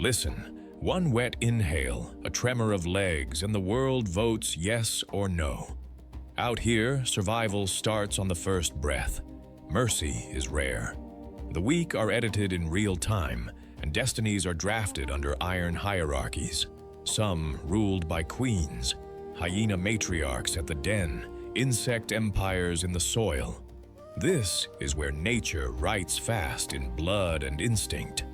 Listen, one wet inhale, a tremor of legs, and the world votes yes or no. Out here, survival starts on the first breath. Mercy is rare. The weak are edited in real time, and destinies are drafted under iron hierarchies. Some ruled by queens, hyena matriarchs at the den, insect empires in the soil. This is where nature writes fast in blood and instinct.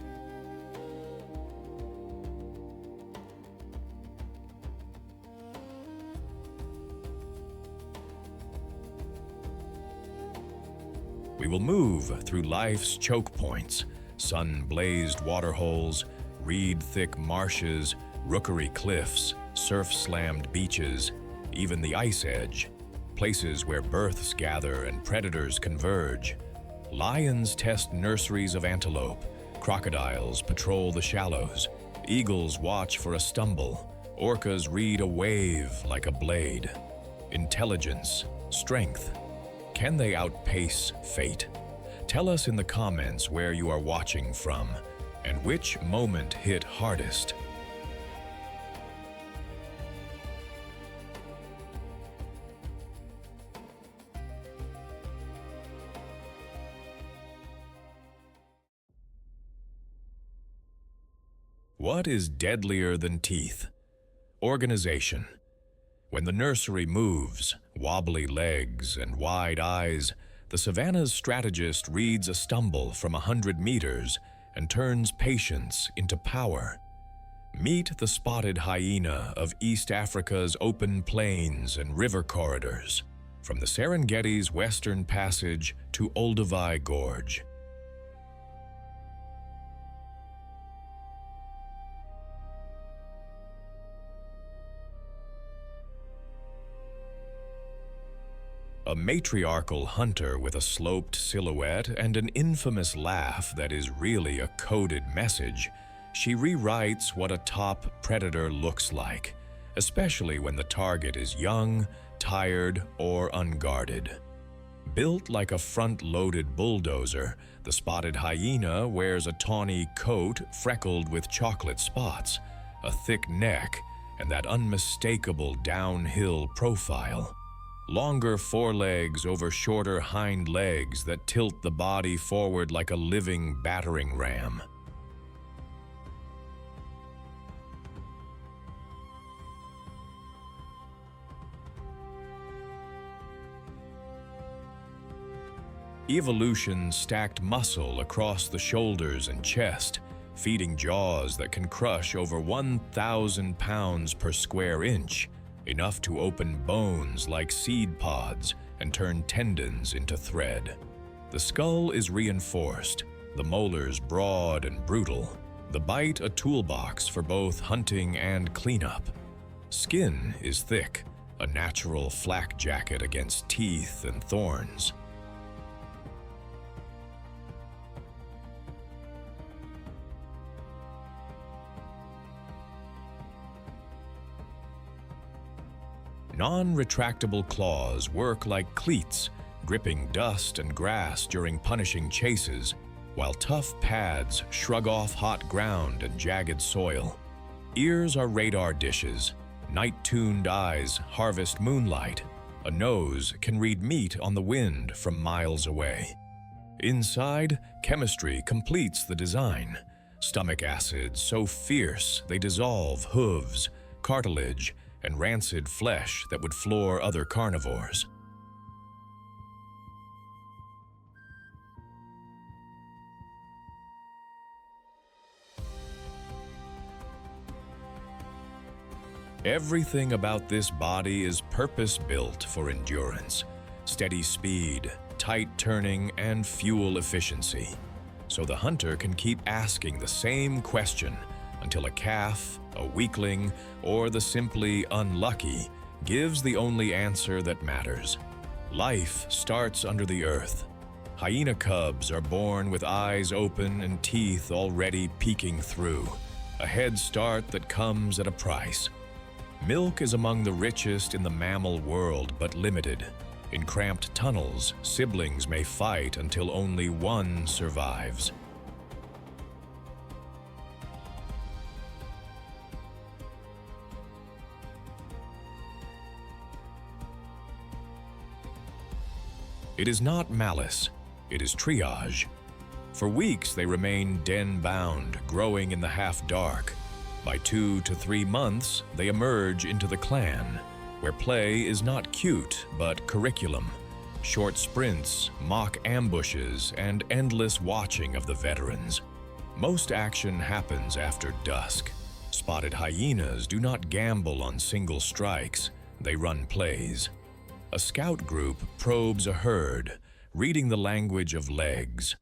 We will move through life's choke points, sun-blazed waterholes, reed-thick marshes, rookery cliffs, surf-slammed beaches, even the ice edge, places where births gather and predators converge. Lions test nurseries of antelope, crocodiles patrol the shallows, eagles watch for a stumble, orcas read a wave like a blade. Intelligence, strength. Can they outpace fate? Tell us in the comments where you are watching from and which moment hit hardest. What is deadlier than teeth? Organization. When the nursery moves, wobbly legs and wide eyes, the savanna's strategist reads a stumble from 100 meters and turns patience into power. Meet the spotted hyena of East Africa's open plains and river corridors, from the Serengeti's western passage to Olduvai Gorge. A matriarchal hunter with a sloped silhouette and an infamous laugh that is really a coded message, she rewrites what a top predator looks like, especially when the target is young, tired, or unguarded. Built like a front-loaded bulldozer, the spotted hyena wears a tawny coat freckled with chocolate spots, a thick neck, and that unmistakable downhill profile. Longer forelegs over shorter hind legs that tilt the body forward like a living battering ram. Evolution stacked muscle across the shoulders and chest, feeding jaws that can crush over 1,000 pounds per square inch, enough to open bones like seed pods and turn tendons into thread. The skull is reinforced, the molars broad and brutal, the bite a toolbox for both hunting and cleanup. Skin is thick, a natural flak jacket against teeth and thorns. Non-retractable claws work like cleats, gripping dust and grass during punishing chases, while tough pads shrug off hot ground and jagged soil. Ears are radar dishes, night-tuned eyes harvest moonlight, a nose can read meat on the wind from miles away. Inside, chemistry completes the design. Stomach acids so fierce they dissolve hooves, cartilage, and rancid flesh that would floor other carnivores. Everything about this body is purpose-built for endurance, steady speed, tight turning, and fuel efficiency. So the hunter can keep asking the same question until a calf, a weakling, or the simply unlucky gives the only answer that matters. Life starts under the earth. Hyena cubs are born with eyes open and teeth already peeking through, a head start that comes at a price. Milk is among the richest in the mammal world, but limited. In cramped tunnels, siblings may fight until only one survives. It is not malice, it is triage. For weeks they remain den-bound, growing in the half-dark. By 2 to 3 months, they emerge into the clan, where play is not cute but curriculum. Short sprints, mock ambushes, and endless watching of the veterans. Most action happens after dusk. Spotted hyenas do not gamble on single strikes, they run plays. A scout group probes a herd, reading the language of legs.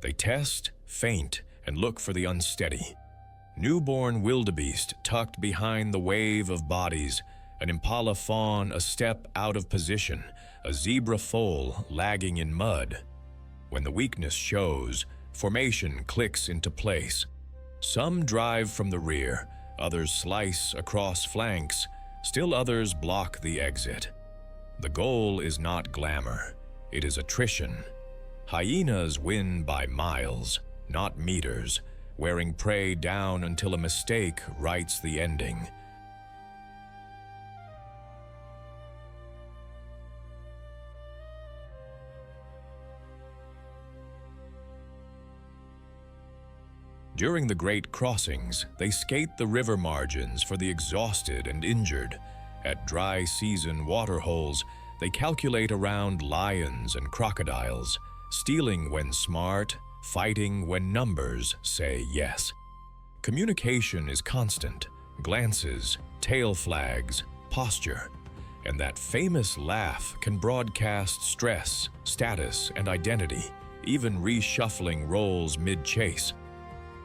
They test, feint, and look for the unsteady. Newborn wildebeest tucked behind the wave of bodies, an impala fawn a step out of position, a zebra foal lagging in mud. When the weakness shows, formation clicks into place. Some drive from the rear, others slice across flanks, still others block the exit. The goal is not glamour, it is attrition. Hyenas win by miles, not meters, wearing prey down until a mistake writes the ending. During the great crossings, they skate the river margins for the exhausted and injured. At dry season waterholes, they calculate around lions and crocodiles, stealing when smart, fighting when numbers say yes. Communication is constant, glances, tail flags, posture, and that famous laugh can broadcast stress, status, and identity, even reshuffling roles mid-chase.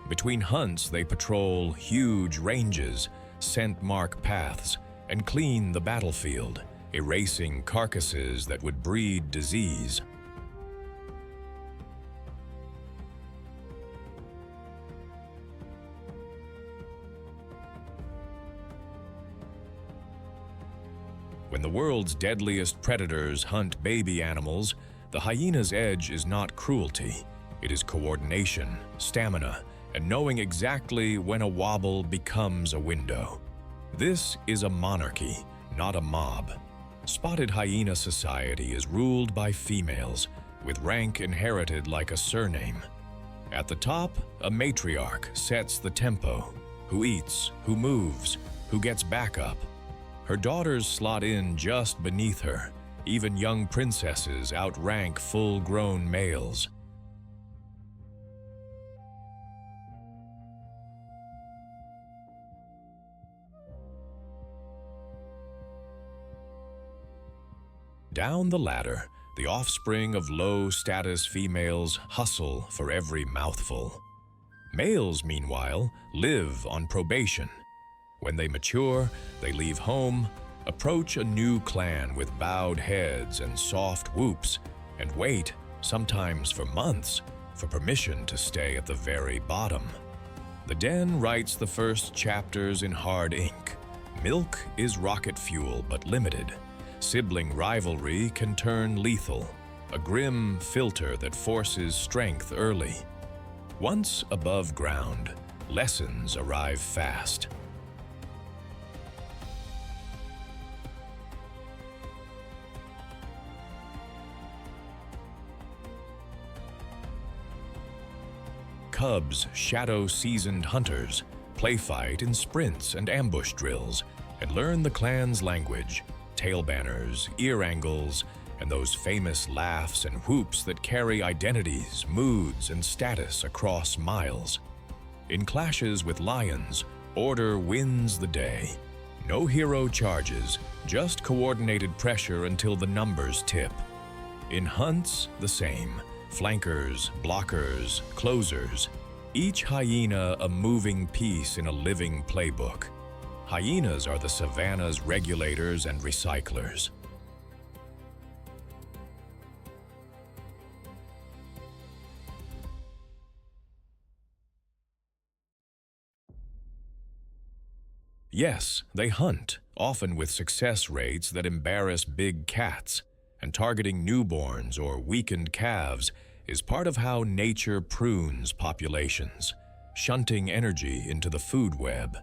Between hunts, they patrol huge ranges, scent mark paths, and clean the battlefield, erasing carcasses that would breed disease. When the world's deadliest predators hunt baby animals, the hyena's edge is not cruelty. It is coordination, stamina, and knowing exactly when a wobble becomes a window. This is a monarchy, not a mob. Spotted hyena society is ruled by females, with rank inherited like a surname. At the top, a matriarch sets the tempo. Who eats, who moves, who gets back up. Her daughters slot in just beneath her. Even young princesses outrank full-grown males. Down the ladder, the offspring of low-status females hustle for every mouthful. Males, meanwhile, live on probation. When they mature, they leave home, approach a new clan with bowed heads and soft whoops, and wait, sometimes for months, for permission to stay at the very bottom. The den writes the first chapters in hard ink. Milk is rocket fuel, but limited. Sibling rivalry can turn lethal, a grim filter that forces strength early. Once above ground, lessons arrive fast. Cubs, shadow-seasoned hunters, play fight in sprints and ambush drills, and learn the clan's language. Tail banners, ear angles, and those famous laughs and whoops that carry identities, moods, and status across miles. In clashes with lions, order wins the day. No hero charges, just coordinated pressure until the numbers tip. In hunts, the same. Flankers, blockers, closers. Each hyena a moving piece in a living playbook. Hyenas are the savanna's regulators and recyclers. Yes, they hunt, often with success rates that embarrass big cats, and targeting newborns or weakened calves, is part of how nature prunes populations, shunting energy into the food web.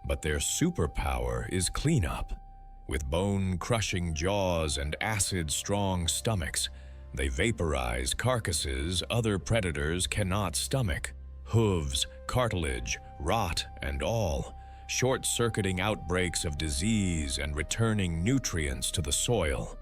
But their superpower is cleanup. With bone-crushing jaws and acid-strong stomachs, they vaporize carcasses other predators cannot stomach. Hooves, cartilage, rot, and all, short-circuiting outbreaks of disease and returning nutrients to the soil.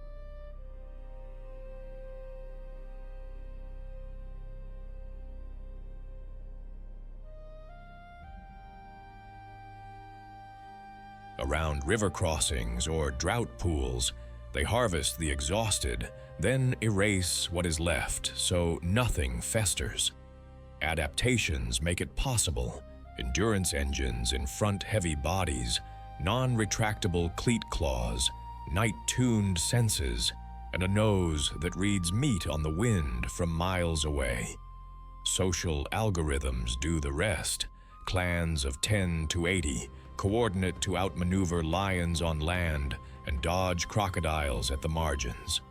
Around river crossings or drought pools, they harvest the exhausted, then erase what is left so nothing festers. Adaptations make it possible. Endurance engines in front-heavy bodies, non-retractable cleat claws, night-tuned senses, and a nose that reads meat on the wind from miles away. Social algorithms do the rest. Clans of 10 to 80 coordinate to outmaneuver lions on land and dodge crocodiles at the margins.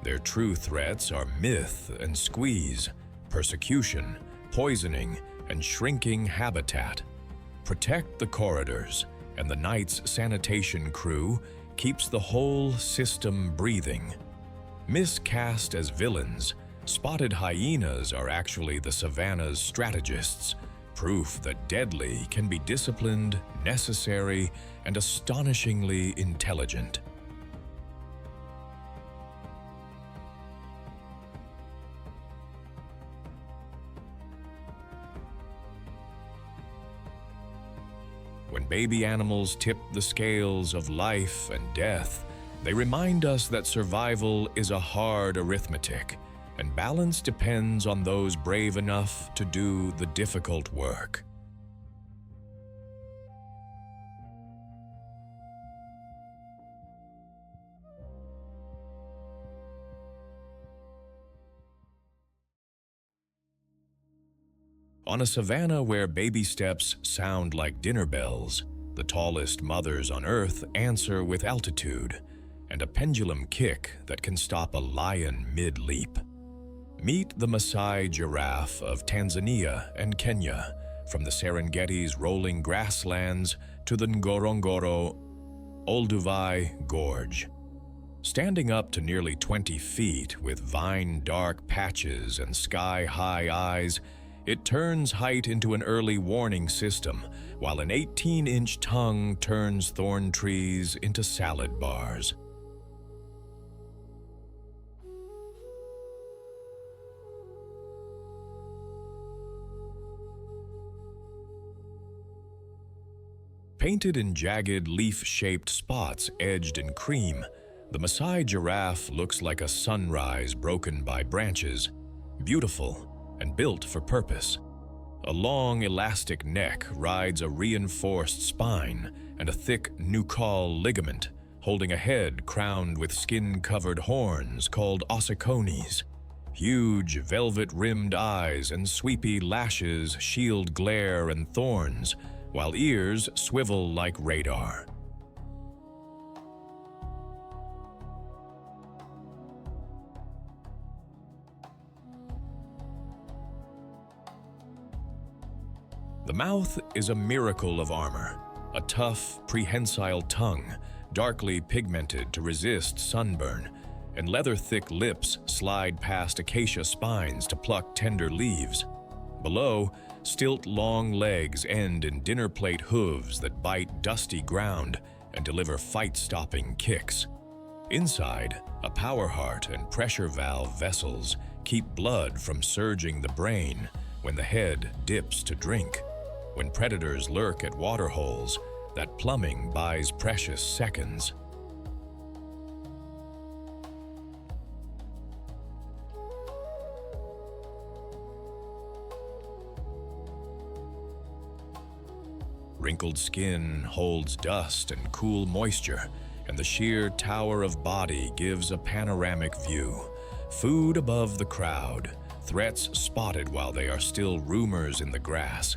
Their true threats are myth and squeeze, persecution, poisoning, and shrinking habitat. Protect the corridors, and the night's sanitation crew keeps the whole system breathing. Miscast as villains, spotted hyenas are actually the savanna's strategists, proof that deadly can be disciplined, necessary, and astonishingly intelligent. When baby animals tip the scales of life and death, they remind us that survival is a hard arithmetic, and balance depends on those brave enough to do the difficult work. On a savanna where baby steps sound like dinner bells, the tallest mothers on Earth answer with altitude and a pendulum kick that can stop a lion mid-leap. Meet the Maasai giraffe of Tanzania and Kenya, from the Serengeti's rolling grasslands to the Ngorongoro Olduvai Gorge. Standing up to nearly 20 feet with vine-dark patches and sky-high eyes, it turns height into an early warning system, while an 18-inch tongue turns thorn trees into salad bars. Painted in jagged, leaf-shaped spots edged in cream, the Maasai giraffe looks like a sunrise broken by branches, beautiful and built for purpose. A long, elastic neck rides a reinforced spine and a thick nuchal ligament, holding a head crowned with skin-covered horns called ossicones. Huge, velvet-rimmed eyes and sweepy lashes shield glare and thorns, while ears swivel like radar. The mouth is a miracle of armor, a tough, prehensile tongue, darkly pigmented to resist sunburn, and leather-thick lips slide past acacia spines to pluck tender leaves. Below, stilt-long legs end in dinner-plate hooves that bite dusty ground and deliver fight-stopping kicks. Inside, a power heart and pressure valve vessels keep blood from surging the brain when the head dips to drink. When predators lurk at waterholes, that plumbing buys precious seconds. Wrinkled skin holds dust and cool moisture, and the sheer tower of body gives a panoramic view. Food above the crowd, threats spotted while they are still rumors in the grass.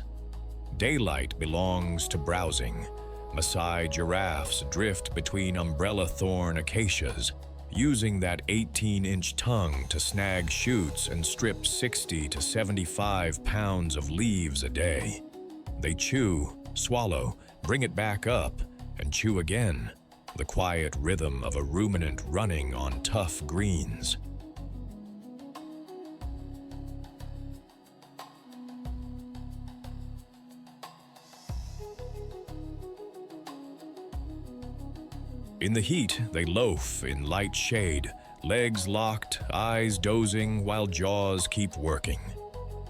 Daylight belongs to browsing. Maasai giraffes drift between umbrella thorn acacias, using that 18-inch tongue to snag shoots and strip 60 to 75 pounds of leaves a day. They chew, swallow, bring it back up, and chew again, the quiet rhythm of a ruminant running on tough greens. In the heat, they loaf in light shade, legs locked, eyes dozing while jaws keep working.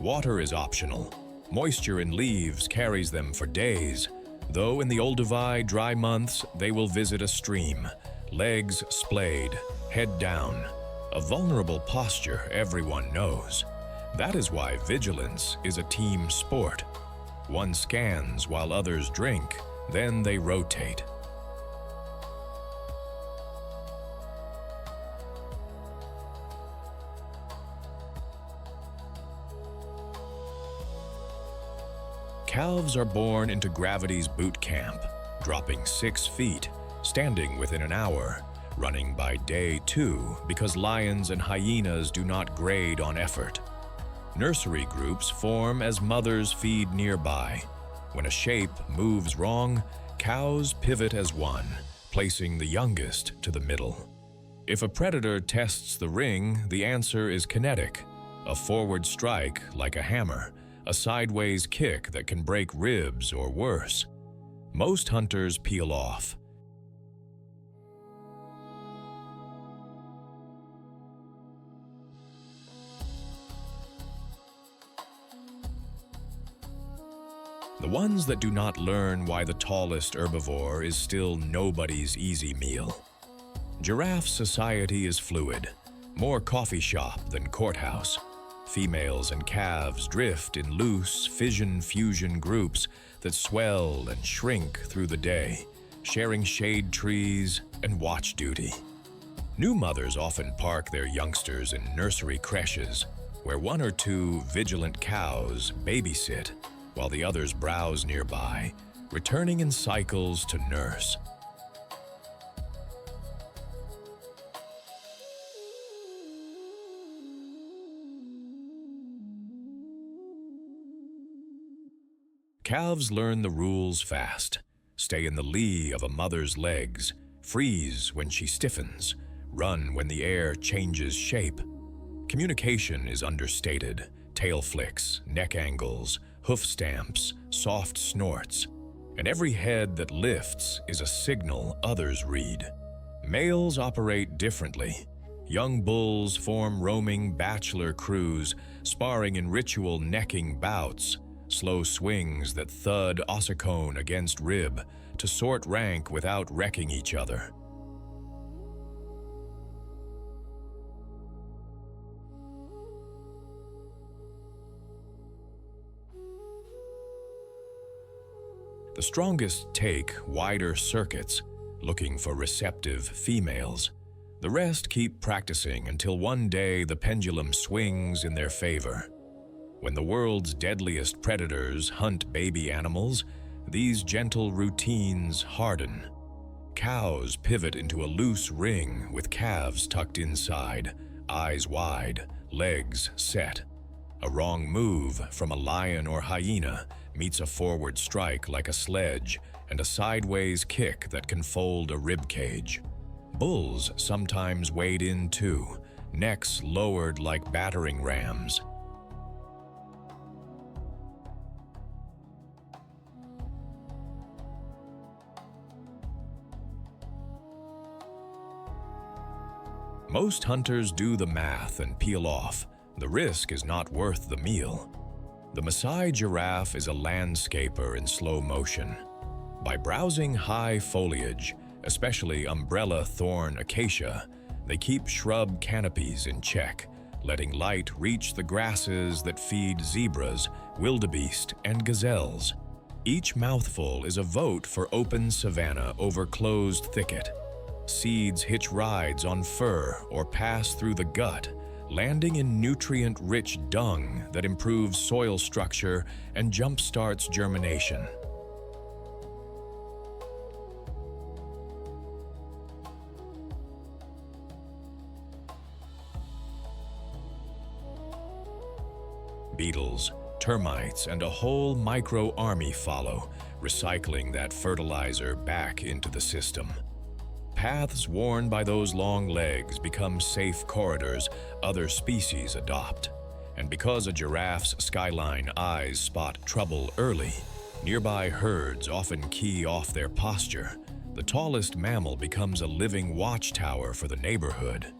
Water is optional. Moisture in leaves carries them for days, though in the Olduvai dry months they will visit a stream, legs splayed, head down. A vulnerable posture everyone knows. That is why vigilance is a team sport. One scans while others drink, then they rotate. Calves are born into gravity's boot camp, dropping 6 feet, standing within an hour, running by day 2 because lions and hyenas do not grade on effort. Nursery groups form as mothers feed nearby. When a shape moves wrong, cows pivot as one, placing the youngest to the middle. If a predator tests the ring, the answer is kinetic, a forward strike like a hammer, a sideways kick that can break ribs or worse. Most hunters peel off. The ones that do not learn why the tallest herbivore is still nobody's easy meal. Giraffe society is fluid, more coffee shop than courthouse. Females and calves drift in loose fission-fusion groups that swell and shrink through the day, sharing shade trees and watch duty. New mothers often park their youngsters in nursery creches, where 1 or 2 vigilant cows babysit while the others browse nearby, returning in cycles to nurse. Calves learn the rules fast, stay in the lee of a mother's legs, freeze when she stiffens, run when the air changes shape. Communication is understated, tail flicks, neck angles, hoof stamps, soft snorts, and every head that lifts is a signal others read. Males operate differently. Young bulls form roaming bachelor crews, sparring in ritual necking bouts, slow swings that thud ossicone against rib to sort rank without wrecking each other. The strongest take wider circuits, looking for receptive females. The rest keep practicing until one day the pendulum swings in their favor. When the world's deadliest predators hunt baby animals, these gentle routines harden. Cows pivot into a loose ring with calves tucked inside, eyes wide, legs set. A wrong move from a lion or hyena meets a forward strike like a sledge and a sideways kick that can fold a rib cage. Bulls sometimes wade in too, necks lowered like battering rams. Most hunters do the math and peel off. The risk is not worth the meal. The Maasai giraffe is a landscaper in slow motion. By browsing high foliage, especially umbrella thorn acacia, they keep shrub canopies in check, letting light reach the grasses that feed zebras, wildebeest, and gazelles. Each mouthful is a vote for open savanna over closed thicket. Seeds hitch rides on fur or pass through the gut, landing in nutrient-rich dung that improves soil structure and jumpstarts germination. Beetles, termites, and a whole micro-army follow, recycling that fertilizer back into the system. Paths worn by those long legs become safe corridors other species adopt. And because a giraffe's skyline eyes spot trouble early, nearby herds often key off their posture. The tallest mammal becomes a living watchtower for the neighborhood.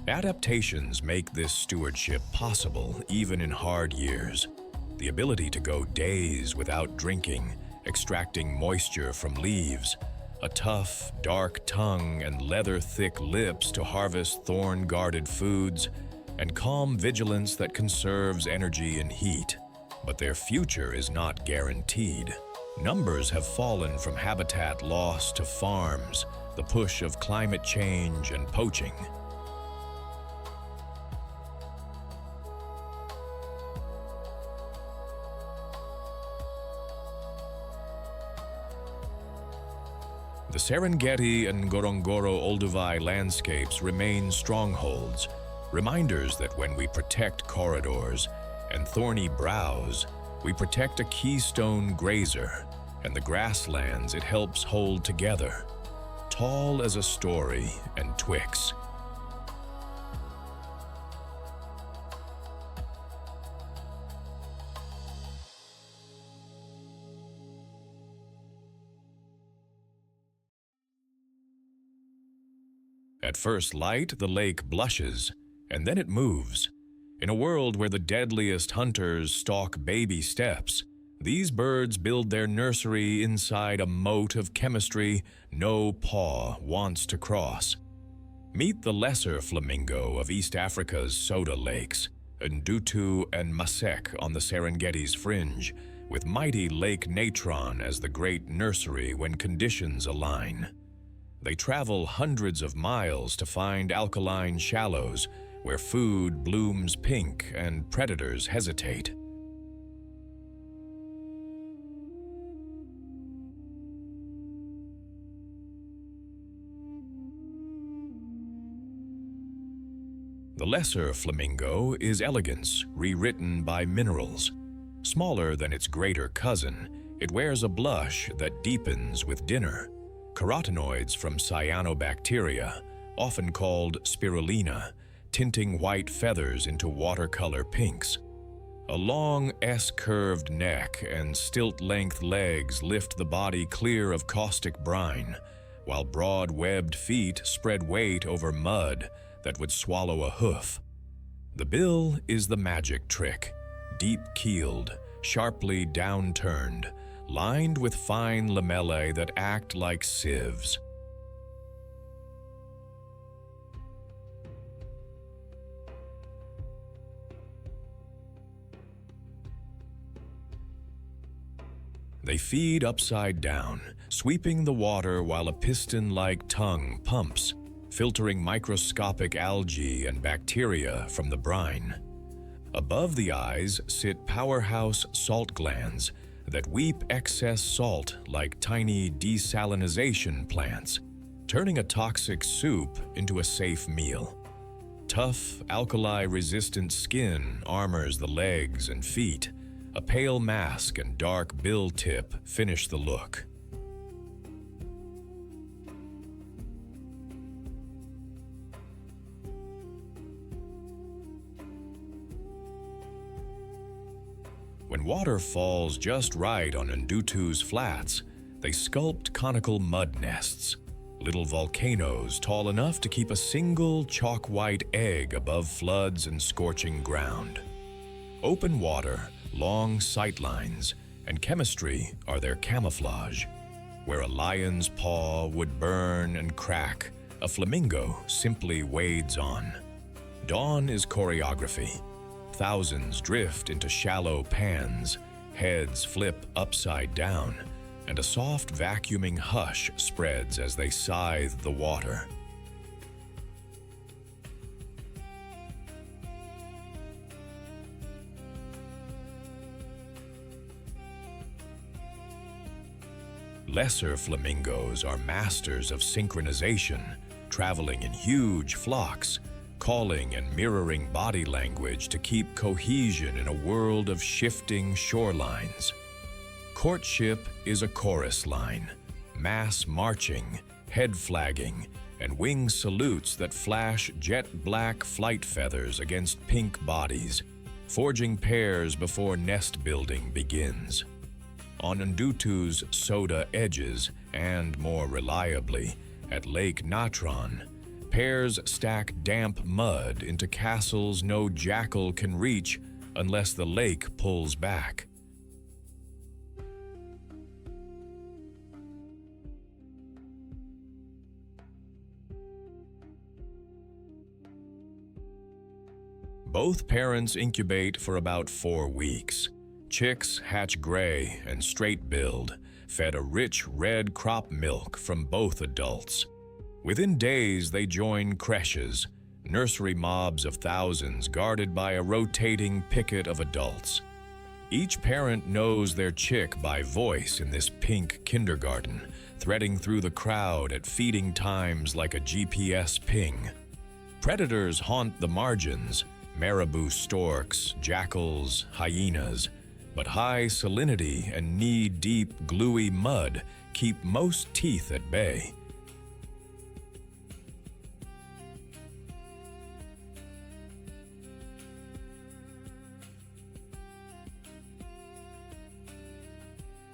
Adaptations make this stewardship possible even in hard years. The ability to go days without drinking, extracting moisture from leaves, a tough, dark tongue and leather-thick lips to harvest thorn-guarded foods, and calm vigilance that conserves energy and heat. But their future is not guaranteed. Numbers have fallen from habitat loss to farms, the push of climate change and poaching. The Serengeti and Ngorongoro Olduvai landscapes remain strongholds, reminders that when we protect corridors and thorny browse, we protect a keystone grazer and the grasslands it helps hold together, tall as a story and twigs. At first light, the lake blushes, and then it moves. In a world where the deadliest hunters stalk baby steps, these birds build their nursery inside a moat of chemistry no paw wants to cross. Meet the lesser flamingo of East Africa's soda lakes, Ndutu and Masek on the Serengeti's fringe, with mighty Lake Natron as the great nursery when conditions align. They travel hundreds of miles to find alkaline shallows where food blooms pink and predators hesitate. The lesser flamingo is elegance rewritten by minerals. Smaller than its greater cousin, it wears a blush that deepens with dinner. Carotenoids from cyanobacteria, often called spirulina, tinting white feathers into watercolor pinks. A long S-curved neck and stilt-length legs lift the body clear of caustic brine, while broad webbed feet spread weight over mud that would swallow a hoof. The bill is the magic trick, deep-keeled, sharply downturned, lined with fine lamellae that act like sieves. They feed upside down, sweeping the water while a piston-like tongue pumps, filtering microscopic algae and bacteria from the brine. Above the eyes sit powerhouse salt glands that weep excess salt like tiny desalinization plants, turning a toxic soup into a safe meal. Tough, alkali-resistant skin armors the legs and feet. A pale mask and dark bill tip finish the look. When water falls just right on Ndutu's flats, they sculpt conical mud nests, little volcanoes tall enough to keep a single chalk-white egg above floods and scorching ground. Open water, long sightlines, and chemistry are their camouflage. Where a lion's paw would burn and crack, a flamingo simply wades on. Dawn is choreography. Thousands drift into shallow pans, Heads flip upside down, and a soft vacuuming hush spreads as they scythe the water. Lesser flamingos are masters of synchronization, traveling in huge flocks, calling and mirroring body language to keep cohesion in a world of shifting shorelines. Courtship is a chorus line, mass marching, head flagging, and wing salutes that flash jet-black flight feathers against pink bodies, forging pairs before nest building begins. On Ndutu's Soda edges, and more reliably, at Lake Natron, pairs stack damp mud into castles no jackal can reach unless the lake pulls back. Both parents incubate for about 4 weeks. Chicks hatch gray and straight-billed, fed a rich red crop milk from both adults. Within days, they join creches, nursery mobs of thousands guarded by a rotating picket of adults. Each parent knows their chick by voice in this pink kindergarten, threading through the crowd at feeding times like a GPS ping. Predators haunt the margins, marabou storks, jackals, hyenas, but high salinity and knee-deep gluey mud keep most teeth at bay.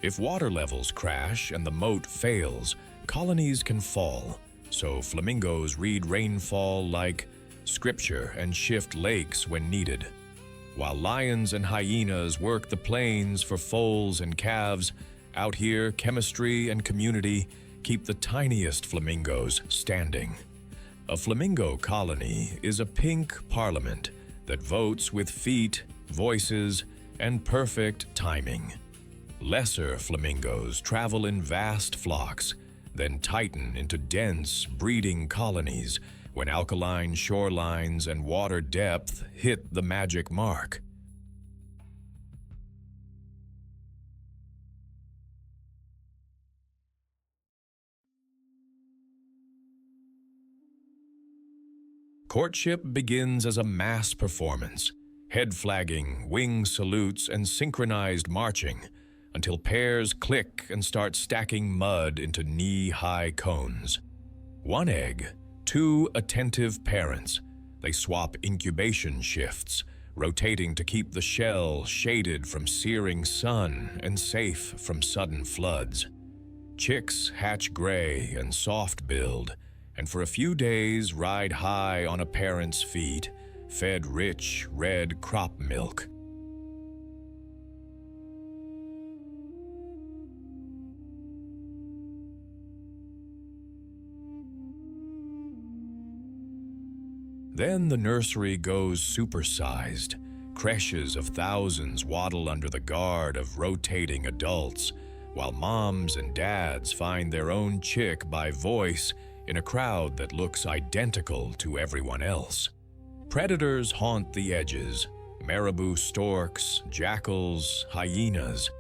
If water levels crash and the moat fails, colonies can fall, so flamingos read rainfall like scripture and shift lakes when needed. While lions and hyenas work the plains for foals and calves, out here chemistry and community keep the tiniest flamingos standing. A flamingo colony is a pink parliament that votes with feet, voices, and perfect timing. Lesser flamingos travel in vast flocks, then tighten into dense breeding colonies when alkaline shorelines and water depth hit the magic mark. Courtship begins as a mass performance, head flagging, wing salutes, and synchronized marching, until pairs click and start stacking mud into knee-high cones. One egg, 2 attentive parents. They swap incubation shifts, rotating to keep the shell shaded from searing sun and safe from sudden floods. Chicks hatch gray and soft-billed, and for a few days ride high on a parent's feet, fed rich red crop milk. Then the nursery goes supersized. Creches of thousands waddle under the guard of rotating adults, while moms and dads find their own chick by voice in a crowd that looks identical to everyone else. Predators haunt the edges, marabou storks, jackals, hyenas,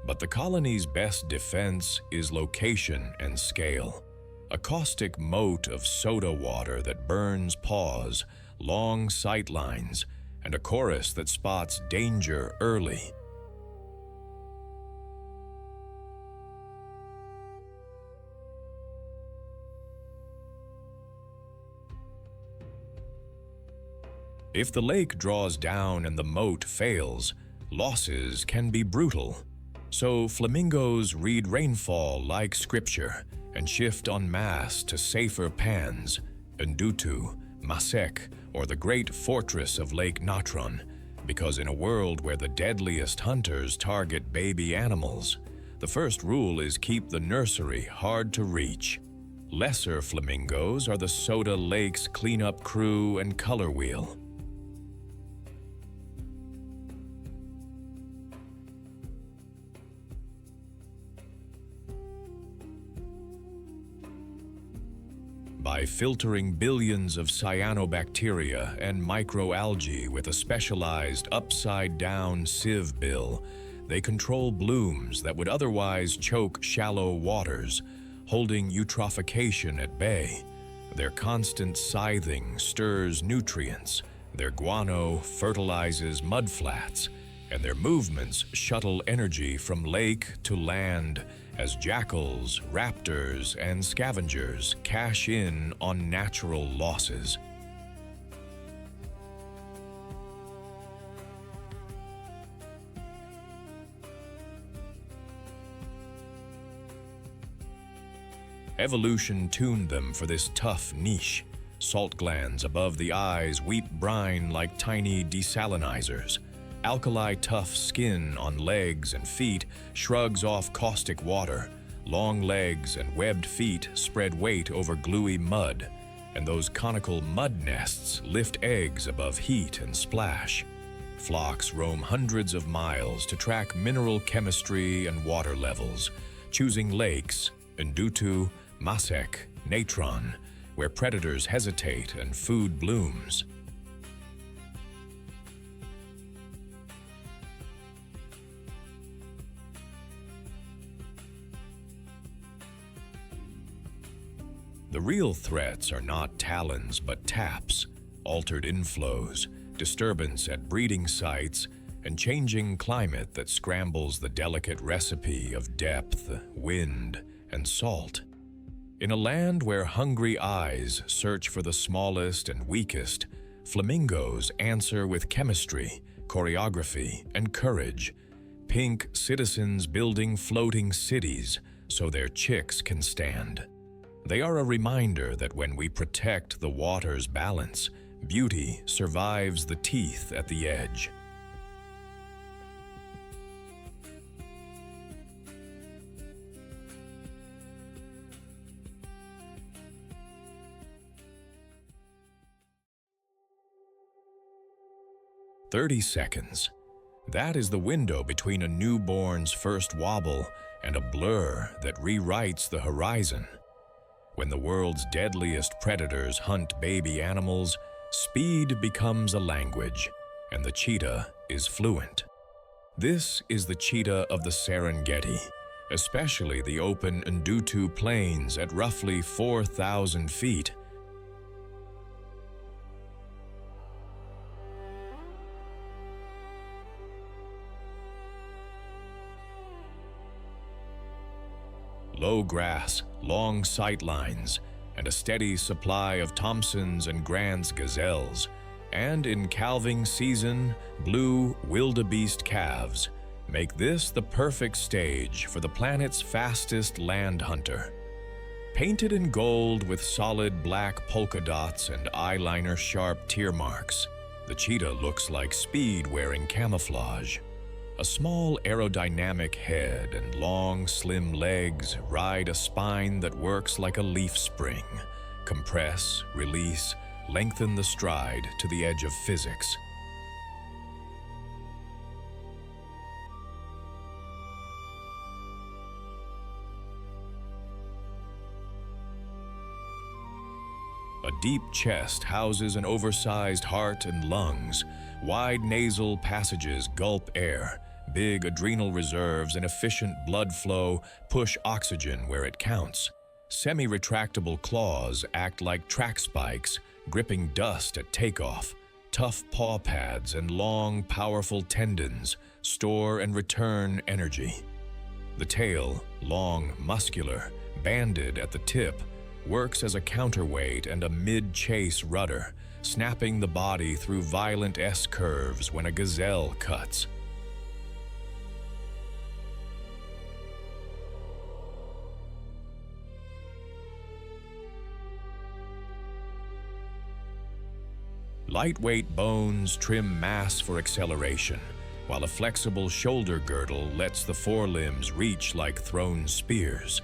but the colony's best defense is location and scale. A caustic moat of soda water that burns paws, long sight lines, and a chorus that spots danger early. If the lake draws down and the moat fails, losses can be brutal. So flamingos read rainfall like scripture and shift en masse to safer pans, Ndutu, Masek, or the great fortress of Lake Natron, because in a world where the deadliest hunters target baby animals, the first rule is keep the nursery hard to reach. Lesser flamingos are the Soda Lake's cleanup crew and color wheel. by filtering billions of cyanobacteria and microalgae with a specialized upside-down sieve bill. They control blooms that would otherwise choke shallow waters, holding eutrophication at bay. Their constant scything stirs nutrients, their guano fertilizes mudflats, and their movements shuttle energy from lake to land as jackals, raptors, and scavengers cash in on natural losses. Evolution tuned them for this tough niche. Salt glands above the eyes weep brine like tiny desalinizers. Alkali-tough skin on legs and feet shrugs off caustic water. Long legs and webbed feet spread weight over gluey mud, and those conical mud nests lift eggs above heat and splash. Flocks roam hundreds of miles to track mineral chemistry and water levels, choosing lakes, Ndutu, Masek, Natron, where predators hesitate and food blooms. The real threats are not talons but taps, altered inflows, disturbance at breeding sites, and changing climate that scrambles the delicate recipe of depth, wind, and salt. In a land where hungry eyes search for the smallest and weakest, flamingos answer with chemistry, choreography, and courage. Pink citizens building floating cities so their chicks can stand. They are a reminder that when we protect the water's balance, beauty survives the teeth at the edge. "30 seconds. That is the window between a newborn's first wobble and a blur that rewrites the horizon. When the world's deadliest predators hunt baby animals, speed becomes a language, and the cheetah is fluent. This is the cheetah of the Serengeti, especially the open Ndutu plains at roughly 4,000 feet. Low grass, long sight lines, and a steady supply of Thompsons and Grant's gazelles, and in calving season, blue wildebeest calves, make this the perfect stage for the planet's fastest land hunter. Painted in gold with solid black polka dots and eyeliner-sharp tear marks, the cheetah looks like speed wearing camouflage. A small aerodynamic head and long, slim legs ride a spine that works like a leaf spring. Compress, release, lengthen the stride to the edge of physics. A deep chest houses an oversized heart and lungs. Wide nasal passages gulp air. Big adrenal reserves and efficient blood flow push oxygen where it counts. Semi-retractable claws act like track spikes, gripping dust at takeoff. Tough paw pads and long, powerful tendons store and return energy. The tail, long, muscular, banded at the tip, works as a counterweight and a mid-chase rudder, snapping the body through violent S-curves when a gazelle cuts. Lightweight bones trim mass for acceleration, while a flexible shoulder girdle lets the forelimbs reach like thrown spears.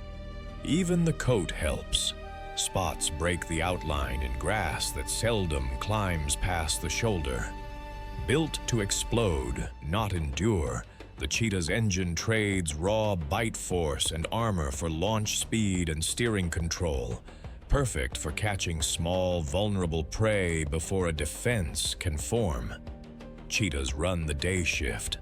Even the coat helps. Spots break the outline in grass that seldom climbs past the shoulder. Built to explode, not endure, the cheetah's engine trades raw bite force and armor for launch speed and steering control. perfect for catching small, vulnerable prey before a defense can form. Cheetahs run the day shift.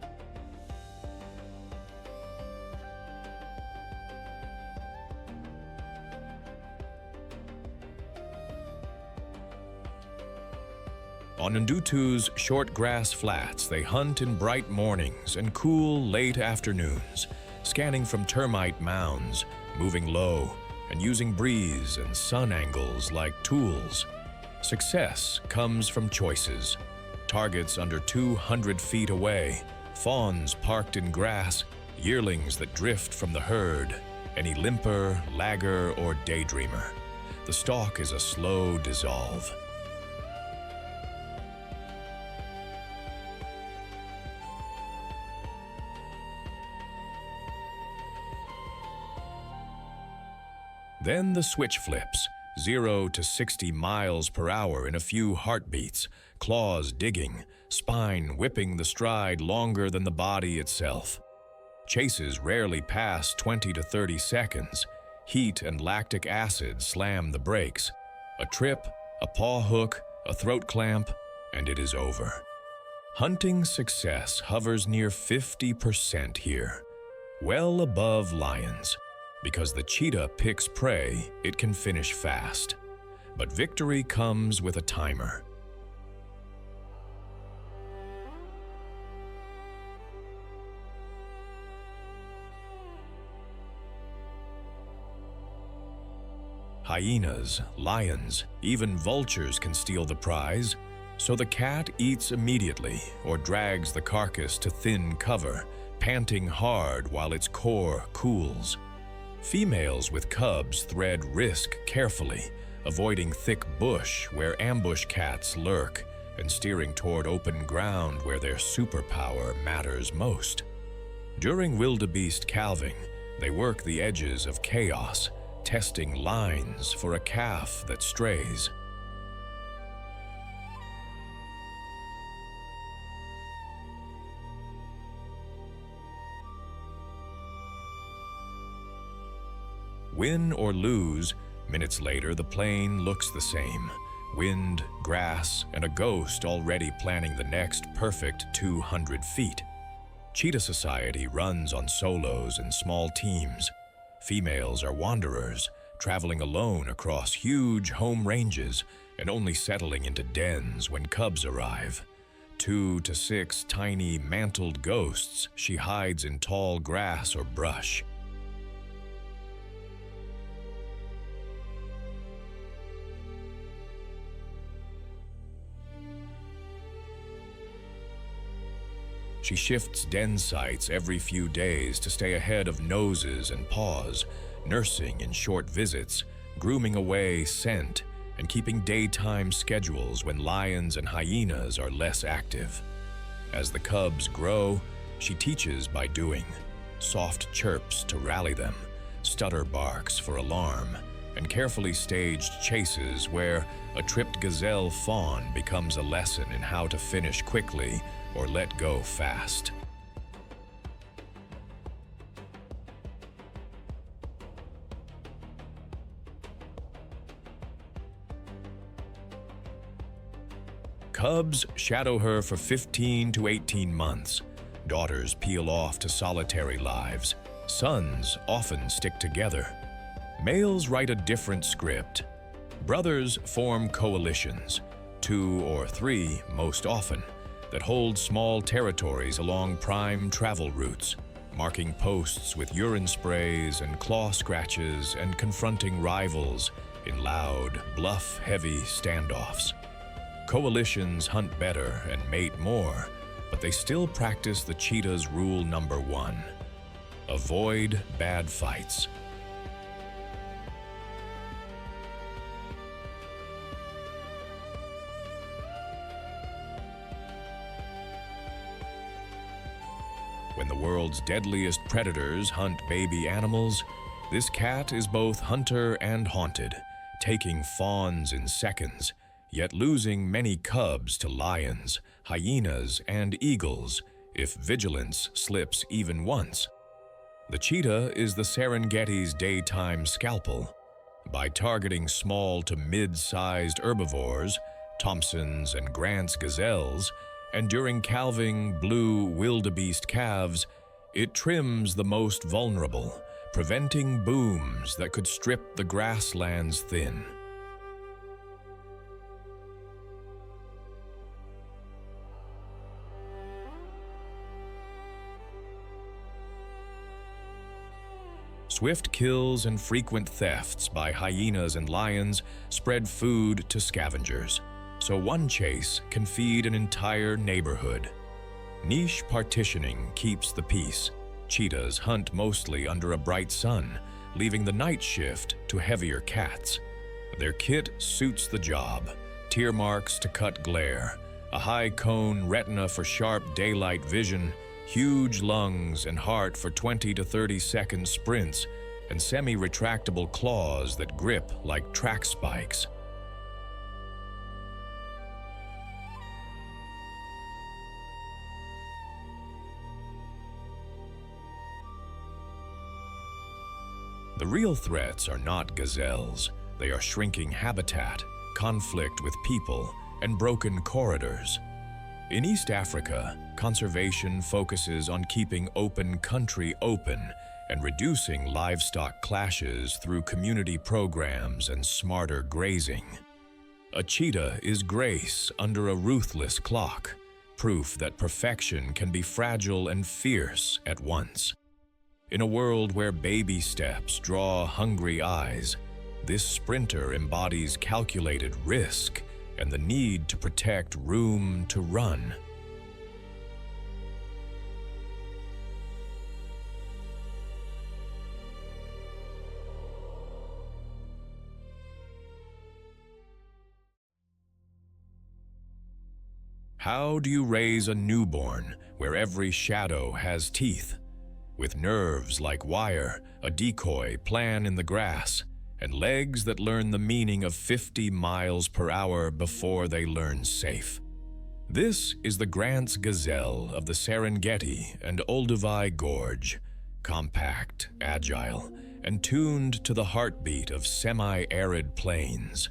On Ndutu's short grass flats, they hunt in bright mornings and cool late afternoons, scanning from termite mounds, moving low, and using breeze and sun angles like tools. Success comes from choices. Targets under 200 feet away, fawns parked in grass, yearlings that drift from the herd, any limper, lagger, or daydreamer. The stalk is a slow dissolve. Then the switch flips, 0 to 60 miles per hour in a few heartbeats, claws digging, spine whipping the stride longer than the body itself. Chases rarely pass 20 to 30 seconds. Heat and lactic acid slam the brakes. A trip, a paw hook, a throat clamp, and it is over. Hunting success hovers near 50% here, well above lions. Because the cheetah picks prey, it can finish fast. But victory comes with a timer. Hyenas, lions, even vultures can steal the prize, so the cat eats immediately or drags the carcass to thin cover, panting hard while its core cools. Females with cubs thread risk carefully, avoiding thick bush where ambush cats lurk and steering toward open ground where their superpower matters most. During wildebeest calving, they work the edges of chaos, testing lines for a calf that strays. Win or lose, minutes later the plain looks the same. Wind, grass, and a ghost already planning the next perfect 200 feet. Cheetah society runs on solos and small teams. Females are wanderers, traveling alone across huge home ranges and only settling into dens when cubs arrive. 2 to 6 tiny mantled ghosts she hides in tall grass or brush. She shifts den sites every few days to stay ahead of noses and paws, nursing in short visits, grooming away scent, and keeping daytime schedules when lions and hyenas are less active. As the cubs grow, she teaches by doing. Soft chirps to rally them, stutter barks for alarm, and carefully staged chases where a tripped gazelle fawn becomes a lesson in how to finish quickly or let go fast. Cubs shadow her for 15 to 18 months. Daughters peel off to solitary lives. Sons often stick together. Males write a different script. Brothers form coalitions, 2 or 3 most often, that hold small territories along prime travel routes, marking posts with urine sprays and claw scratches and confronting rivals in loud, bluff-heavy standoffs. Coalitions hunt better and mate more, but they still practice the cheetah's rule number 1: avoid bad fights. When the world's deadliest predators hunt baby animals, this cat is both hunter and haunted, taking fawns in seconds, yet losing many cubs to lions, hyenas, and eagles if vigilance slips even once. The cheetah is the Serengeti's daytime scalpel, By targeting small to mid-sized herbivores, Thompson's and Grant's gazelles, and during calving blue wildebeest calves, it trims the most vulnerable, preventing booms that could strip the grasslands thin. Swift kills and frequent thefts by hyenas and lions spread food to scavengers, so one chase can feed an entire neighborhood. Niche partitioning keeps the peace. Cheetahs hunt mostly under a bright sun, leaving the night shift to heavier cats. Their kit suits the job: tear marks to cut glare, a high cone retina for sharp daylight vision, huge lungs and heart for 20 to 30-second sprints, and semi-retractable claws that grip like track spikes. The real threats are not gazelles. They are shrinking habitat, conflict with people, and broken corridors. In East Africa, conservation focuses on keeping open country open and reducing livestock clashes through community programs and smarter grazing. A cheetah is grace under a ruthless clock, proof that perfection can be fragile and fierce at once. In a world where baby steps draw hungry eyes, this sprinter embodies calculated risk and the need to protect room to run. How do you raise a newborn where every shadow has teeth? With nerves like wire, a decoy plan in the grass, and legs that learn the meaning of 50 miles per hour before they learn safe. This is the Grant's gazelle of the Serengeti and Olduvai Gorge, compact, agile, and tuned to the heartbeat of semi-arid plains.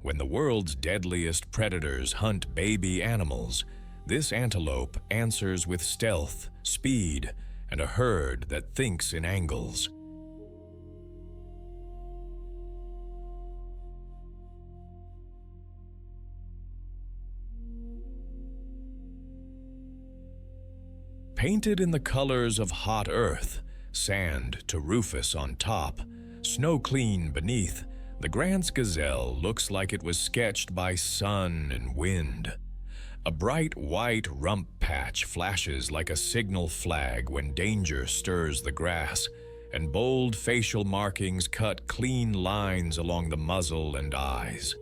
When the world's deadliest predators hunt baby animals, this antelope answers with stealth, speed, and a herd that thinks in angles. Painted in the colors of hot earth, sand to Rufus on top, snow clean beneath, the Grant's gazelle looks like it was sketched by sun and wind. A bright white rump patch flashes like a signal flag when danger stirs the grass, and bold facial markings cut clean lines along the muzzle and eyes.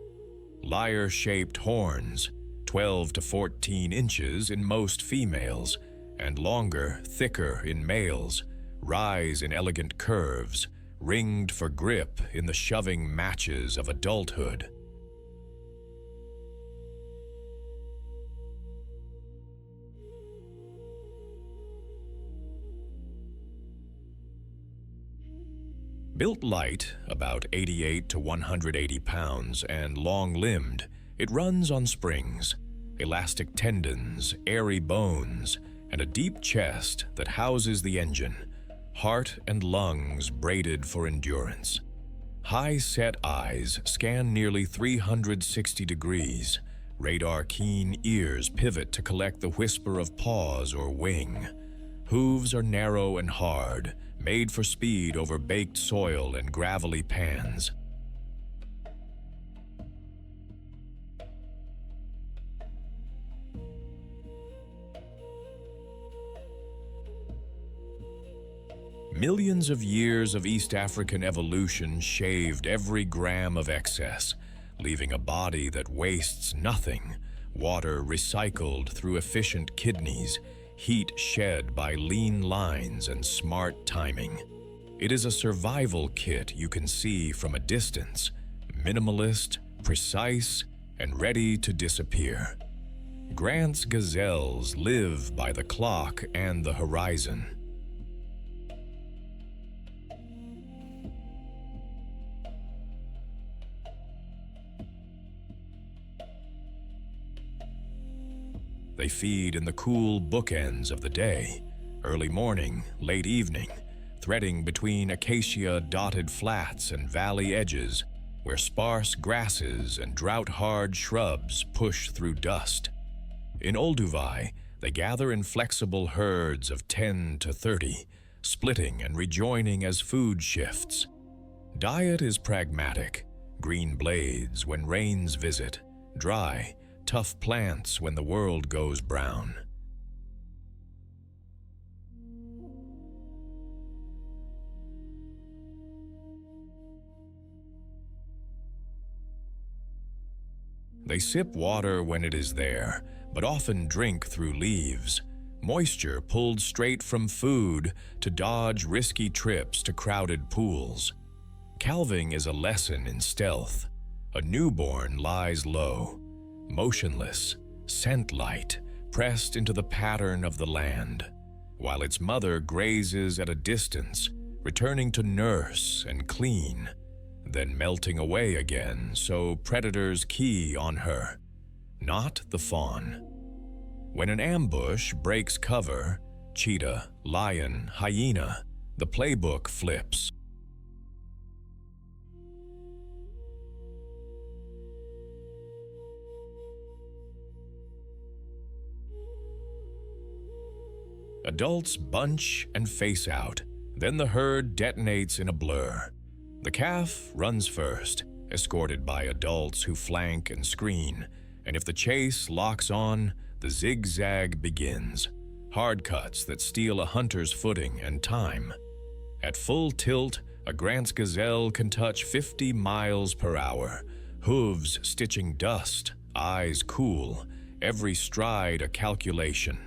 Lyre-shaped horns, 12 to 14 inches in most females, and longer, thicker in males, rise in elegant curves, ringed for grip in the shoving matches of adulthood. Built light, about 88 to 180 pounds, and long-limbed, it runs on springs, elastic tendons, airy bones, and a deep chest that houses the engine, heart and lungs braided for endurance. High-set eyes scan nearly 360 degrees. Radar-keen ears pivot to collect the whisper of paws or wing. Hooves are narrow and hard, made for speed over baked soil and gravelly pans. Millions of years of East African evolution shaved every gram of excess, leaving a body that wastes nothing, water recycled through efficient kidneys, heat shed by lean lines and smart timing. It is a survival kit you can see from a distance, minimalist, precise, and ready to disappear. Grant's gazelles live by the clock and the horizon. They feed in the cool bookends of the day, early morning, late evening, threading between acacia-dotted flats and valley edges where sparse grasses and drought-hard shrubs push through dust. In Olduvai, they gather in flexible herds of 10 to 30, splitting and rejoining as food shifts. Diet is pragmatic: green blades when rains visit, dry, tough plants when the world goes brown. They sip water when it is there, but often drink through leaves, moisture pulled straight from food to dodge risky trips to crowded pools. Calving is a lesson in stealth. A newborn lies low, motionless, scent-light, pressed into the pattern of the land, while its mother grazes at a distance, returning to nurse and clean, then melting away again so predators key on her, not the fawn. When an ambush breaks cover, cheetah, lion, hyena, the playbook flips. Adults bunch and face out, then the herd detonates in a blur. The calf runs first, escorted by adults who flank and screen, and if the chase locks on, the zigzag begins. Hard cuts that steal a hunter's footing and time. At full tilt, a Grant's gazelle can touch 50 miles per hour, hooves stitching dust, eyes cool, every stride a calculation.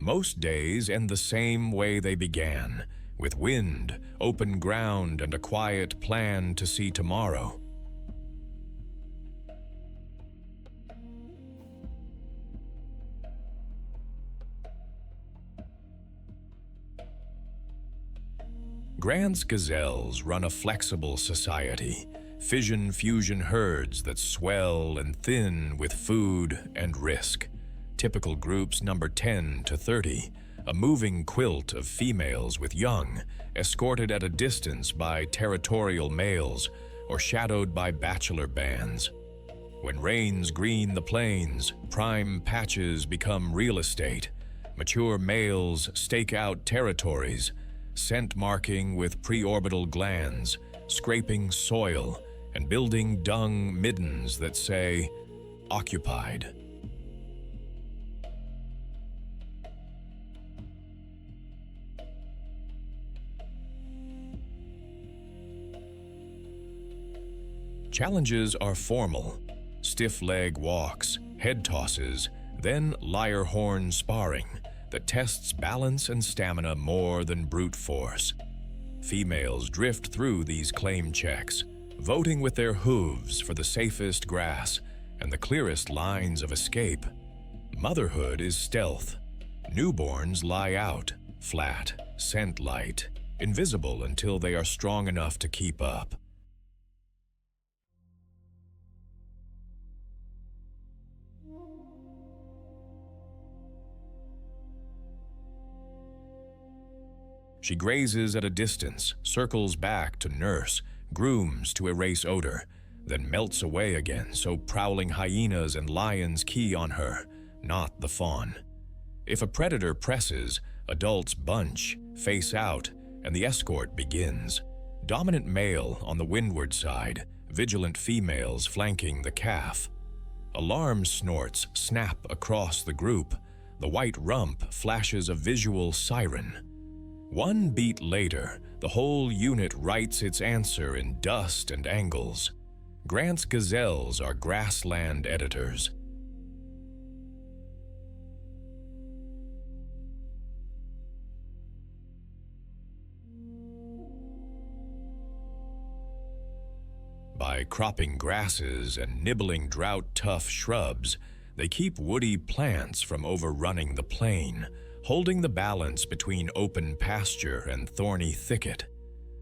Most days end the same way they began, with wind, open ground, and a quiet plan to see tomorrow. Grant's gazelles run a flexible society, fission-fusion herds that swell and thin with food and risk. Typical groups number 10 to 30, a moving quilt of females with young, escorted at a distance by territorial males or shadowed by bachelor bands. When rains green the plains, prime patches become real estate. Mature males stake out territories, scent marking with preorbital glands, scraping soil, and building dung middens that say, "Occupied." Challenges are formal: stiff leg walks, head tosses, then lyre horn sparring that tests balance and stamina more than brute force. Females drift through these claim checks, voting with their hooves for the safest grass and the clearest lines of escape. Motherhood is stealth. Newborns lie out, flat, scent light, invisible until they are strong enough to keep up. She grazes at a distance, circles back to nurse, grooms to erase odor, then melts away again so prowling hyenas and lions key on her, not the fawn. If a predator presses, adults bunch, face out, and the escort begins. Dominant male on the windward side, vigilant females flanking the calf. Alarm snorts snap across the group. The white rump flashes a visual siren. One beat later, the whole unit writes its answer in dust and angles. Grant's gazelles are grassland editors. By cropping grasses and nibbling drought-tough shrubs, they keep woody plants from overrunning the plain, holding the balance between open pasture and thorny thicket.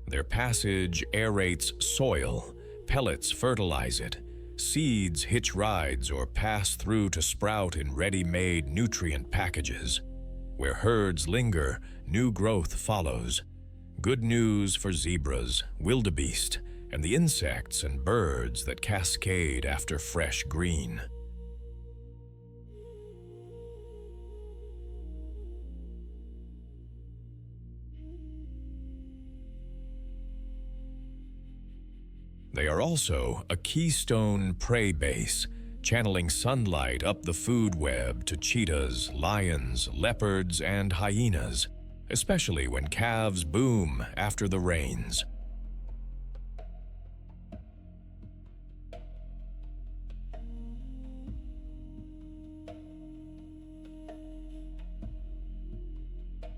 Their passage aerates soil, pellets fertilize it, Seeds hitch rides or pass through to sprout in ready-made nutrient packages. Where herds linger, new growth follows. Good news for zebras, wildebeest, and the insects and birds that cascade after fresh green. They are also a keystone prey base, channeling sunlight up the food web to cheetahs, lions, leopards, and hyenas, especially when calves boom after the rains.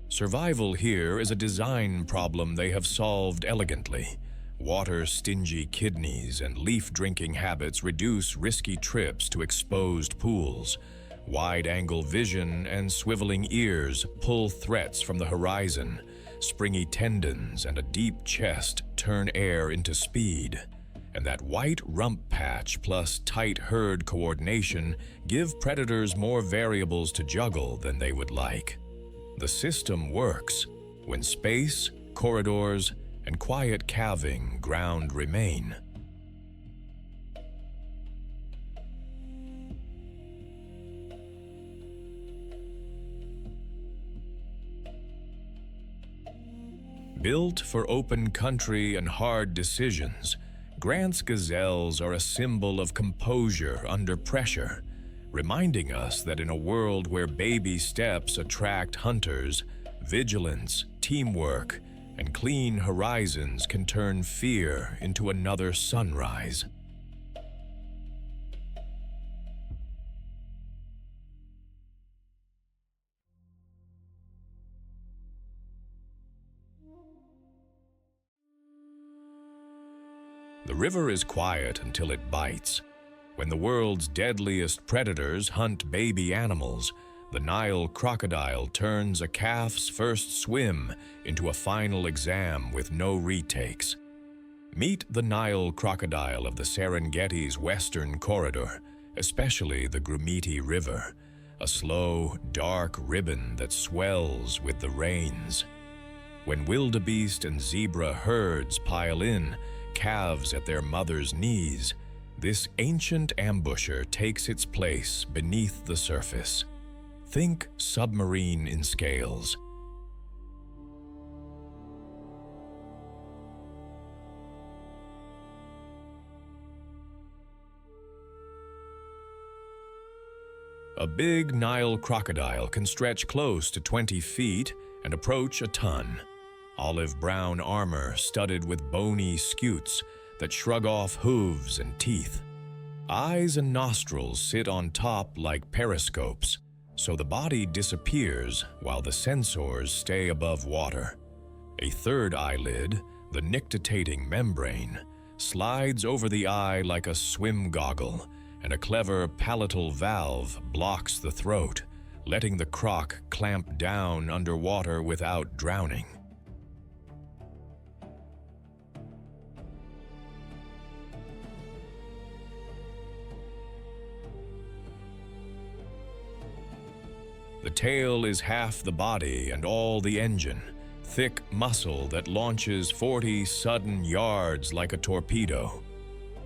Survival here is a design problem they have solved elegantly. Water-stingy kidneys and leaf-drinking habits reduce risky trips to exposed pools. Wide-angle vision and swiveling ears pull threats from the horizon. Springy tendons and a deep chest turn air into speed. And that white rump patch plus tight herd coordination give predators more variables to juggle than they would like. The system works when space, corridors, and quiet calving ground remain. Built for open country and hard decisions, Grant's gazelles are a symbol of composure under pressure, reminding us that in a world where baby steps attract hunters, vigilance, teamwork, and clean horizons can turn fear into another sunrise. The river is quiet until it bites. When the world's deadliest predators hunt baby animals, the Nile crocodile turns a calf's first swim into a final exam with no retakes. Meet the Nile crocodile of the Serengeti's western corridor, especially the Grumeti River, a slow, dark ribbon that swells with the rains. When wildebeest and zebra herds pile in, calves at their mother's knees, this ancient ambusher takes its place beneath the surface. Think submarine in scales. A big Nile crocodile can stretch close to 20 feet and approach a ton. Olive-brown armor studded with bony scutes that shrug off hooves and teeth. Eyes and nostrils sit on top like periscopes, so the body disappears while the sensors stay above water. A third eyelid, the nictitating membrane, slides over the eye like a swim goggle, and a clever palatal valve blocks the throat, letting the croc clamp down underwater without drowning. The tail is half the body and all the engine, thick muscle that launches 40 sudden yards like a torpedo.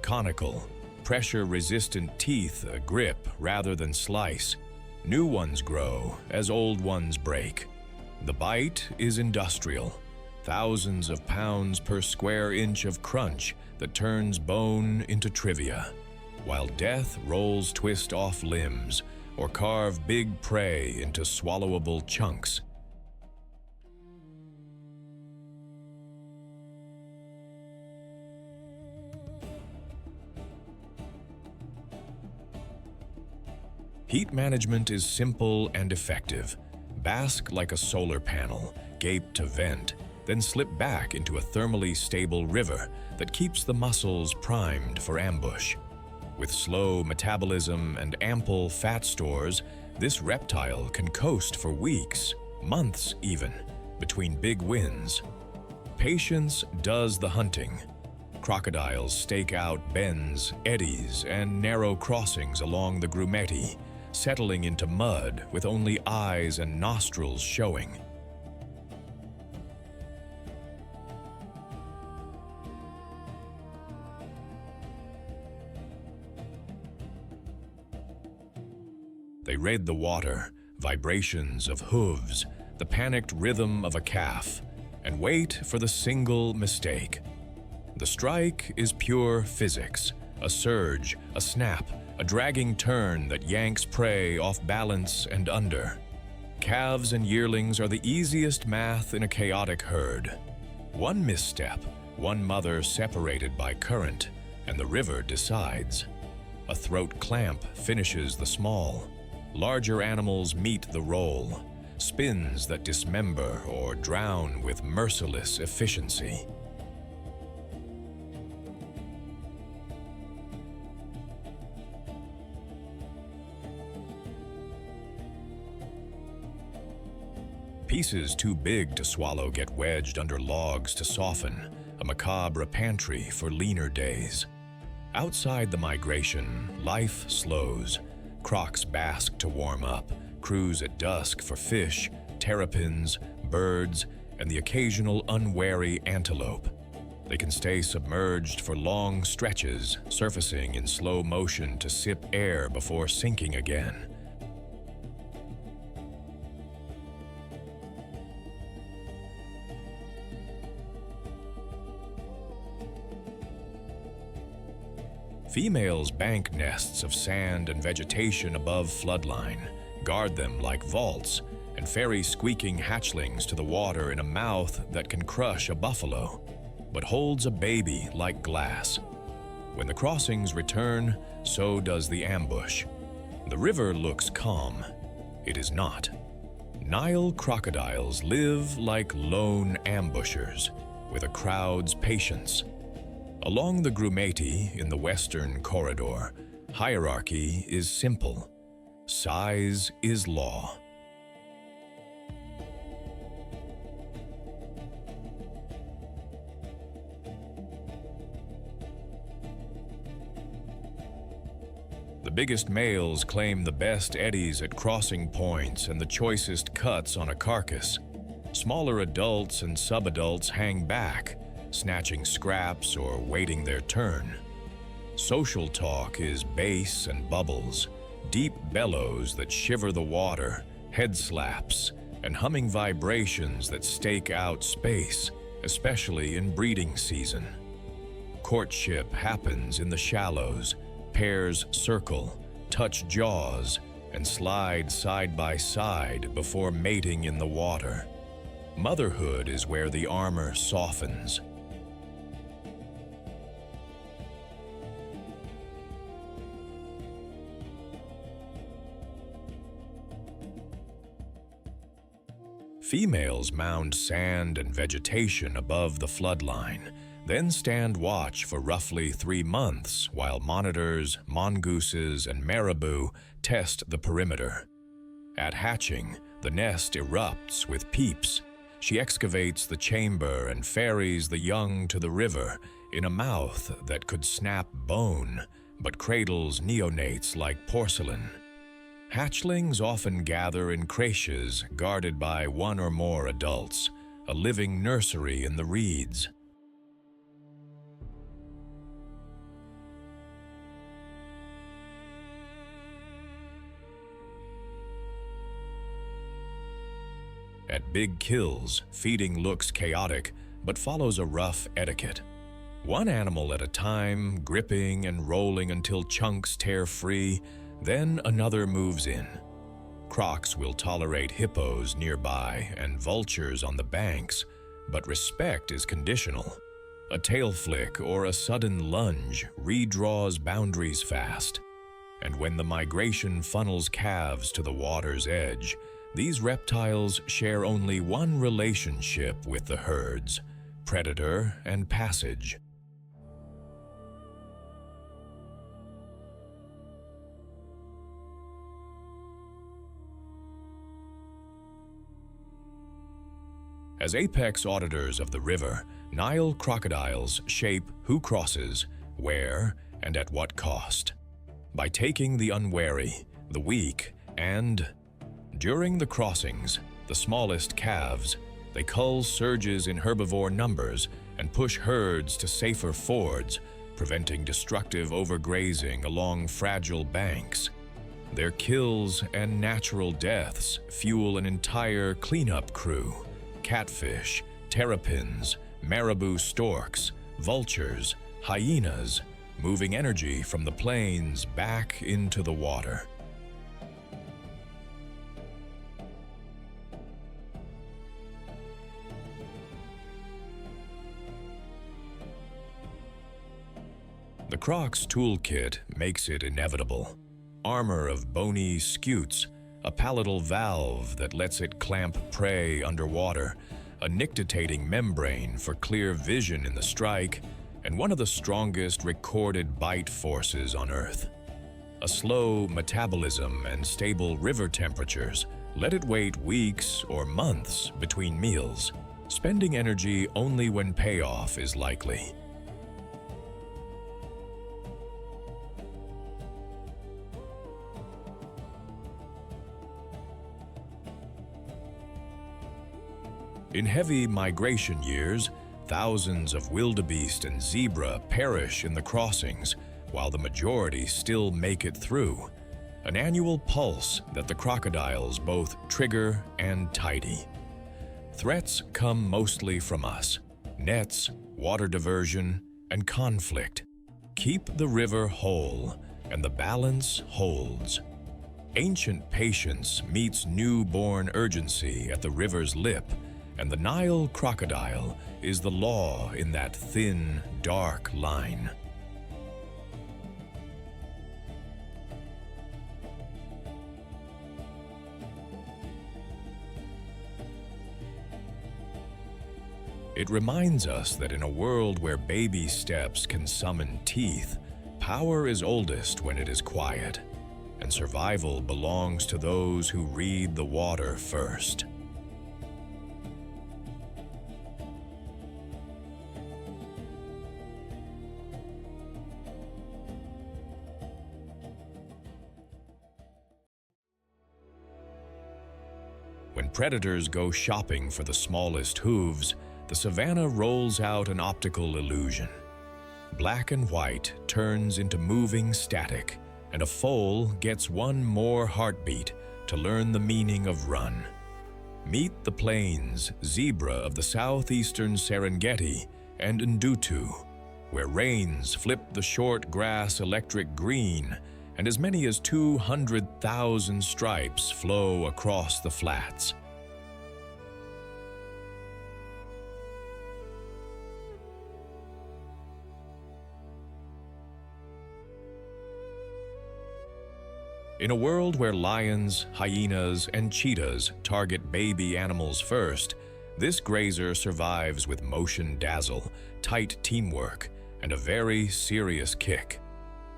Conical, pressure-resistant teeth grip rather than slice. New ones grow as old ones break. The bite is industrial, thousands of pounds per square inch of crunch that turns bone into trivia, while death rolls twist off limbs or carve big prey into swallowable chunks. Heat management is simple and effective. Bask like a solar panel, gape to vent, then slip back into a thermally stable river that keeps the muscles primed for ambush. With slow metabolism and ample fat stores, this reptile can coast for weeks, months even, between big winds. Patience does the hunting. Crocodiles stake out bends, eddies, and narrow crossings along the grumeti, settling into mud with only eyes and nostrils showing. They raid the water, vibrations of hooves, the panicked rhythm of a calf, and wait for the single mistake. The strike is pure physics, a surge, a snap, a dragging turn that yanks prey off balance and under. Calves and yearlings are the easiest math in a chaotic herd. One misstep, one mother separated by current, and the river decides. A throat clamp finishes the small. Larger animals meet the roll, spins that dismember or drown with merciless efficiency. Pieces too big to swallow get wedged under logs to soften, a macabre pantry for leaner days. Outside the migration, life slows. Crocs bask to warm up, cruise at dusk for fish, terrapins, birds, and the occasional unwary antelope. They can stay submerged for long stretches, surfacing in slow motion to sip air before sinking again. Females bank nests of sand and vegetation above floodline, guard them like vaults, and ferry squeaking hatchlings to the water in a mouth that can crush a buffalo, but holds a baby like glass. When the crossings return, so does the ambush. The river looks calm. It is not. Nile crocodiles live like lone ambushers, with a crowd's patience. Along the grumeti in the western corridor, hierarchy is simple. Size is law. The biggest males claim the best eddies at crossing points and the choicest cuts on a carcass. Smaller adults and subadults hang back, snatching scraps or waiting their turn. Social talk is bass and bubbles, deep bellows that shiver the water, head slaps, and humming vibrations that stake out space, especially in breeding season. Courtship happens in the shallows, pairs circle, touch jaws, and slide side by side before mating in the water. Motherhood is where the armor softens. Females mound sand and vegetation above the floodline, then stand watch for roughly 3 months while monitors, mongooses, and marabou test the perimeter. At hatching, the nest erupts with peeps. She excavates the chamber and ferries the young to the river in a mouth that could snap bone, but cradles neonates like porcelain. Hatchlings often gather in creches guarded by 1 or more adults, a living nursery in the reeds. At big kills, feeding looks chaotic, but follows a rough etiquette. 1 animal at a time, gripping and rolling until chunks tear free, then another moves in. Crocs will tolerate hippos nearby and vultures on the banks, but respect is conditional. A tail flick or a sudden lunge redraws boundaries fast. And when the migration funnels calves to the water's edge, these reptiles share only one relationship with the herds: predator and passage. As apex auditors of the river, Nile crocodiles shape who crosses, where, and at what cost. By taking the unwary, the weak, and, during the crossings, the smallest calves, they cull surges in herbivore numbers and push herds to safer fords, preventing destructive overgrazing along fragile banks. Their kills and natural deaths fuel an entire cleanup crew: catfish, terrapins, marabou storks, vultures, hyenas, moving energy from the plains back into the water. The Croc's toolkit makes it inevitable. Armor of bony scutes, a palatal valve that lets it clamp prey underwater, a nictitating membrane for clear vision in the strike, and one of the strongest recorded bite forces on Earth. A slow metabolism and stable river temperatures let it wait weeks or months between meals, spending energy only when payoff is likely. In heavy migration years, thousands of wildebeest and zebra perish in the crossings, while the majority still make it through, an annual pulse that the crocodiles both trigger and tidy. Threats come mostly from us: nets, water diversion, and conflict. Keep the river whole, and the balance holds. Ancient patience meets newborn urgency at the river's lip, and the Nile crocodile is the law in that thin, dark line. It reminds us that in a world where baby steps can summon teeth, power is oldest when it is quiet, and survival belongs to those who read the water first. When predators go shopping for the smallest hooves, the savanna rolls out an optical illusion. Black and white turns into moving static, and a foal gets one more heartbeat to learn the meaning of run. Meet the plains zebra of the southeastern Serengeti and Ndutu, where rains flip the short grass electric green, and as many as 200,000 stripes flow across the flats. In a world where lions, hyenas, and cheetahs target baby animals first, this grazer survives with motion dazzle, tight teamwork, and a very serious kick.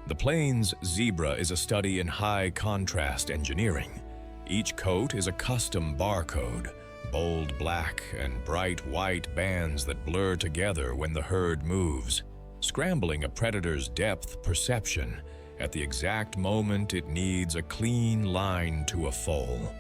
The plains zebra is a study in high-contrast engineering. Each coat is a custom barcode, bold black and bright white bands that blur together when the herd moves, scrambling a predator's depth perception at the exact moment it needs a clean line to a foal.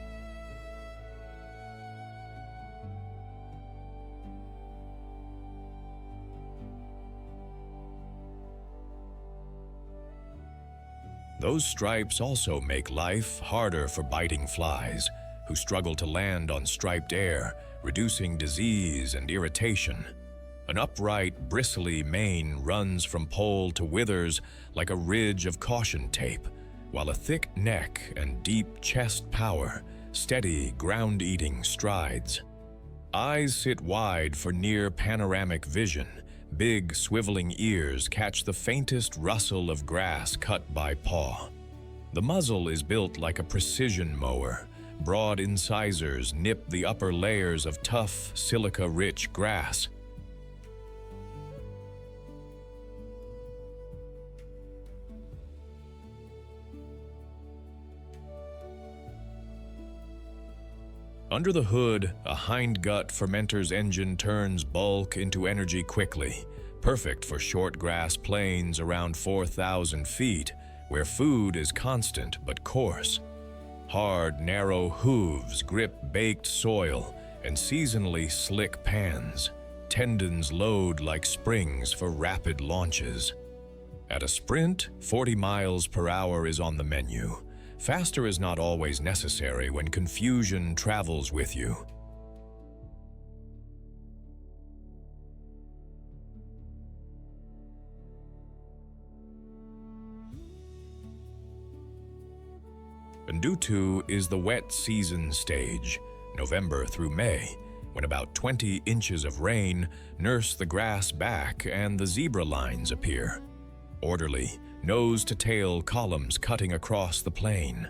Those stripes also make life harder for biting flies, who struggle to land on striped air, reducing disease and irritation. An upright, bristly mane runs from poll to withers like a ridge of caution tape, while a thick neck and deep chest power steady ground-eating strides. Eyes sit wide for near panoramic vision. Big, swiveling ears catch the faintest rustle of grass cut by paw. The muzzle is built like a precision mower. Broad incisors nip the upper layers of tough, silica-rich grass. Under the hood, a hindgut fermenter's engine turns bulk into energy quickly, perfect for short grass plains around 4,000 feet, where food is constant but coarse. Hard, narrow hooves grip baked soil and seasonally slick pans. Tendons load like springs for rapid launches. At a sprint, 40 miles per hour is on the menu. Faster is not always necessary when confusion travels with you. Ndutu is the wet season stage, November through May, when about 20 inches of rain nurse the grass back and the zebra lines appear. Orderly, nose-to-tail columns cutting across the plain.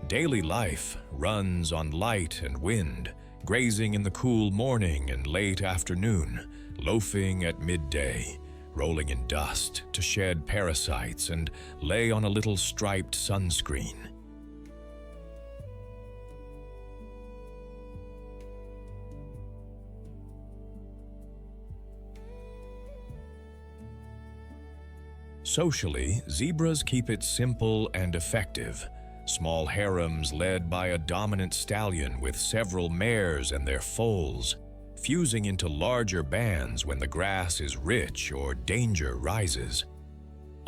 Daily life runs on light and wind, grazing in the cool morning and late afternoon, loafing at midday, rolling in dust to shed parasites and lay on a little striped sunscreen. Socially, zebras keep it simple and effective. Small harems led by a dominant stallion with several mares and their foals, fusing into larger bands when the grass is rich or danger rises.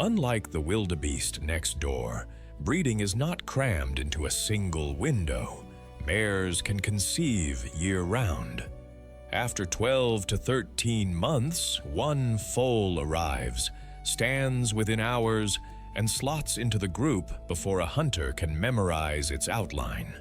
Unlike the wildebeest next door, breeding is not crammed into a single window. Mares can conceive year-round. After 12 to 13 months, one foal arrives, stands within hours, and slots into the group before a hunter can memorize its outline.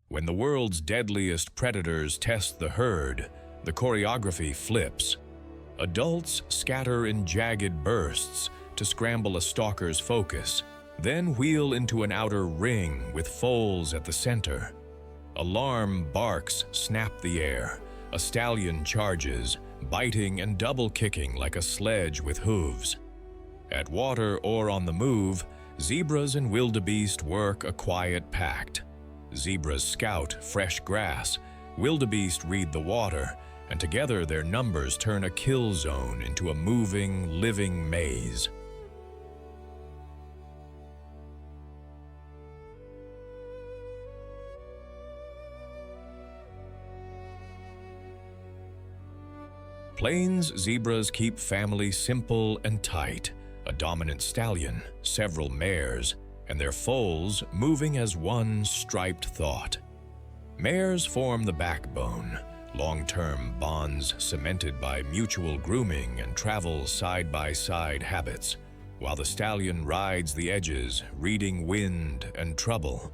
When the world's deadliest predators test the herd, the choreography flips. Adults scatter in jagged bursts to scramble a stalker's focus, then wheel into an outer ring with foals at the center. Alarm barks snap the air. A stallion charges, biting and double-kicking like a sledge with hooves. At water or on the move, zebras and wildebeest work a quiet pact. Zebras scout fresh grass, wildebeest read the water, and together their numbers turn a kill zone into a moving, living maze. Plains zebras keep family simple and tight, a dominant stallion, several mares, and their foals moving as one striped thought. Mares form the backbone, long-term bonds cemented by mutual grooming and travel side-by-side habits, while the stallion rides the edges, reading wind and trouble.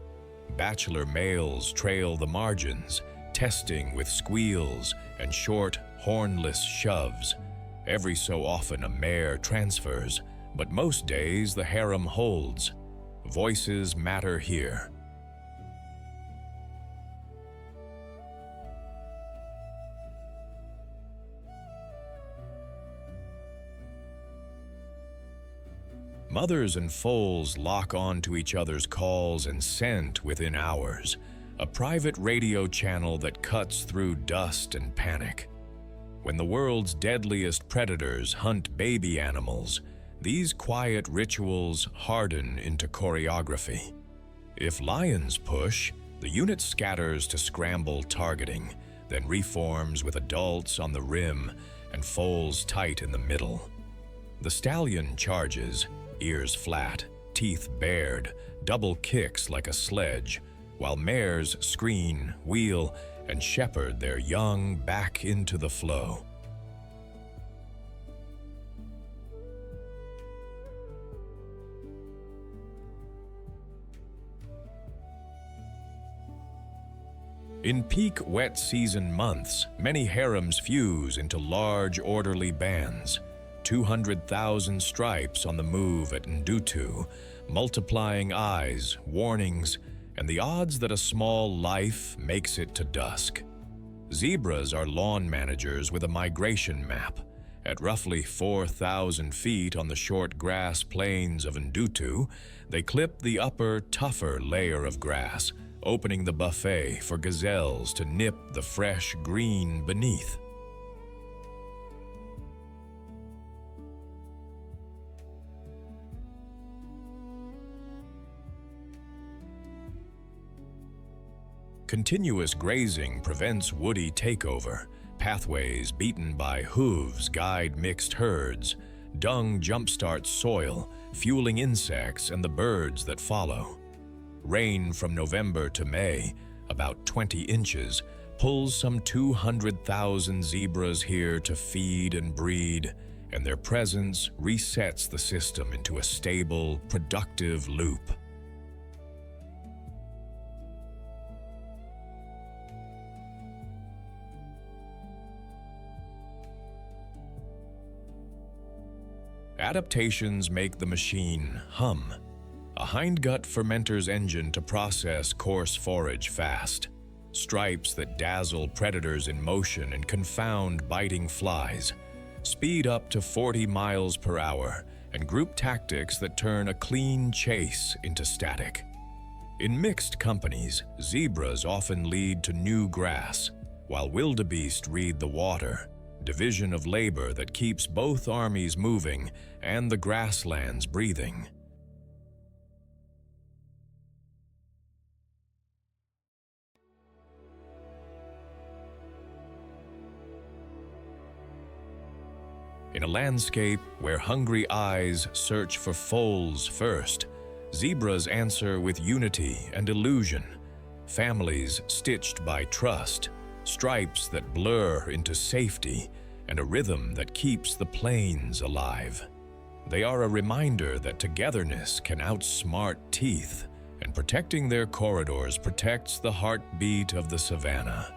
Bachelor males trail the margins, testing with squeals and short, hornless shoves. Every so often a mare transfers, but most days the harem holds. Voices matter here. Mothers and foals lock on to each other's calls and scent within hours, a private radio channel that cuts through dust and panic. When the world's deadliest predators hunt baby animals, these quiet rituals harden into choreography. If lions push, the unit scatters to scramble targeting, then reforms with adults on the rim and foals tight in the middle. The stallion charges, ears flat, teeth bared, double kicks like a sledge, while mares screen, wheel, and shepherd their young back into the flow. In peak wet season months, many harems fuse into large, orderly bands. 200,000 stripes on the move at Ndutu, multiplying eyes, warnings, and the odds that a small life makes it to dusk. Zebras are lawn managers with a migration map, At roughly 4,000 feet on the short grass plains of Ndutu, they clip the upper, tougher layer of grass, opening the buffet for gazelles to nip the fresh green beneath. Continuous grazing prevents woody takeover. Pathways beaten by hooves guide mixed herds. Dung jumpstarts soil, fueling insects and the birds that follow. Rain from November to May, about 20 inches, pulls some 200,000 zebras here to feed and breed, and their presence resets the system into a stable, productive loop. Adaptations make the machine hum. A hindgut fermenter's engine to process coarse forage fast. Stripes that dazzle predators in motion and confound biting flies. Speed up to 40 miles per hour and group tactics that turn a clean chase into static. In mixed companies, zebras often lead to new grass, while wildebeest read the water. Division of labor that keeps both armies moving and the grasslands breathing. In a landscape where hungry eyes search for foals first, zebras answer with unity and illusion, families stitched by trust, stripes that blur into safety, and a rhythm that keeps the plains alive. They are a reminder that togetherness can outsmart teeth, and protecting their corridors protects the heartbeat of the savanna.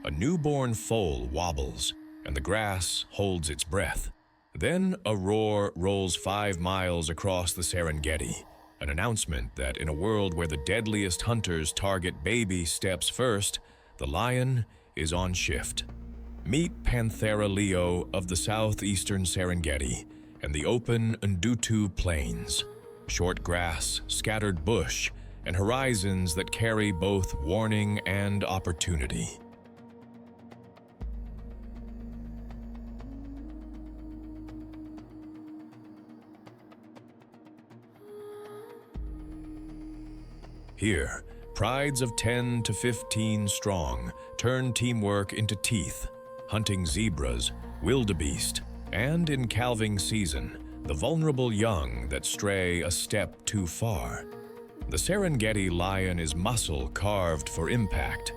A newborn foal wobbles, and the grass holds its breath. Then a roar rolls 5 miles across the Serengeti, an announcement that in a world where the deadliest hunters target baby steps first, the lion is on shift. Meet Panthera leo of the southeastern Serengeti and the open Ndutu plains. Short grass, scattered bush, and horizons that carry both warning and opportunity. Here, prides of 10 to 15 strong turn teamwork into teeth, hunting zebras, wildebeest, and in calving season, the vulnerable young that stray a step too far. The Serengeti lion is muscle carved for impact.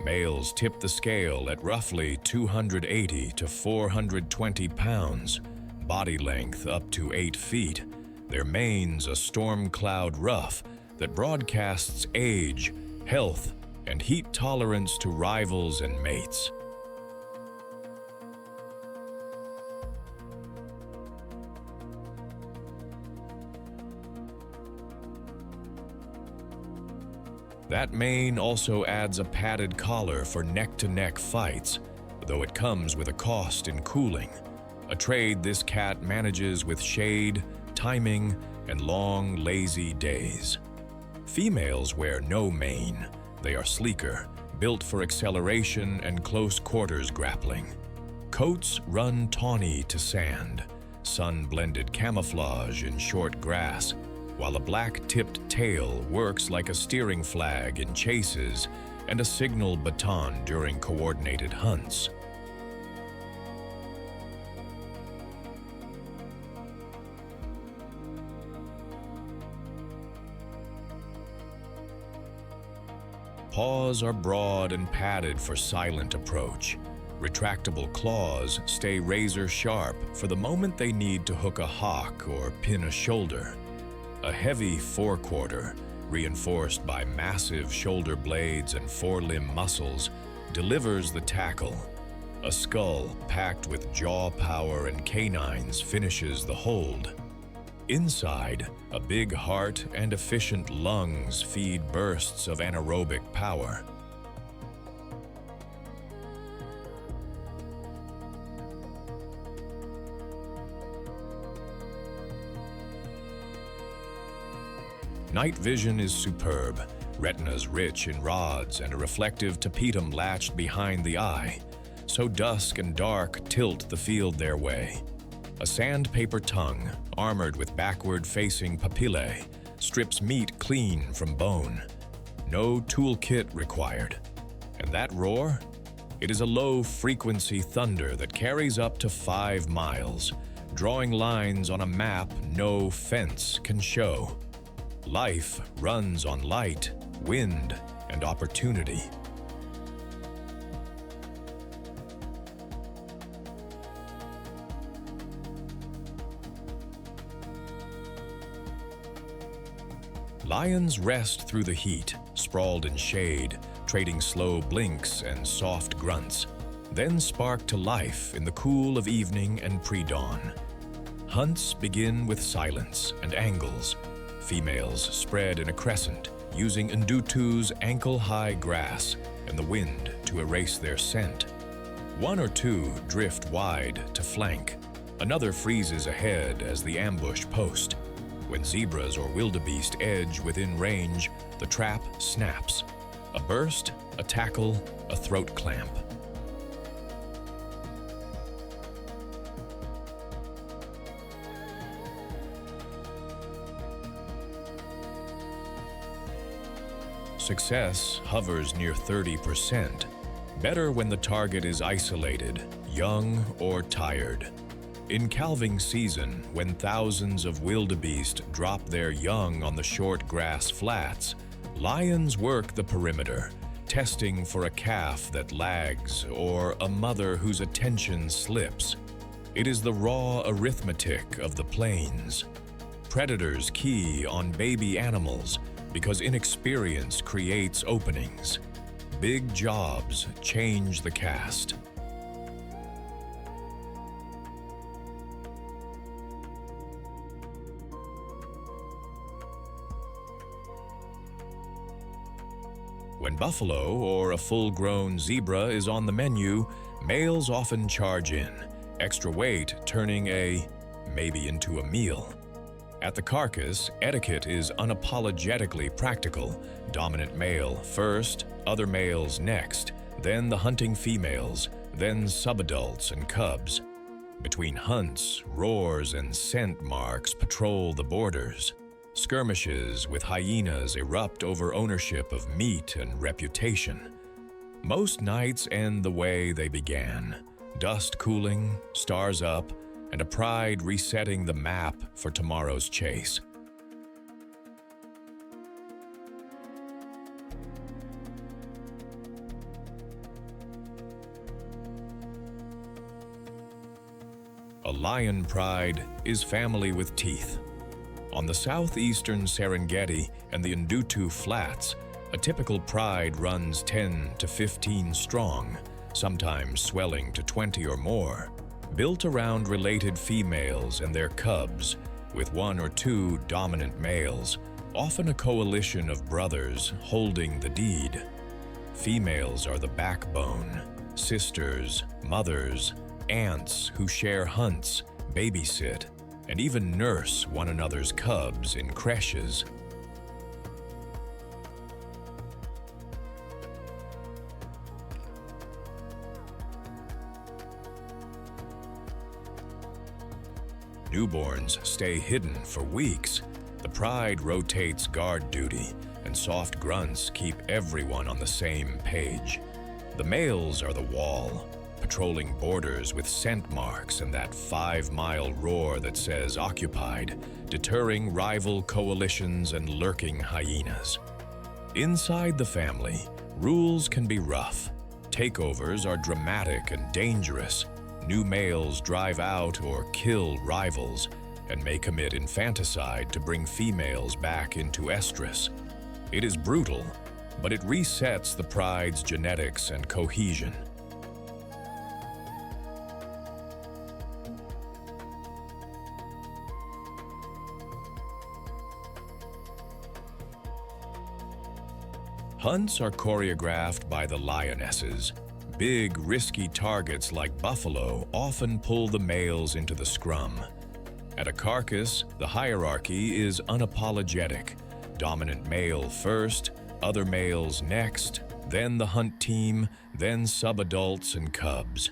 Males tip the scale at roughly 280 to 420 pounds, body length up to 8 feet, their manes a storm cloud ruff that broadcasts age, health, and heat tolerance to rivals and mates. That mane also adds a padded collar for neck-to-neck fights, though it comes with a cost in cooling, a trade this cat manages with shade, timing, and long, lazy days. Females wear no mane. They are sleeker, built for acceleration and close quarters grappling. Coats run tawny to sand, sun-blended camouflage in short grass, while a black-tipped tail works like a steering flag in chases and a signal baton during coordinated hunts. Paws are broad and padded for silent approach. Retractable claws stay razor sharp for the moment they need to hook a hawk or pin a shoulder. A heavy forequarter, reinforced by massive shoulder blades and forelimb muscles, delivers the tackle. A skull packed with jaw power and canines finishes the hold. Inside, a big heart and efficient lungs feed bursts of anaerobic power. Night vision is superb, retinas rich in rods and a reflective tapetum latched behind the eye, so dusk and dark tilt the field their way. A sandpaper tongue, armored with backward-facing papillae, strips meat clean from bone. No toolkit required. And that roar? It is a low-frequency thunder that carries up to 5 miles, drawing lines on a map no fence can show. Life runs on light, wind, and opportunity. Lions rest through the heat, sprawled in shade, trading slow blinks and soft grunts, then spark to life in the cool of evening and pre-dawn. Hunts begin with silence and angles. Females spread in a crescent, using Ndutu's ankle-high grass and the wind to erase their scent. One or two drift wide to flank. Another freezes ahead as the ambush post. When zebras or wildebeest edge within range, the trap snaps. A burst, a tackle, a throat clamp. Success hovers near 30%. Better when the target is isolated, young, or tired. In calving season, when thousands of wildebeest drop their young on the short grass flats, lions work the perimeter, testing for a calf that lags or a mother whose attention slips. It is the raw arithmetic of the plains. Predators key on baby animals because inexperience creates openings. Big jobs change the cast. When buffalo or a full-grown zebra is on the menu, males often charge in, extra weight turning maybe into a meal. At the carcass, etiquette is unapologetically practical. Dominant male first, other males next, then the hunting females, then subadults and cubs. Between hunts, roars and scent marks patrol the borders. Skirmishes with hyenas erupt over ownership of meat and reputation. Most nights end the way they began. Dust cooling, stars up, and a pride resetting the map for tomorrow's chase. A lion pride is family with teeth. On the southeastern Serengeti and the Ndutu Flats, a typical pride runs 10 to 15 strong, sometimes swelling to 20 or more. Built around related females and their cubs, with 1 or 2 dominant males, often a coalition of brothers holding the deed. Females are the backbone, sisters, mothers, aunts who share hunts, babysit, and even nurse one another's cubs in creches. Newborns stay hidden for weeks. The pride rotates guard duty, and soft grunts keep everyone on the same page. The males are the wall, patrolling borders with scent marks and that 5-mile roar that says occupied, deterring rival coalitions and lurking hyenas. Inside the family, rules can be rough. Takeovers are dramatic and dangerous. New males drive out or kill rivals and may commit infanticide to bring females back into estrus. It is brutal, but it resets the pride's genetics and cohesion. Hunts are choreographed by the lionesses. Big, risky targets like buffalo often pull the males into the scrum. At a carcass, the hierarchy is unapologetic. Dominant male first, other males next, then the hunt team, then subadults and cubs.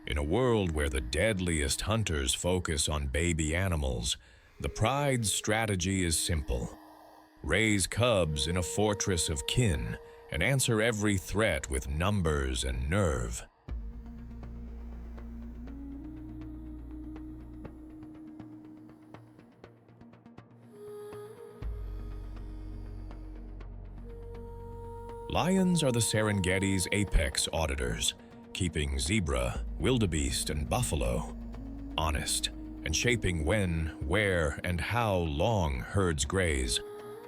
In a world where the deadliest hunters focus on baby animals, the pride's strategy is simple. Raise cubs in a fortress of kin and answer every threat with numbers and nerve. Lions are the Serengeti's apex auditors, keeping zebra, wildebeest, and buffalo honest and shaping when, where, and how long herds graze.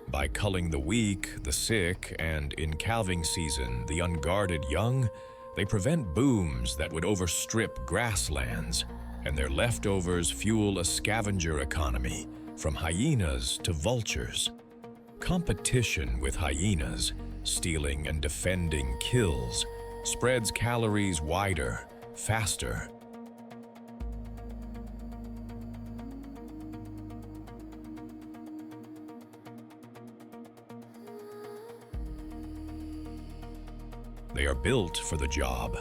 By culling the weak, the sick, and in calving season, the unguarded young, they prevent booms that would overstrip grasslands, and their leftovers fuel a scavenger economy, from hyenas to vultures. Competition with hyenas, stealing and defending kills, spreads calories wider, faster. They are built for the job.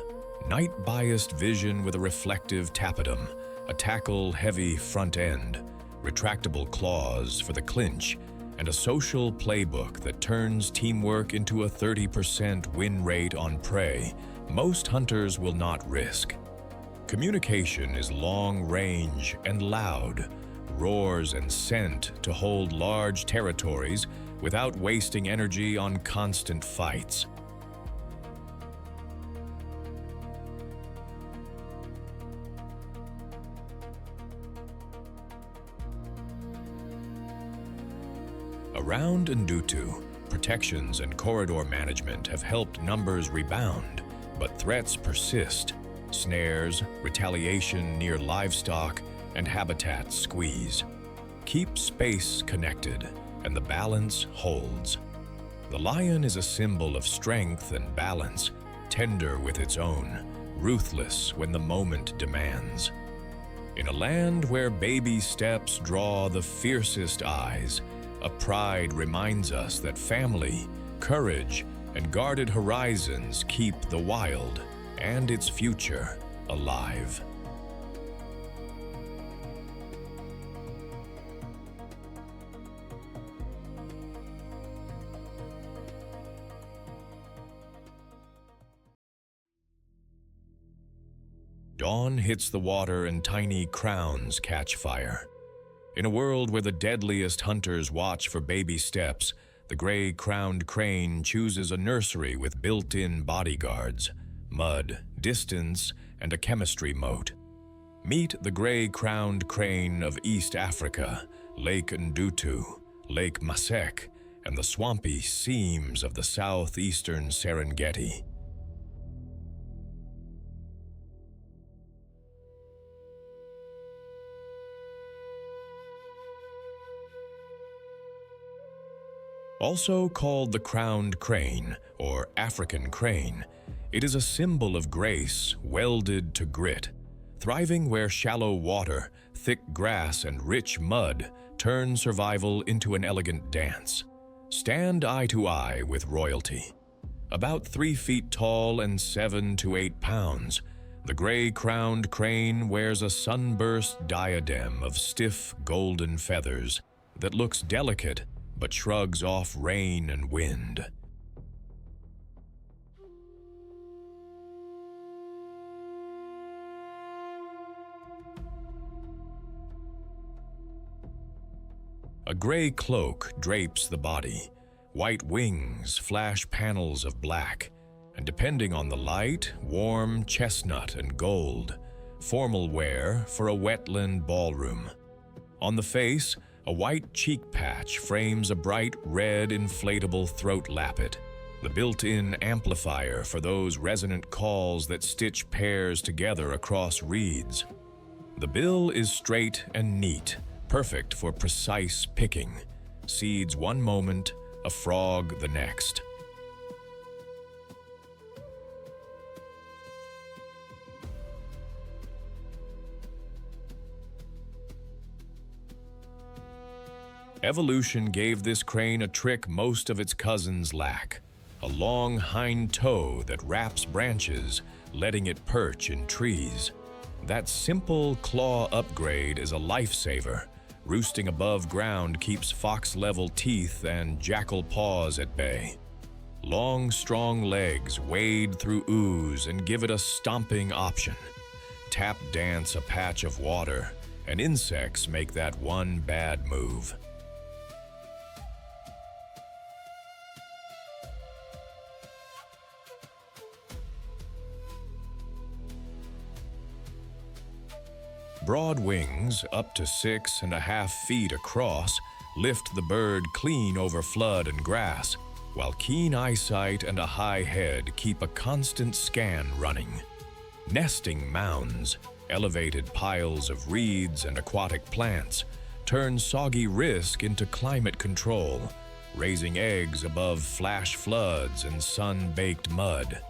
Night-biased vision with a reflective tapetum, a tackle-heavy front end, retractable claws for the clinch, and a social playbook that turns teamwork into a 30% win rate on prey most hunters will not risk. Communication is long-range and loud, roars and scent to hold large territories without wasting energy on constant fights. Around Ndutu, protections and corridor management have helped numbers rebound, but threats persist. Snares, retaliation near livestock, and habitat squeeze. Keep space connected, and the balance holds. The lion is a symbol of strength and balance, tender with its own, ruthless when the moment demands. In a land where baby steps draw the fiercest eyes, a pride reminds us that family, courage, and guarded horizons keep the wild and its future alive. Dawn hits the water and tiny crowns catch fire. In a world where the deadliest hunters watch for baby steps, the gray-crowned crane chooses a nursery with built-in bodyguards, mud, distance, and a chemistry moat. Meet the gray-crowned crane of East Africa, Lake Ndutu, Lake Masek, and the swampy seams of the southeastern Serengeti. Also called the crowned crane, or African crane, it is a symbol of grace welded to grit, thriving where shallow water, thick grass, and rich mud turn survival into an elegant dance. Stand eye to eye with royalty. About 3 feet tall and 7 to 8 pounds, the gray-crowned crane wears a sunburst diadem of stiff golden feathers that looks delicate but shrugs off rain and wind. A gray cloak drapes the body, white wings flash panels of black, and depending on the light, warm chestnut and gold, formal wear for a wetland ballroom. On the face, a white cheek patch frames a bright red inflatable throat lappet, the built-in amplifier for those resonant calls that stitch pairs together across reeds. The bill is straight and neat, perfect for precise picking. Seeds one moment, a frog the next. Evolution gave this crane a trick most of its cousins lack: a long hind toe that wraps branches, letting it perch in trees. That simple claw upgrade is a lifesaver. Roosting above ground keeps fox-level teeth and jackal paws at bay. Long, strong legs wade through ooze and give it a stomping option. Tap dance a patch of water, and insects make that one bad move. Broad wings, up to 6.5 feet across, lift the bird clean over flood and grass, while keen eyesight and a high head keep a constant scan running. Nesting mounds, elevated piles of reeds and aquatic plants, turn soggy risk into climate control, raising eggs above flash floods and sun-baked mud.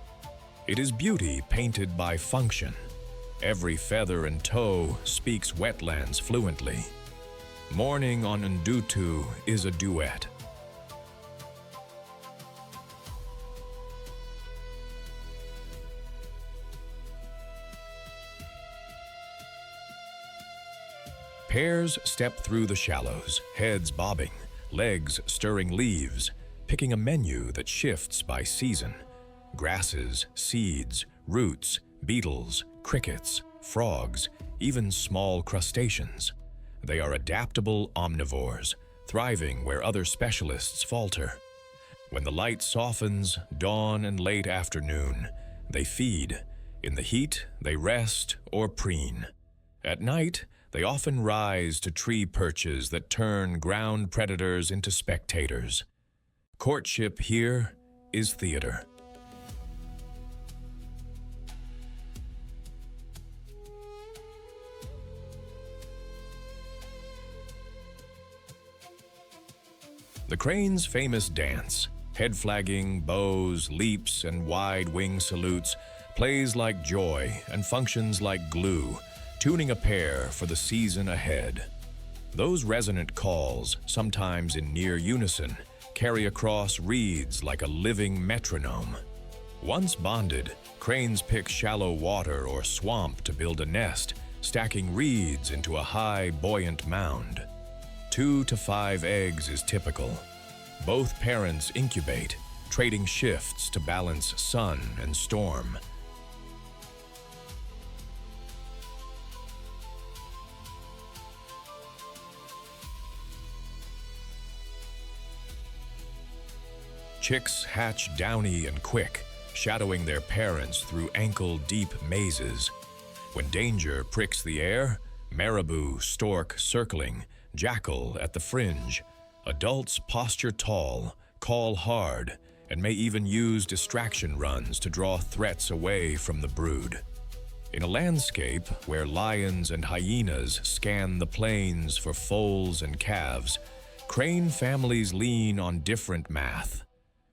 It is beauty painted by function. Every feather and toe speaks wetlands fluently. Morning on Ndutu is a duet. Pairs step through the shallows, heads bobbing, legs stirring leaves, picking a menu that shifts by season. Grasses, seeds, roots, beetles, crickets, frogs, even small crustaceans. They are adaptable omnivores, thriving where other specialists falter. When the light softens, dawn and late afternoon, they feed. In the heat, they rest or preen. At night, they often rise to tree perches that turn ground predators into spectators. Courtship here is theater. The crane's famous dance, head flagging, bows, leaps, and wide wing salutes, plays like joy and functions like glue, tuning a pair for the season ahead. Those resonant calls, sometimes in near unison, carry across reeds like a living metronome. Once bonded, cranes pick shallow water or swamp to build a nest, stacking reeds into a high, buoyant mound. 2 to 5 eggs is typical. Both parents incubate, trading shifts to balance sun and storm. Chicks hatch downy and quick, shadowing their parents through ankle-deep mazes. When danger pricks the air, marabou, stork circling, jackal at the fringe. Adults posture tall, call hard, and may even use distraction runs to draw threats away from the brood. In a landscape where lions and hyenas scan the plains for foals and calves, crane families lean on different math.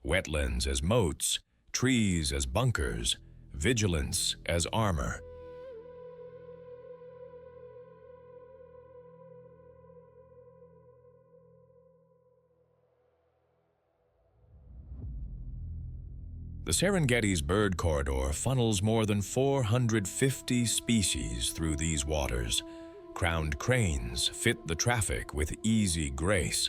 Wetlands as moats, trees as bunkers, vigilance as armor. The Serengeti's bird corridor funnels more than 450 species through these waters. Crowned cranes fit the traffic with easy grace.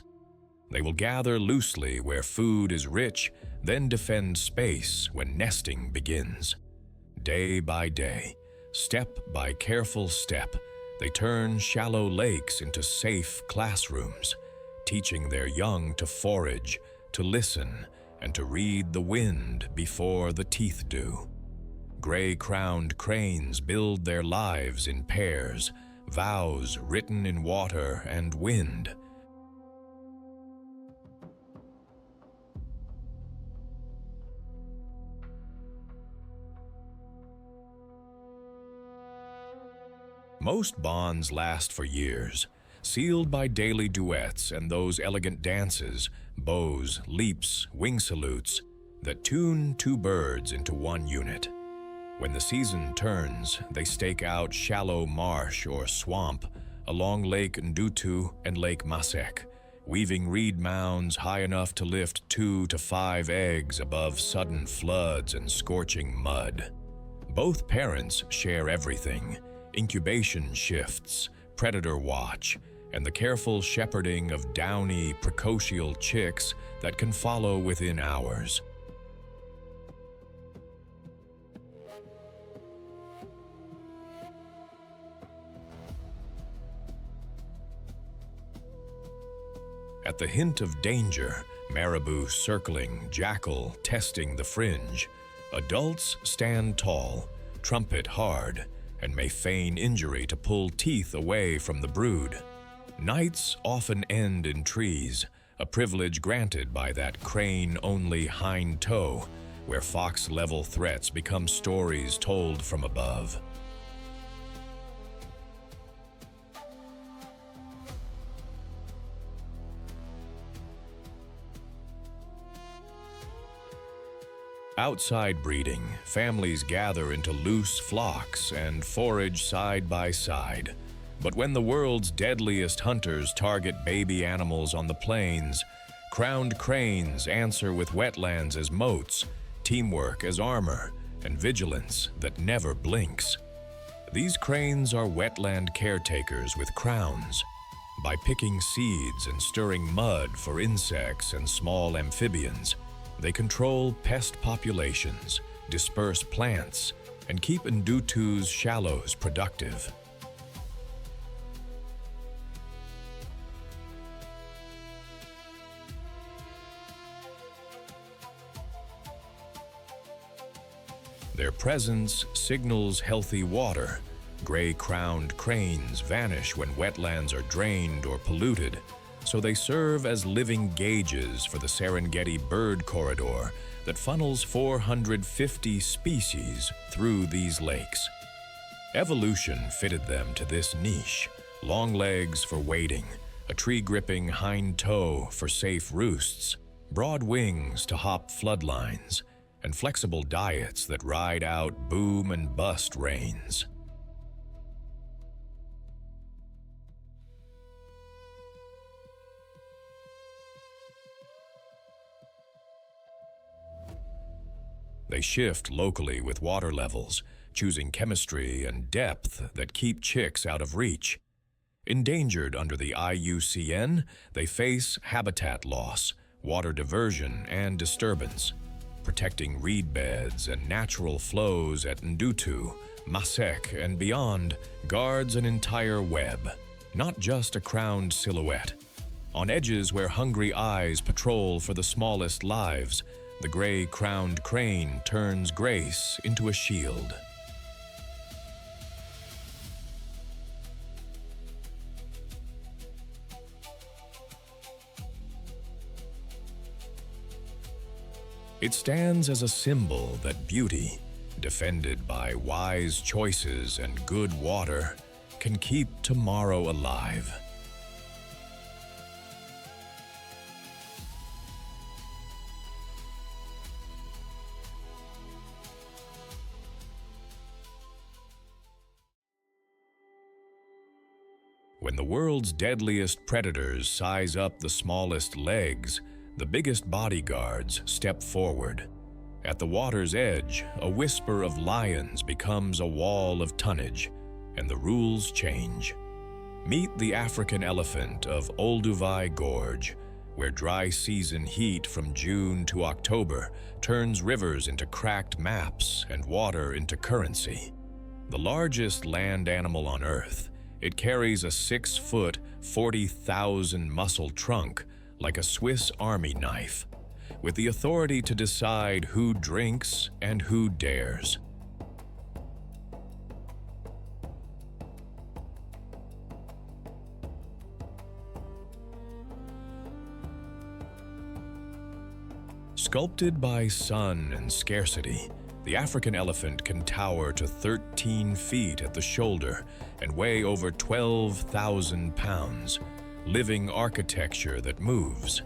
They will gather loosely where food is rich, then defend space when nesting begins. Day by day, step by careful step, they turn shallow lakes into safe classrooms, teaching their young to forage, to listen, and to read the wind before the teeth do. Gray-crowned cranes build their lives in pairs, vows written in water and wind. Most bonds last for years, sealed by daily duets and those elegant dances, bows, leaps, wing salutes, that tune two birds into one unit. When the season turns, they stake out shallow marsh or swamp along Lake Ndutu and Lake Masek, weaving reed mounds high enough to lift 2 to 5 eggs above sudden floods and scorching mud. Both parents share everything: incubation shifts, predator watch, and the careful shepherding of downy, precocial chicks that can follow within hours. At the hint of danger, marabou circling, jackal testing the fringe, adults stand tall, trumpet hard, and may feign injury to pull teeth away from the brood. Nights often end in trees, a privilege granted by that crane-only hind toe, where fox-level threats become stories told from above. Outside breeding, families gather into loose flocks and forage side by side. But when the world's deadliest hunters target baby animals on the plains, crowned cranes answer with wetlands as moats, teamwork as armor, and vigilance that never blinks. These cranes are wetland caretakers with crowns. By picking seeds and stirring mud for insects and small amphibians, they control pest populations, disperse plants, and keep Ndutu's shallows productive. Their presence signals healthy water. Gray-crowned cranes vanish when wetlands are drained or polluted, so they serve as living gauges for the Serengeti bird corridor that funnels 450 species through these lakes. Evolution fitted them to this niche: long legs for wading, a tree-gripping hind toe for safe roosts, broad wings to hop floodlines, and flexible diets that ride out boom and bust rains. They shift locally with water levels, choosing chemistry and depth that keep chicks out of reach. Endangered under the IUCN, they face habitat loss, water diversion, and disturbance. Protecting reed beds and natural flows at Ndutu, Masek, and beyond guards an entire web, not just a crowned silhouette. On edges where hungry eyes patrol for the smallest lives, the gray-crowned crane turns grace into a shield. It stands as a symbol that beauty, defended by wise choices and good water, can keep tomorrow alive. When the world's deadliest predators size up the smallest legs, the biggest bodyguards step forward. At the water's edge, a whisper of lions becomes a wall of tonnage, and the rules change. Meet the African elephant of Olduvai Gorge, where dry season heat from June to October turns rivers into cracked maps and water into currency. The largest land animal on Earth, it carries a 6-foot, 40,000 muscle trunk like a Swiss Army knife, with the authority to decide who drinks and who dares. Sculpted by sun and scarcity, the African elephant can tower to 13 feet at the shoulder and weigh over 12,000 pounds, living architecture that moves.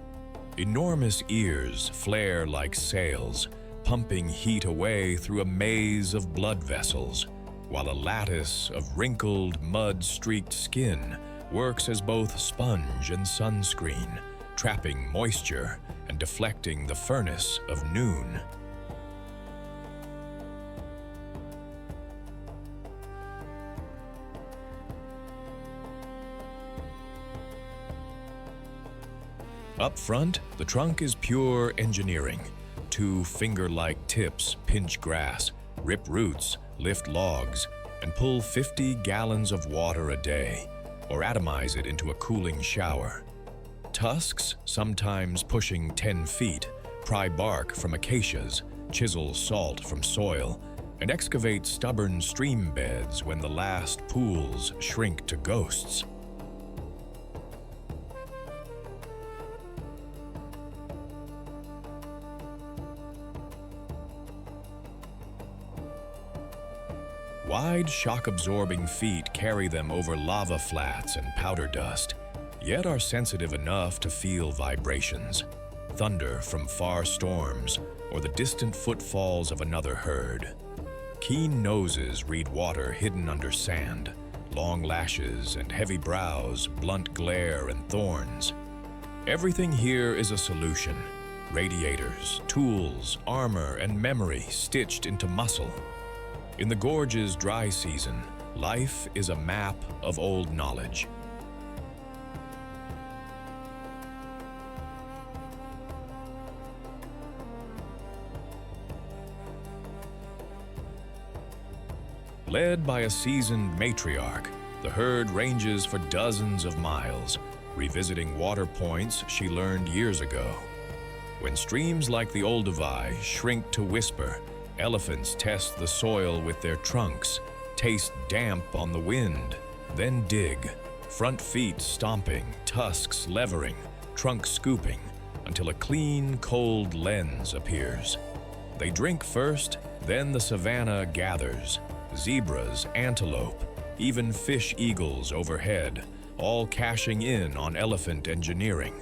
Enormous ears flare like sails, pumping heat away through a maze of blood vessels, while a lattice of wrinkled, mud-streaked skin works as both sponge and sunscreen, trapping moisture and deflecting the furnace of noon. Up front, the trunk is pure engineering. Two finger-like tips pinch grass, rip roots, lift logs, and pull 50 gallons of water a day, or atomize it into a cooling shower. Tusks, sometimes pushing 10 feet, pry bark from acacias, chisel salt from soil, and excavate stubborn stream beds when the last pools shrink to ghosts. Wide, shock-absorbing feet carry them over lava flats and powder dust, yet are sensitive enough to feel vibrations, thunder from far storms, or the distant footfalls of another herd. Keen noses read water hidden under sand, long lashes and heavy brows blunt glare and thorns. Everything here is a solution: radiators, tools, armor, and memory stitched into muscle. In the gorge's dry season, life is a map of old knowledge. Led by a seasoned matriarch, the herd ranges for dozens of miles, revisiting water points she learned years ago. When streams like the Wildebeest shrink to whisper, elephants test the soil with their trunks, taste damp on the wind, then dig, front feet stomping, tusks levering, trunk scooping, until a clean, cold lens appears. They drink first, then the savanna gathers. Zebras, antelope, even fish eagles overhead, all cashing in on elephant engineering.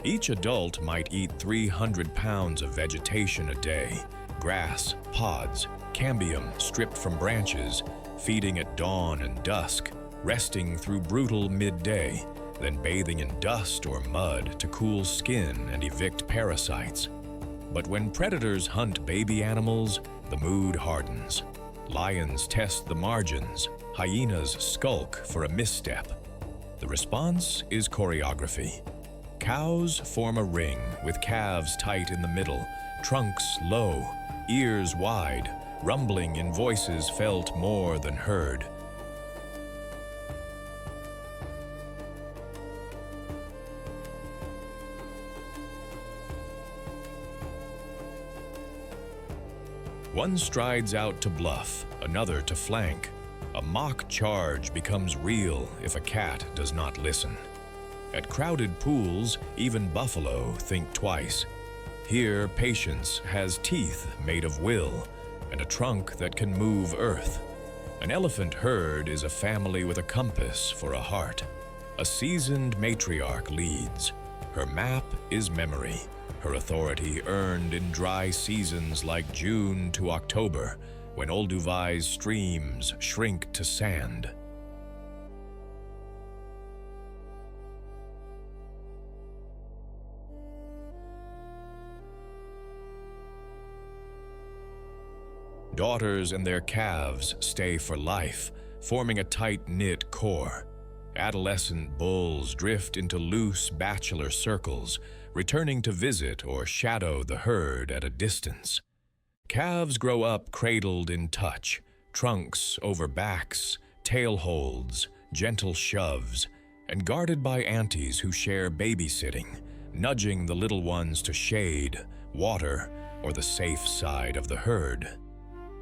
Each adult might eat 300 pounds of vegetation a day: grass, pods, cambium stripped from branches, feeding at dawn and dusk, resting through brutal midday, then bathing in dust or mud to cool skin and evict parasites. But when predators hunt baby animals, the mood hardens. Lions test the margins, hyenas skulk for a misstep. The response is choreography. Cows form a ring with calves tight in the middle, trunks low, ears wide, rumbling in voices felt more than heard. One strides out to bluff, another to flank. A mock charge becomes real if a cat does not listen. At crowded pools, even buffalo think twice. Here, patience has teeth made of will and a trunk that can move earth. An elephant herd is a family with a compass for a heart. A seasoned matriarch leads. Her map is memory, her authority earned in dry seasons like June to October, when Wildebeest streams shrink to sand. Daughters and their calves stay for life, forming a tight-knit core. Adolescent bulls drift into loose bachelor circles, returning to visit or shadow the herd at a distance. Calves grow up cradled in touch, trunks over backs, tail holds, gentle shoves, and guarded by aunties who share babysitting, nudging the little ones to shade, water, or the safe side of the herd.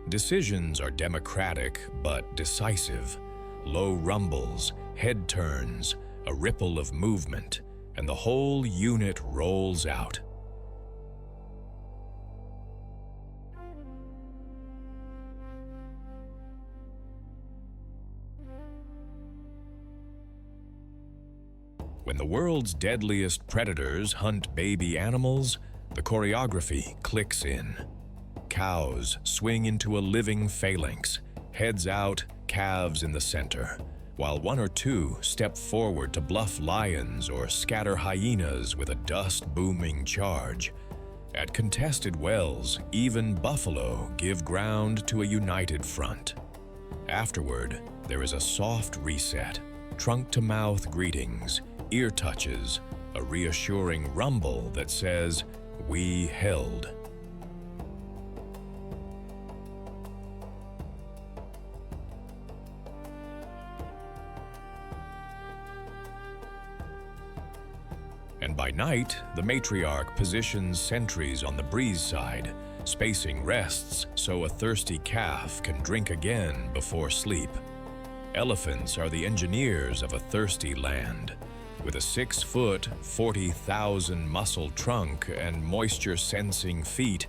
Decisions are democratic but decisive. Low rumbles, head turns, a ripple of movement, and the whole unit rolls out. When the world's deadliest predators hunt baby animals, the choreography clicks in. cows swing into a living phalanx, heads out, calves in the center, while one or two step forward to bluff lions or scatter hyenas with a dust-booming charge. At contested wells, even buffalo give ground to a united front. Afterward, there is a soft reset, trunk-to-mouth greetings, ear touches, a reassuring rumble that says, "We held." And by night, the matriarch positions sentries on the breeze side, spacing rests so a thirsty calf can drink again before sleep. Elephants are the engineers of a thirsty land. With a 6-foot, 40,000 muscle trunk and moisture-sensing feet,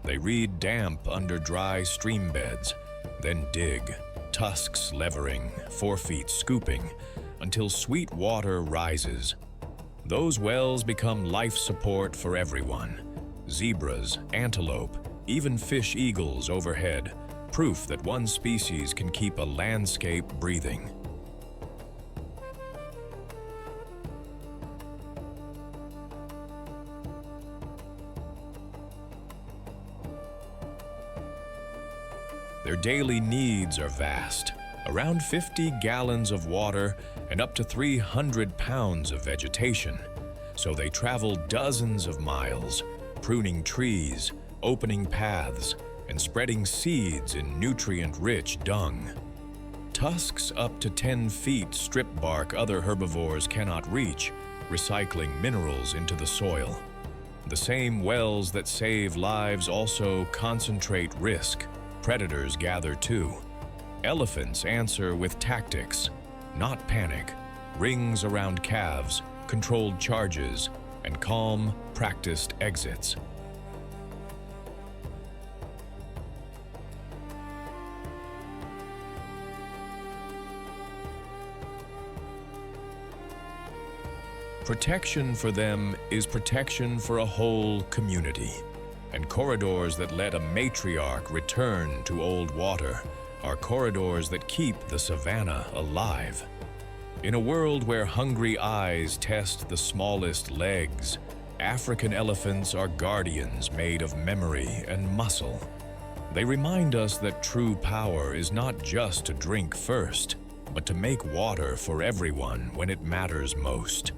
they read damp under dry stream beds, then dig, tusks levering, forefeet scooping, until sweet water rises. Those wells become life support for everyone. Zebras, antelope, even fish eagles overhead, proof that one species can keep a landscape breathing. Their daily needs are vast, around 50 gallons of water and up to 300 pounds of vegetation, so they travel dozens of miles, pruning trees, opening paths, and spreading seeds in nutrient-rich dung. Tusks up to 10 feet strip bark other herbivores cannot reach, recycling minerals into the soil. The same wells that save lives also concentrate risk. Predators gather too. Elephants answer with tactics, not panic, rings around calves, controlled charges, and calm, practiced exits. Protection for them is protection for a whole community, and corridors that let a matriarch return to old water are corridors that keep the savanna alive. In a world where hungry eyes test the smallest legs, African elephants are guardians made of memory and muscle. They remind us that true power is not just to drink first, but to make water for everyone when it matters most.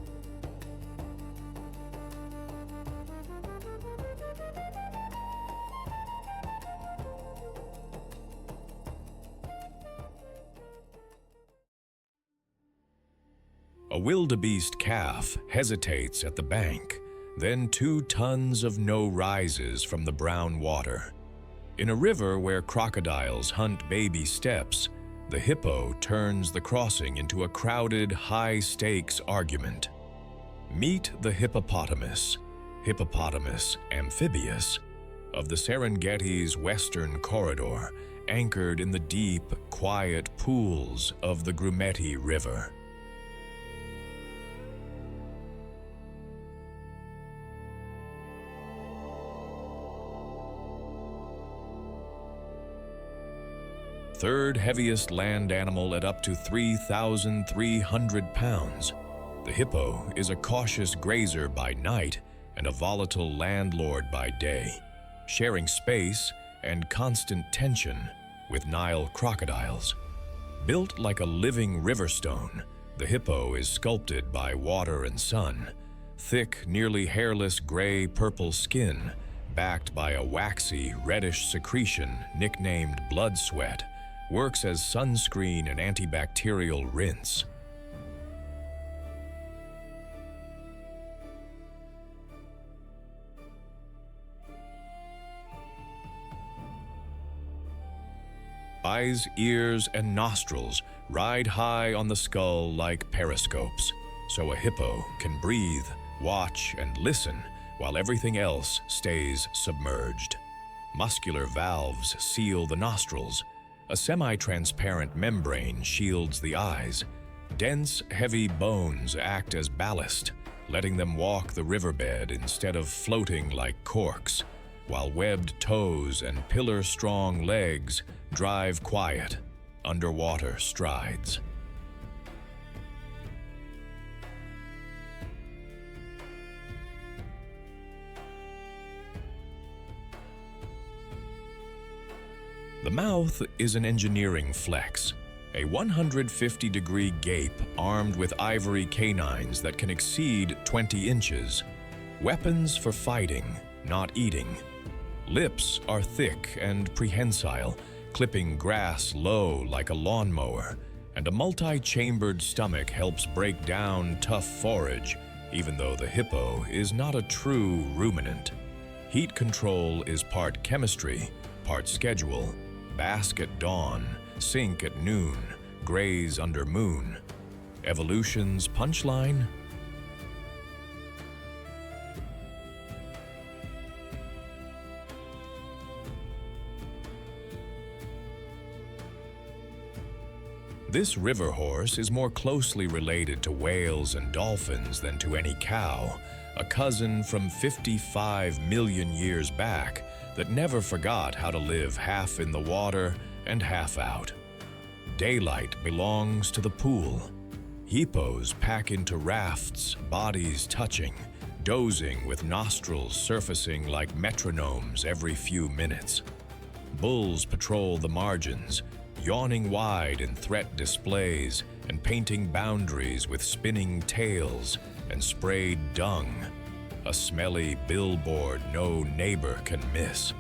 A wildebeest calf hesitates at the bank, then 2 tons of no rises from the brown water. In a river where crocodiles hunt baby steps, the hippo turns the crossing into a crowded, high-stakes argument. Meet the hippopotamus amphibious, of the Serengeti's western corridor, anchored in the deep, quiet pools of the Giraffe River. Third heaviest land animal at up to 3,300 pounds, the hippo is a cautious grazer by night and a volatile landlord by day, sharing space and constant tension with Nile crocodiles. Built like a living riverstone, the hippo is sculpted by water and sun, thick, nearly hairless gray-purple skin, backed by a waxy, reddish secretion nicknamed blood sweat, works as sunscreen and antibacterial rinse. Eyes, ears, and nostrils ride high on the skull like periscopes, so a hippo can breathe, watch, and listen while everything else stays submerged. Muscular valves seal the nostrils. A semi-transparent membrane shields the eyes. Dense, heavy bones act as ballast, letting them walk the riverbed instead of floating like corks. while webbed toes and pillar-strong legs drive quiet, underwater strides. The mouth is an engineering flex, a 150-degree gape armed with ivory canines that can exceed 20 inches. Weapons for fighting, not eating. Lips are thick and prehensile, clipping grass low like a lawnmower, and a multi-chambered stomach helps break down tough forage, even though the hippo is not a true ruminant. Heat control is part chemistry, part schedule. Bask at dawn, sink at noon, graze under moon. Evolution's punchline? This river horse is more closely related to whales and dolphins than to any cow, a cousin from 55 million years back that never forgot how to live half in the water and half out. Daylight belongs to the pool. Hippos pack into rafts, bodies touching, dozing with nostrils surfacing like metronomes every few minutes. Bulls patrol the margins, yawning wide in threat displays and painting boundaries with spinning tails and sprayed dung. A smelly billboard no neighbor can miss.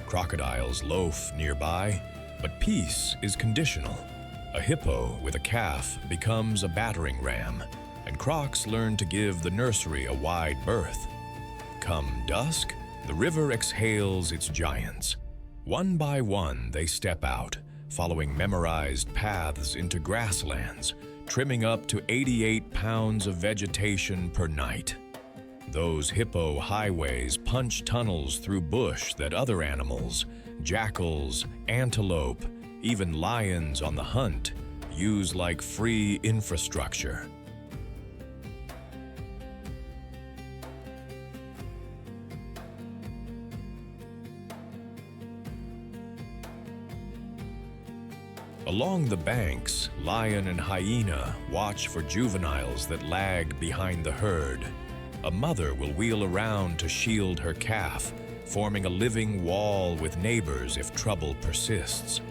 Crocodiles loaf nearby, but peace is conditional. A hippo with a calf becomes a battering ram, and crocs learn to give the nursery a wide berth. Come dusk, the river exhales its giants. One by one, they step out, following memorized paths into grasslands, trimming up to 88 pounds of vegetation per night. Those hippo highways punch tunnels through bush that other animals, jackals, antelope, even lions on the hunt, use like free infrastructure. Along the banks, lion and hyena watch for juveniles that lag behind the herd. A mother will wheel around to shield her calf, forming a living wall with neighbors if trouble persists.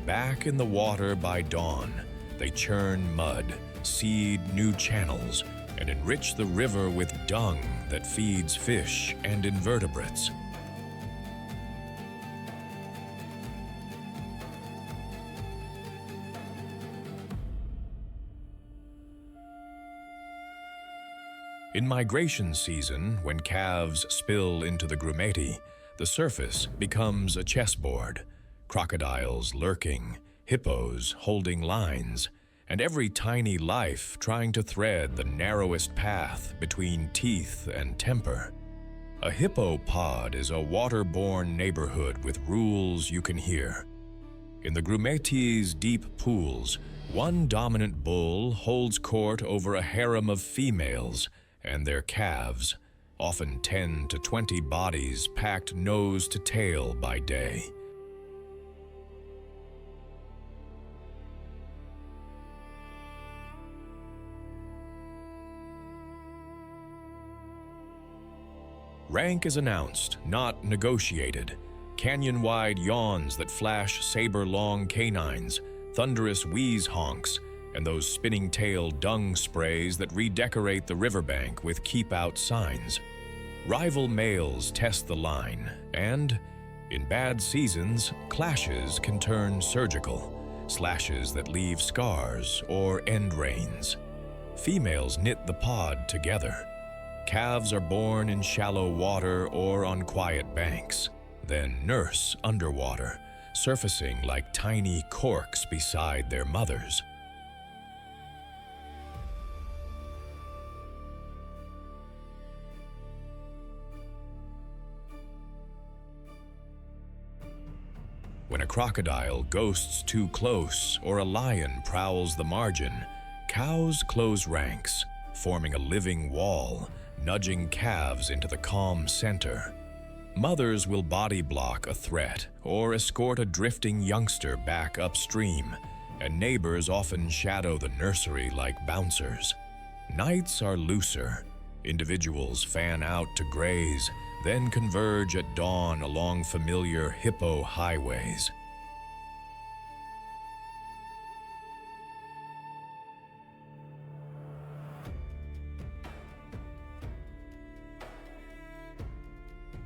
Back in the water by dawn, they churn mud, seed new channels, and enrich the river with dung that feeds fish and invertebrates. In migration season, when calves spill into the Grumeti, the surface becomes a chessboard. Crocodiles lurking, hippos holding lines, and every tiny life trying to thread the narrowest path between teeth and temper. A hippo pod is a waterborne neighborhood with rules you can hear. In the Grumeti's deep pools, one dominant bull holds court over a harem of females and their calves, often 10 to 20 bodies packed nose to tail by day. Rank is announced, not negotiated. Canyon-wide yawns that flash saber-long canines, thunderous wheeze honks, and those spinning-tail dung sprays that redecorate the riverbank with keep-out signs. Rival males test the line, and, in bad seasons, clashes can turn surgical, slashes that leave scars or end rains. Females knit the pod together. Calves are born in shallow water or on quiet banks, then nurse underwater, surfacing like tiny corks beside their mothers. When a crocodile ghosts too close or a lion prowls the margin, cows close ranks, forming a living wall, nudging calves into the calm center. Mothers will body block a threat or escort a drifting youngster back upstream, and neighbors often shadow the nursery like bouncers. Nights are looser. Individuals fan out to graze, then converge at dawn along familiar hippo highways.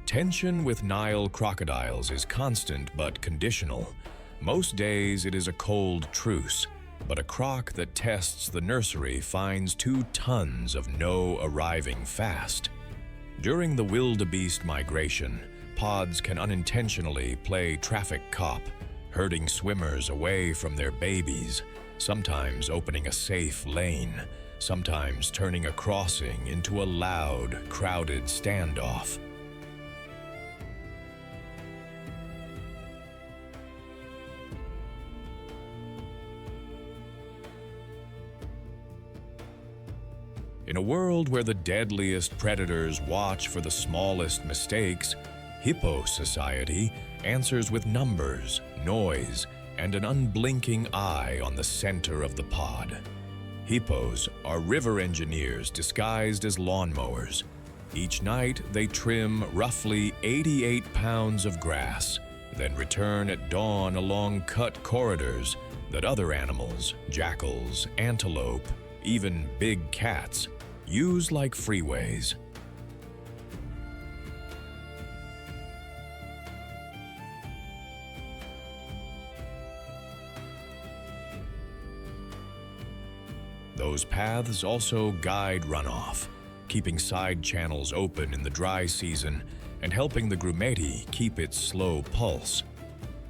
Tension with Nile crocodiles is constant but conditional. Most days it is a cold truce, but a croc that tests the nursery finds 2 tons of no arriving fast. During the wildebeest migration, pods can unintentionally play traffic cop, herding swimmers away from their babies, sometimes opening a safe lane, sometimes turning a crossing into a loud, crowded standoff. In a world where the deadliest predators watch for the smallest mistakes, hippo society answers with numbers, noise, and an unblinking eye on the center of the pod. Hippos are river engineers disguised as lawnmowers. Each night, they trim roughly 88 pounds of grass, then return at dawn along cut corridors that other animals, jackals, antelope, even big cats, use like freeways. Those paths also guide runoff, keeping side channels open in the dry season and helping the grumeti keep its slow pulse.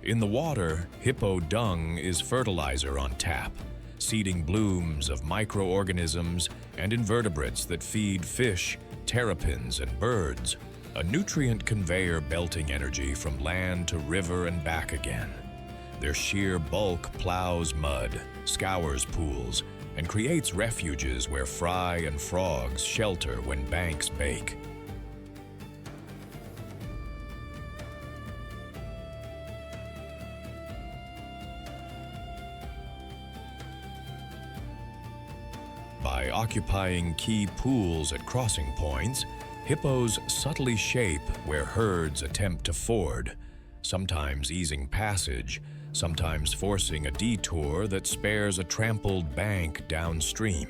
In the water, hippo dung is fertilizer on tap, seeding blooms of microorganisms and invertebrates that feed fish, terrapins, and birds, a nutrient conveyor belting energy from land to river and back again. Their sheer bulk plows mud, scours pools, and creates refuges where fry and frogs shelter when banks bake. By occupying key pools at crossing points, hippos subtly shape where herds attempt to ford, sometimes easing passage, sometimes forcing a detour that spares a trampled bank downstream.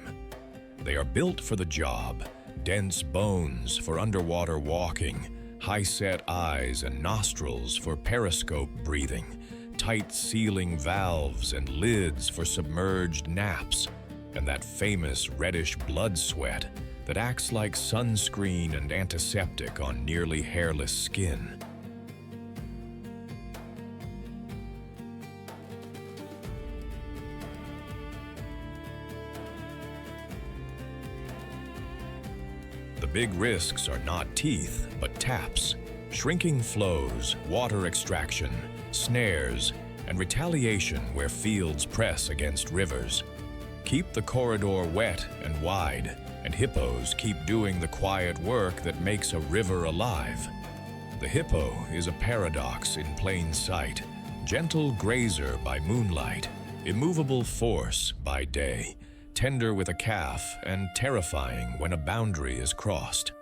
They are built for the job, dense bones for underwater walking, high-set eyes and nostrils for periscope breathing, tight sealing valves and lids for submerged naps, and that famous reddish blood sweat that acts like sunscreen and antiseptic on nearly hairless skin. The big risks are not teeth, but taps, shrinking flows, water extraction, snares, and retaliation where fields press against rivers. Keep the corridor wet and wide, and hippos keep doing the quiet work that makes a river alive. The hippo is a paradox in plain sight, gentle grazer by moonlight, immovable force by day, tender with a calf and terrifying when a boundary is crossed.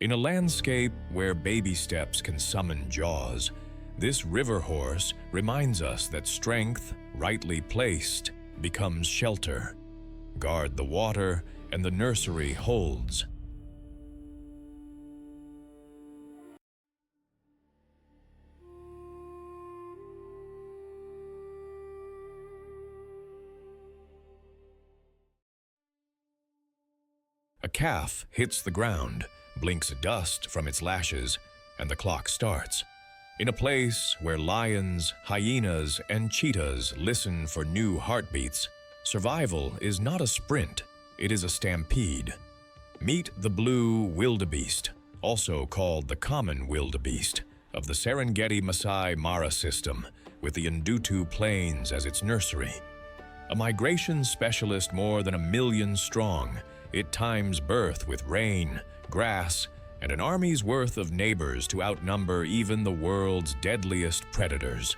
In a landscape where baby steps can summon jaws, this river horse reminds us that strength, rightly placed, becomes shelter. Guard the water, and the nursery holds. A calf hits the ground, blinks dust from its lashes, and the clock starts. In a place where lions, hyenas, and cheetahs listen for new heartbeats, Survival is not a sprint, it is a stampede. Meet the blue wildebeest, also called the common wildebeest, of the Serengeti Masai Mara system, with the Ndutu Plains as its nursery. A migration specialist more than 1 million strong, it times birth with rain, grass, and an army's worth of neighbors to outnumber even the world's deadliest predators.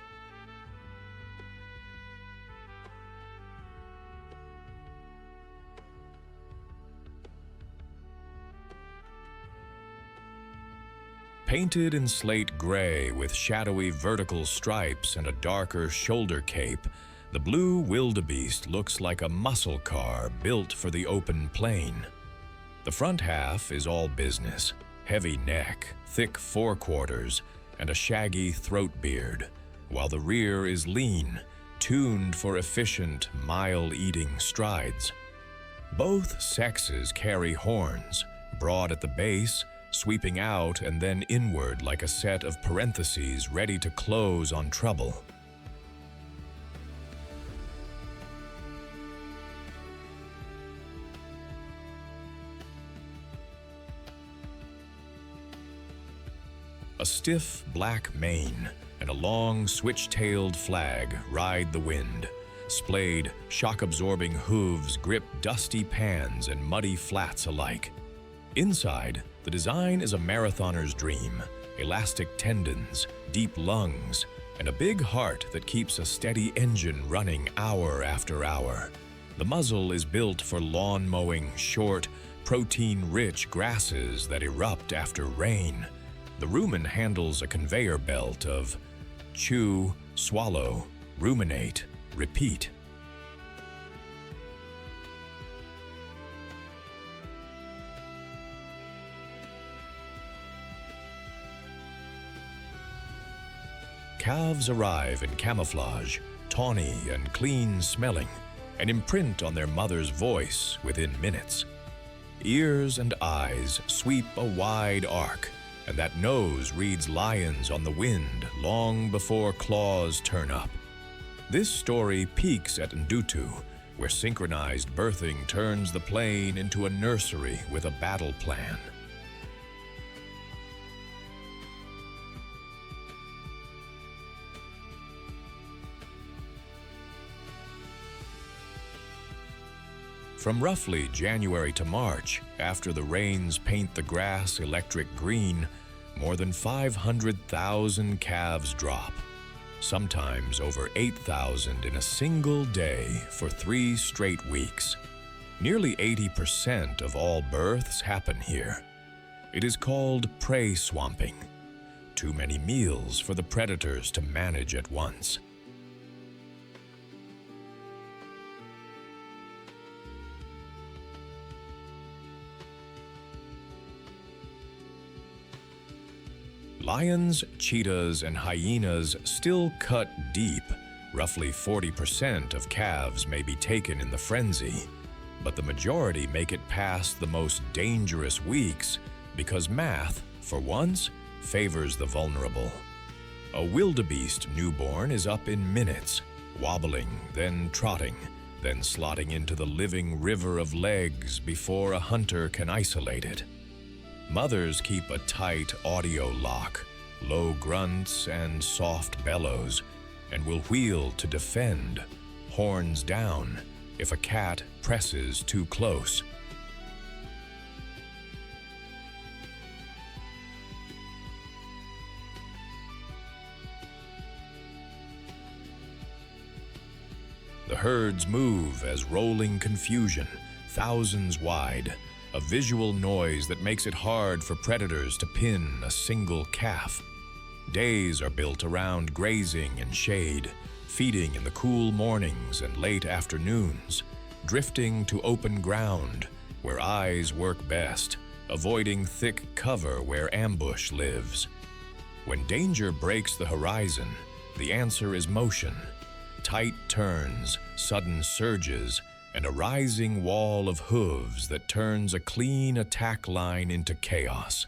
Painted in slate gray with shadowy vertical stripes and a darker shoulder cape, the blue wildebeest looks like a muscle car built for the open plain. The front half is all business, heavy neck, thick forequarters, and a shaggy throat beard, while the rear is lean, tuned for efficient, mile-eating strides. Both sexes carry horns, broad at the base, sweeping out and then inward like a set of parentheses ready to close on trouble. A stiff black mane and a long switch-tailed flag ride the wind. Splayed, shock-absorbing hooves grip dusty pans and muddy flats alike. Inside, the design is a marathoner's dream: elastic tendons, deep lungs, and a big heart that keeps a steady engine running hour after hour. The muzzle is built for lawn mowing short, protein-rich grasses that erupt after rain. The rumen handles a conveyor belt of chew, swallow, ruminate, repeat. Calves arrive in camouflage, tawny and clean-smelling, and imprint on their mother's voice within minutes. Ears and eyes sweep a wide arc, and that nose reads lions on the wind long before claws turn up. This story peaks at Ndutu, where synchronized birthing turns the plain into a nursery with a battle plan. From roughly January to March, after the rains paint the grass electric green, more than 500,000 calves drop, sometimes over 8,000 in a single day for 3 straight weeks. Nearly 80% of all births happen here. It is called prey swamping. Too many meals for the predators to manage at once. Lions, cheetahs, and hyenas still cut deep. Roughly 40% of calves may be taken in the frenzy, but the majority make it past the most dangerous weeks because math, for once, favors the vulnerable. A wildebeest newborn is up in minutes, wobbling, then trotting, then slotting into the living river of legs before a hunter can isolate it. Mothers keep a tight audio lock, low grunts and soft bellows, and will wheel to defend, horns down, if a cat presses too close. The herds move as rolling confusion, thousands wide, a visual noise that makes it hard for predators to pin a single calf. Days are built around grazing and shade, feeding in the cool mornings and late afternoons, drifting to open ground where eyes work best, avoiding thick cover where ambush lives. When danger breaks the horizon, the answer is motion. Tight turns, sudden surges, and a rising wall of hooves that turns a clean attack line into chaos.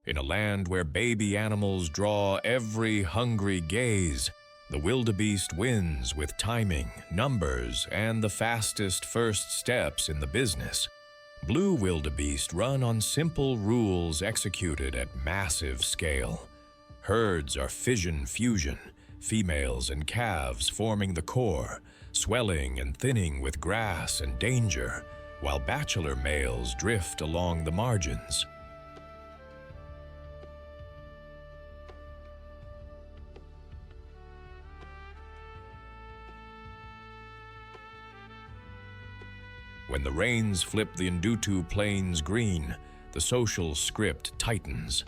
In a land where baby animals draw every hungry gaze, the wildebeest wins with timing, numbers, and the fastest first steps in the business. Blue wildebeest run on simple rules executed at massive scale. Herds are fission-fusion, females and calves forming the core, swelling and thinning with grass and danger, while bachelor males drift along the margins. When the rains flip the Ndutu Plains green, the social script tightens.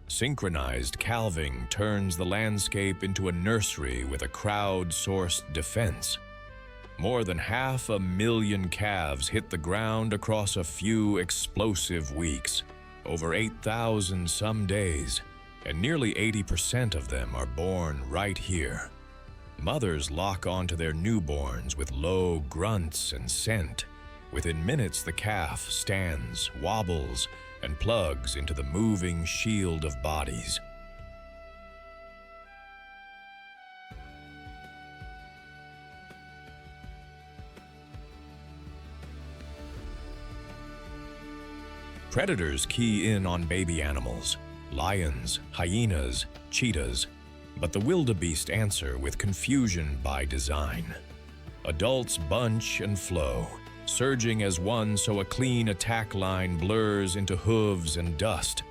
Synchronized calving turns the landscape into a nursery with a crowd-sourced defense. More than 500,000 calves hit the ground across a few explosive weeks, over 8,000 some days, and nearly 80% of them are born right here. Mothers lock onto their newborns with low grunts and scent. Within minutes, the calf stands, wobbles, and plugs into the moving shield of bodies. Predators key in on baby animals, lions, hyenas, cheetahs, but the wildebeest answer with confusion by design. Adults bunch and flow, surging as one so a clean attack line blurs into hooves and dust.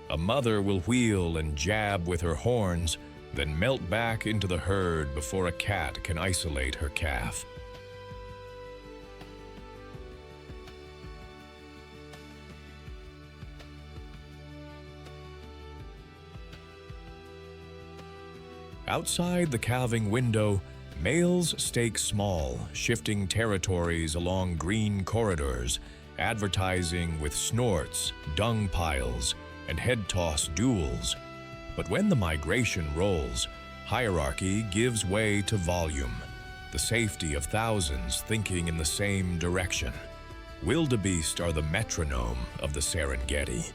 A mother will wheel and jab with her horns, then melt back into the herd before a cat can isolate her calf. Outside the calving window, males stake small, shifting territories along green corridors, advertising with snorts, dung piles, and head-toss duels. But when the migration rolls, hierarchy gives way to volume, the safety of thousands thinking in the same direction. Wildebeest are the metronome of the Serengeti.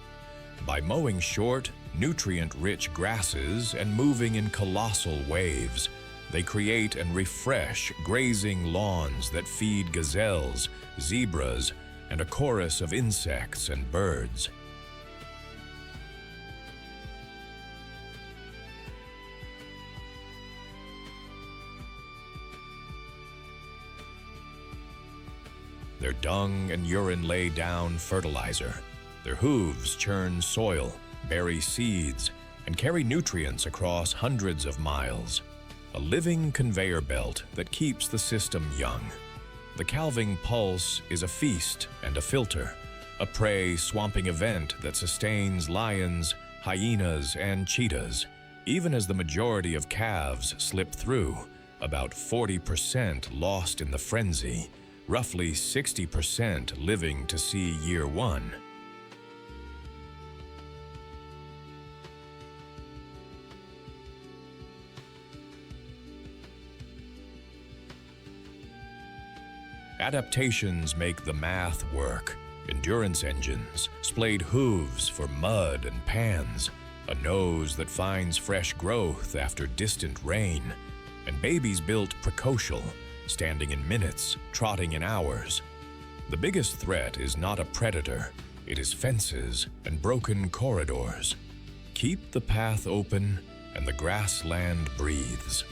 By mowing short, nutrient-rich grasses and moving in colossal waves, they create and refresh grazing lawns that feed gazelles, zebras, and a chorus of insects and birds. Their dung and urine lay down fertilizer. Their hooves churn soil, bury seeds, and carry nutrients across hundreds of miles. A living conveyor belt that keeps the system young. The calving pulse is a feast and a filter, a prey swamping event that sustains lions, hyenas, and cheetahs, even as the majority of calves slip through, about 40% lost in the frenzy, roughly 60% living to see year one. Adaptations make the math work. Endurance engines, splayed hooves for mud and pans, a nose that finds fresh growth after distant rain, and babies built precocial, standing in minutes, trotting in hours. The biggest threat is not a predator, it is fences and broken corridors. Keep the path open and the grassland breathes.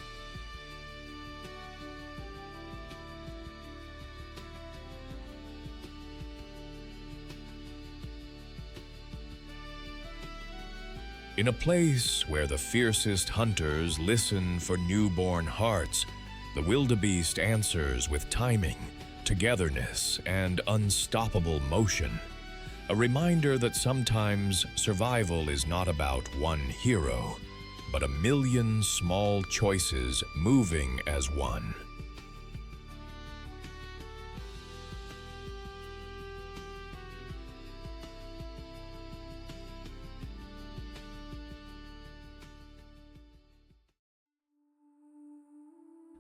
In a place where the fiercest hunters listen for newborn hearts, the wildebeest answers with timing, togetherness, and unstoppable motion. A reminder that sometimes survival is not about one hero, but a million small choices moving as one.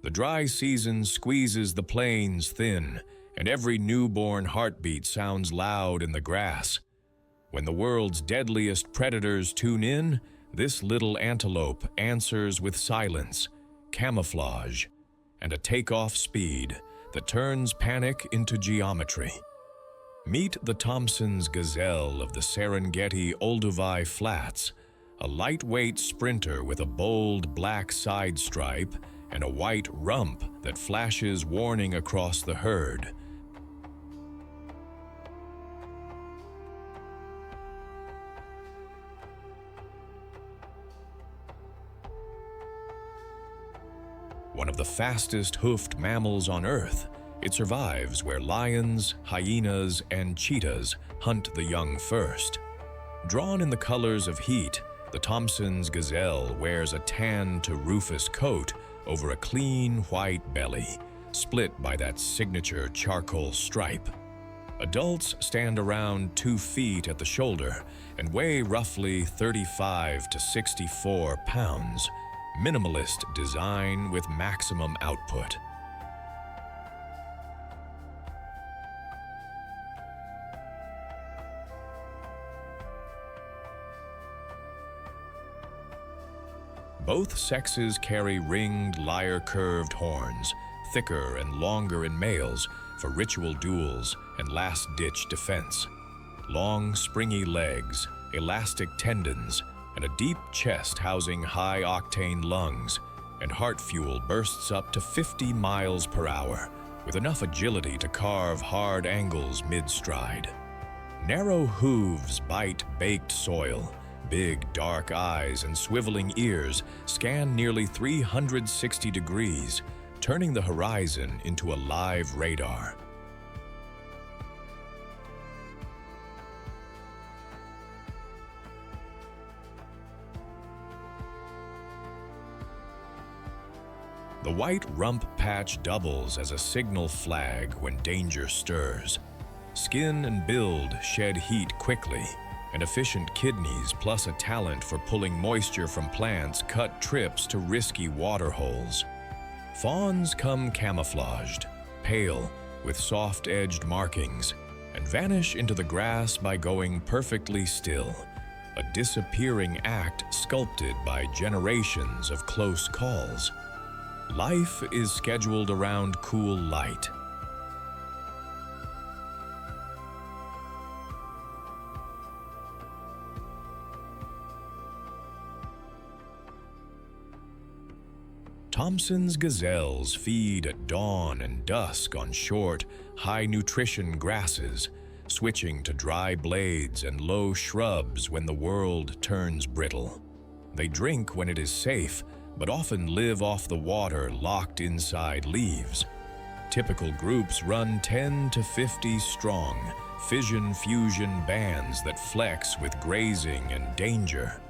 The dry season squeezes the plains thin, and every newborn heartbeat sounds loud in the grass. When the world's deadliest predators tune in, this little antelope answers with silence, camouflage, and a takeoff speed that turns panic into geometry. Meet the Thompson's gazelle of the Serengeti Olduvai Flats, a lightweight sprinter with a bold black side stripe and a white rump that flashes warning across the herd. One of the fastest hoofed mammals on Earth, it survives where lions, hyenas, and cheetahs hunt the young first. Drawn in the colors of heat, the Thompson's gazelle wears a tan to rufous coat over a clean white belly, split by that signature charcoal stripe. Adults stand around 2 feet at the shoulder and weigh roughly 35 to 64 pounds. Minimalist design with maximum output. Both sexes carry ringed, lyre-curved horns, thicker and longer in males for ritual duels and last-ditch defense. Long, springy legs, elastic tendons, and a deep chest housing high-octane lungs, and heart fuel bursts up to 50 miles per hour, with enough agility to carve hard angles mid-stride. Narrow hooves bite baked soil. Big, dark eyes and swiveling ears scan nearly 360 degrees, turning the horizon into a live radar. The white rump patch doubles as a signal flag when danger stirs. Skin and build shed heat quickly, and efficient kidneys plus a talent for pulling moisture from plants cut trips to risky water holes. Fawns come camouflaged, pale, with soft-edged markings, and vanish into the grass by going perfectly still, a disappearing act sculpted by generations of close calls. Life is scheduled around cool light. Thompson's gazelles feed at dawn and dusk on short, high-nutrition grasses, switching to dry blades and low shrubs when the world turns brittle. They drink when it is safe, but often live off the water locked inside leaves. Typical groups run 10 to 50 strong, fission-fusion bands that flex with grazing and danger.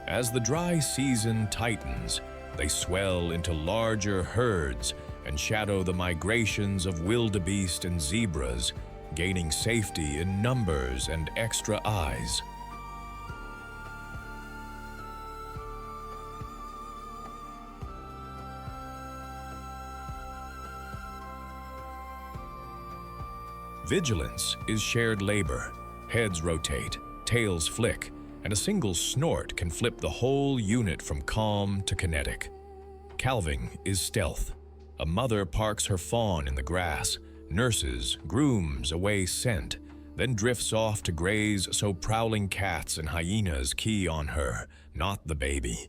As the dry season tightens, they swell into larger herds and shadow the migrations of wildebeest and zebras, gaining safety in numbers and extra eyes. Vigilance is shared labor. Heads rotate, tails flick, and a single snort can flip the whole unit from calm to kinetic. Calving is stealth. A mother parks her fawn in the grass, nurses, grooms away scent, then drifts off to graze so prowling cats and hyenas key on her, not the baby.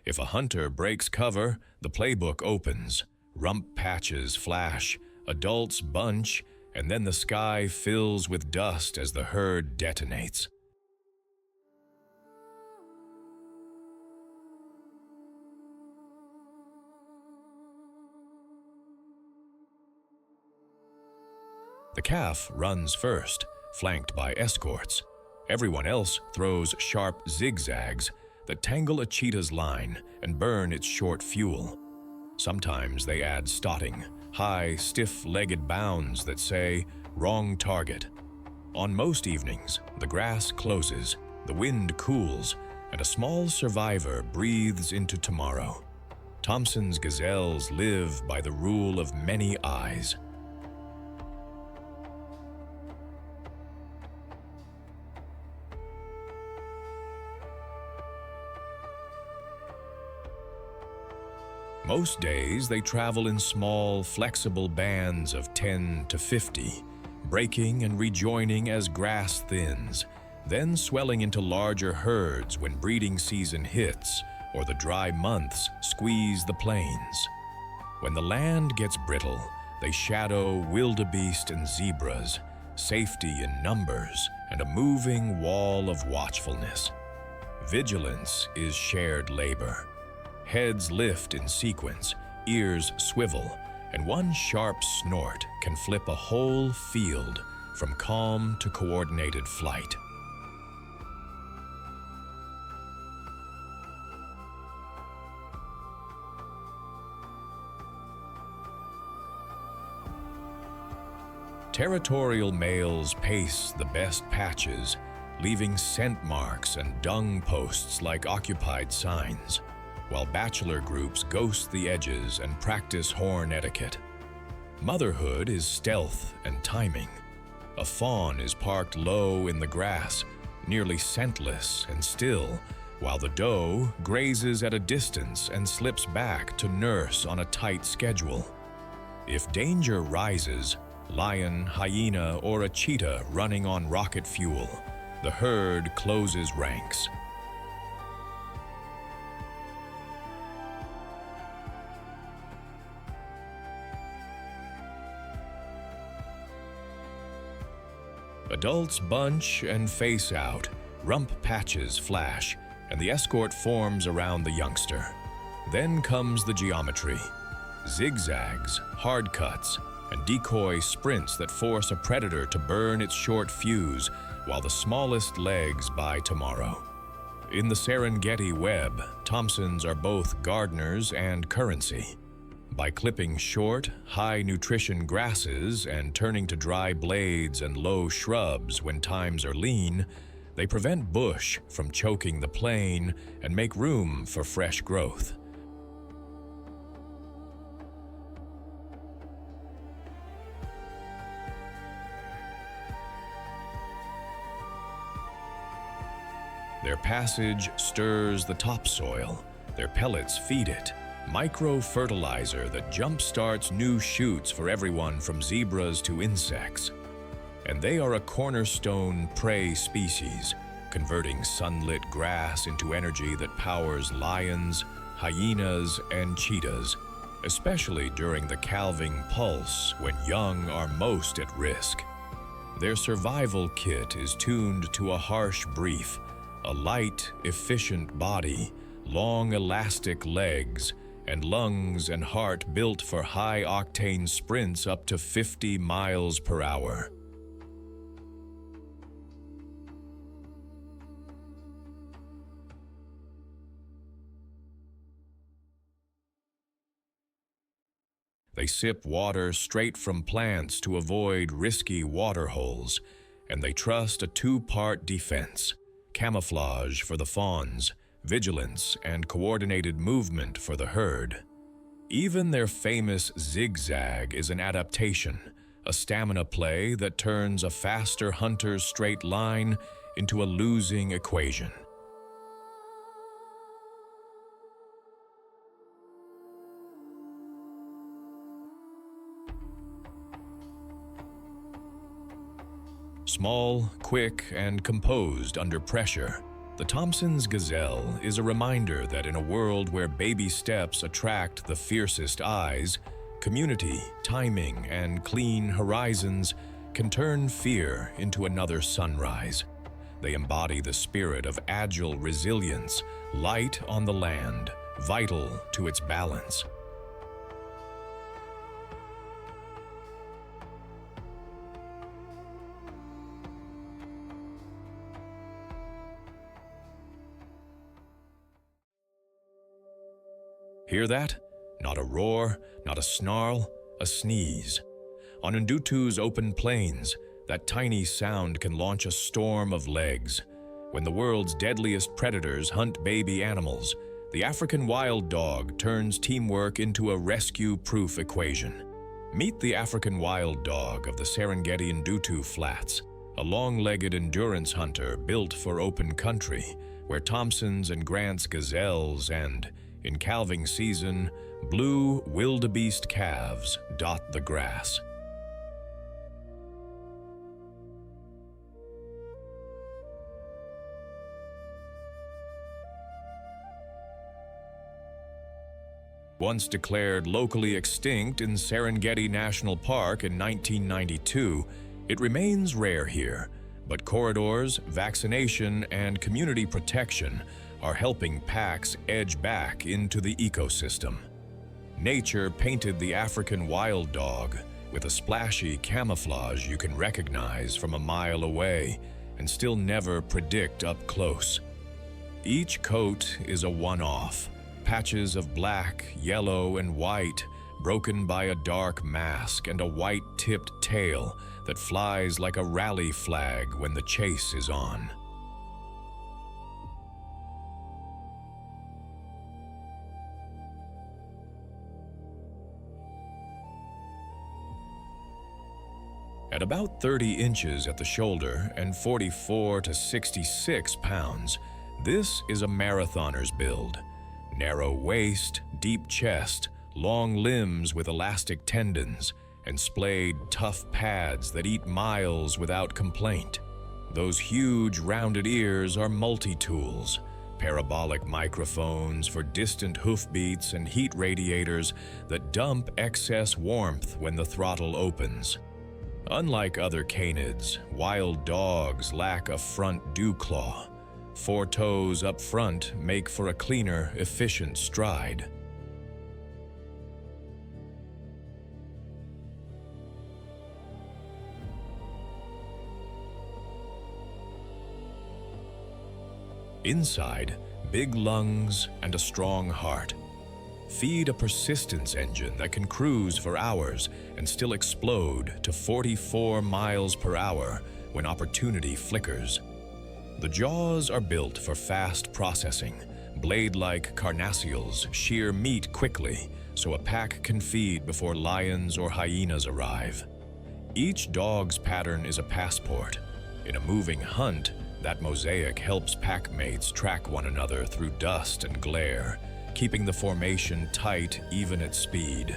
If a hunter breaks cover, the playbook opens. Rump patches flash, adults bunch, and then the sky fills with dust as the herd detonates. The calf runs first, flanked by escorts. Everyone else throws sharp zigzags that tangle a cheetah's line and burn its short fuel. Sometimes they add stotting, high, stiff-legged bounds that say, "Wrong target." On most evenings, the grass closes, the wind cools, and a small survivor breathes into tomorrow. Thompson's gazelles live by the rule of many eyes. Most days they travel in small, flexible bands of 10 to 50, breaking and rejoining as grass thins, then swelling into larger herds when breeding season hits or the dry months squeeze the plains. When the land gets brittle, they shadow wildebeest and zebras, safety in numbers and a moving wall of watchfulness. Vigilance is shared labor. Heads lift in sequence, ears swivel, and one sharp snort can flip a whole field from calm to coordinated flight. Territorial males pace the best patches, leaving scent marks and dung posts like occupied signs, while bachelor groups ghost the edges and practice horn etiquette. Motherhood is stealth and timing. A fawn is parked low in the grass, nearly scentless and still, while the doe grazes at a distance and slips back to nurse on a tight schedule. If danger rises, lion, hyena, or a cheetah running on rocket fuel, the herd closes ranks. Adults bunch and face out, rump patches flash, and the escort forms around the youngster. Then comes the geometry. Zigzags, hard cuts, and decoy sprints that force a predator to burn its short fuse while the smallest legs buy tomorrow. In the Serengeti web, Thompsons are both gardeners and currency. By clipping short, high-nutrition grasses and turning to dry blades and low shrubs when times are lean, they prevent bush from choking the plain and make room for fresh growth. Their passage stirs the topsoil, their pellets feed it, micro-fertilizer that jump-starts new shoots for everyone from zebras to insects. And they are a cornerstone prey species, converting sunlit grass into energy that powers lions, hyenas, and cheetahs, especially during the calving pulse when young are most at risk. Their survival kit is tuned to a harsh brief: a light, efficient body, long elastic legs, and lungs and heart built for high-octane sprints up to 50 miles per hour. They sip water straight from plants to avoid risky water holes, and they trust a two-part defense: camouflage for the fawns, vigilance and coordinated movement for the herd. Even their famous zigzag is an adaptation, a stamina play that turns a faster hunter's straight line into a losing equation. Small, quick, and composed under pressure, the Thompson's gazelle is a reminder that in a world where baby steps attract the fiercest eyes, community, timing, and clean horizons can turn fear into another sunrise. They embody the spirit of agile resilience, light on the land, vital to its balance. Hear that? Not a roar, not a snarl, a sneeze. On Ndutu's open plains, that tiny sound can launch a storm of legs. When the world's deadliest predators hunt baby animals, the African wild dog turns teamwork into a rescue-proof equation. Meet the African wild dog of the Serengeti Ndutu Flats, a long-legged endurance hunter built for open country, where Thompson's and Grant's gazelles and, In calving season, blue wildebeest calves dot the grass. Once declared locally extinct in Serengeti National Park in 1992, it remains rare here, but corridors, vaccination, and community protection are helping packs edge back into the ecosystem. Nature painted the African wild dog with a splashy camouflage you can recognize from a mile away and still never predict up close. Each coat is a one-off. Patches of black, yellow, and white, broken by a dark mask and a white-tipped tail that flies like a rally flag when the chase is on. At about 30 inches at the shoulder and 44 to 66 pounds, this is a marathoner's build. Narrow waist, deep chest, long limbs with elastic tendons, and splayed, tough pads that eat miles without complaint. Those huge, rounded ears are multi-tools, parabolic microphones for distant hoofbeats and heat radiators that dump excess warmth when the throttle opens. Unlike other canids, wild dogs lack a front dew claw. 4 toes up front make for a cleaner, efficient stride. Inside, big lungs and a strong heart. Feed a persistence engine that can cruise for hours and still explode to 44 miles per hour when opportunity flickers. The jaws are built for fast processing. Blade-like carnassials shear meat quickly so a pack can feed before lions or hyenas arrive. Each dog's pattern is a passport. In a moving hunt, that mosaic helps pack mates track one another through dust and glare, keeping the formation tight even at speed.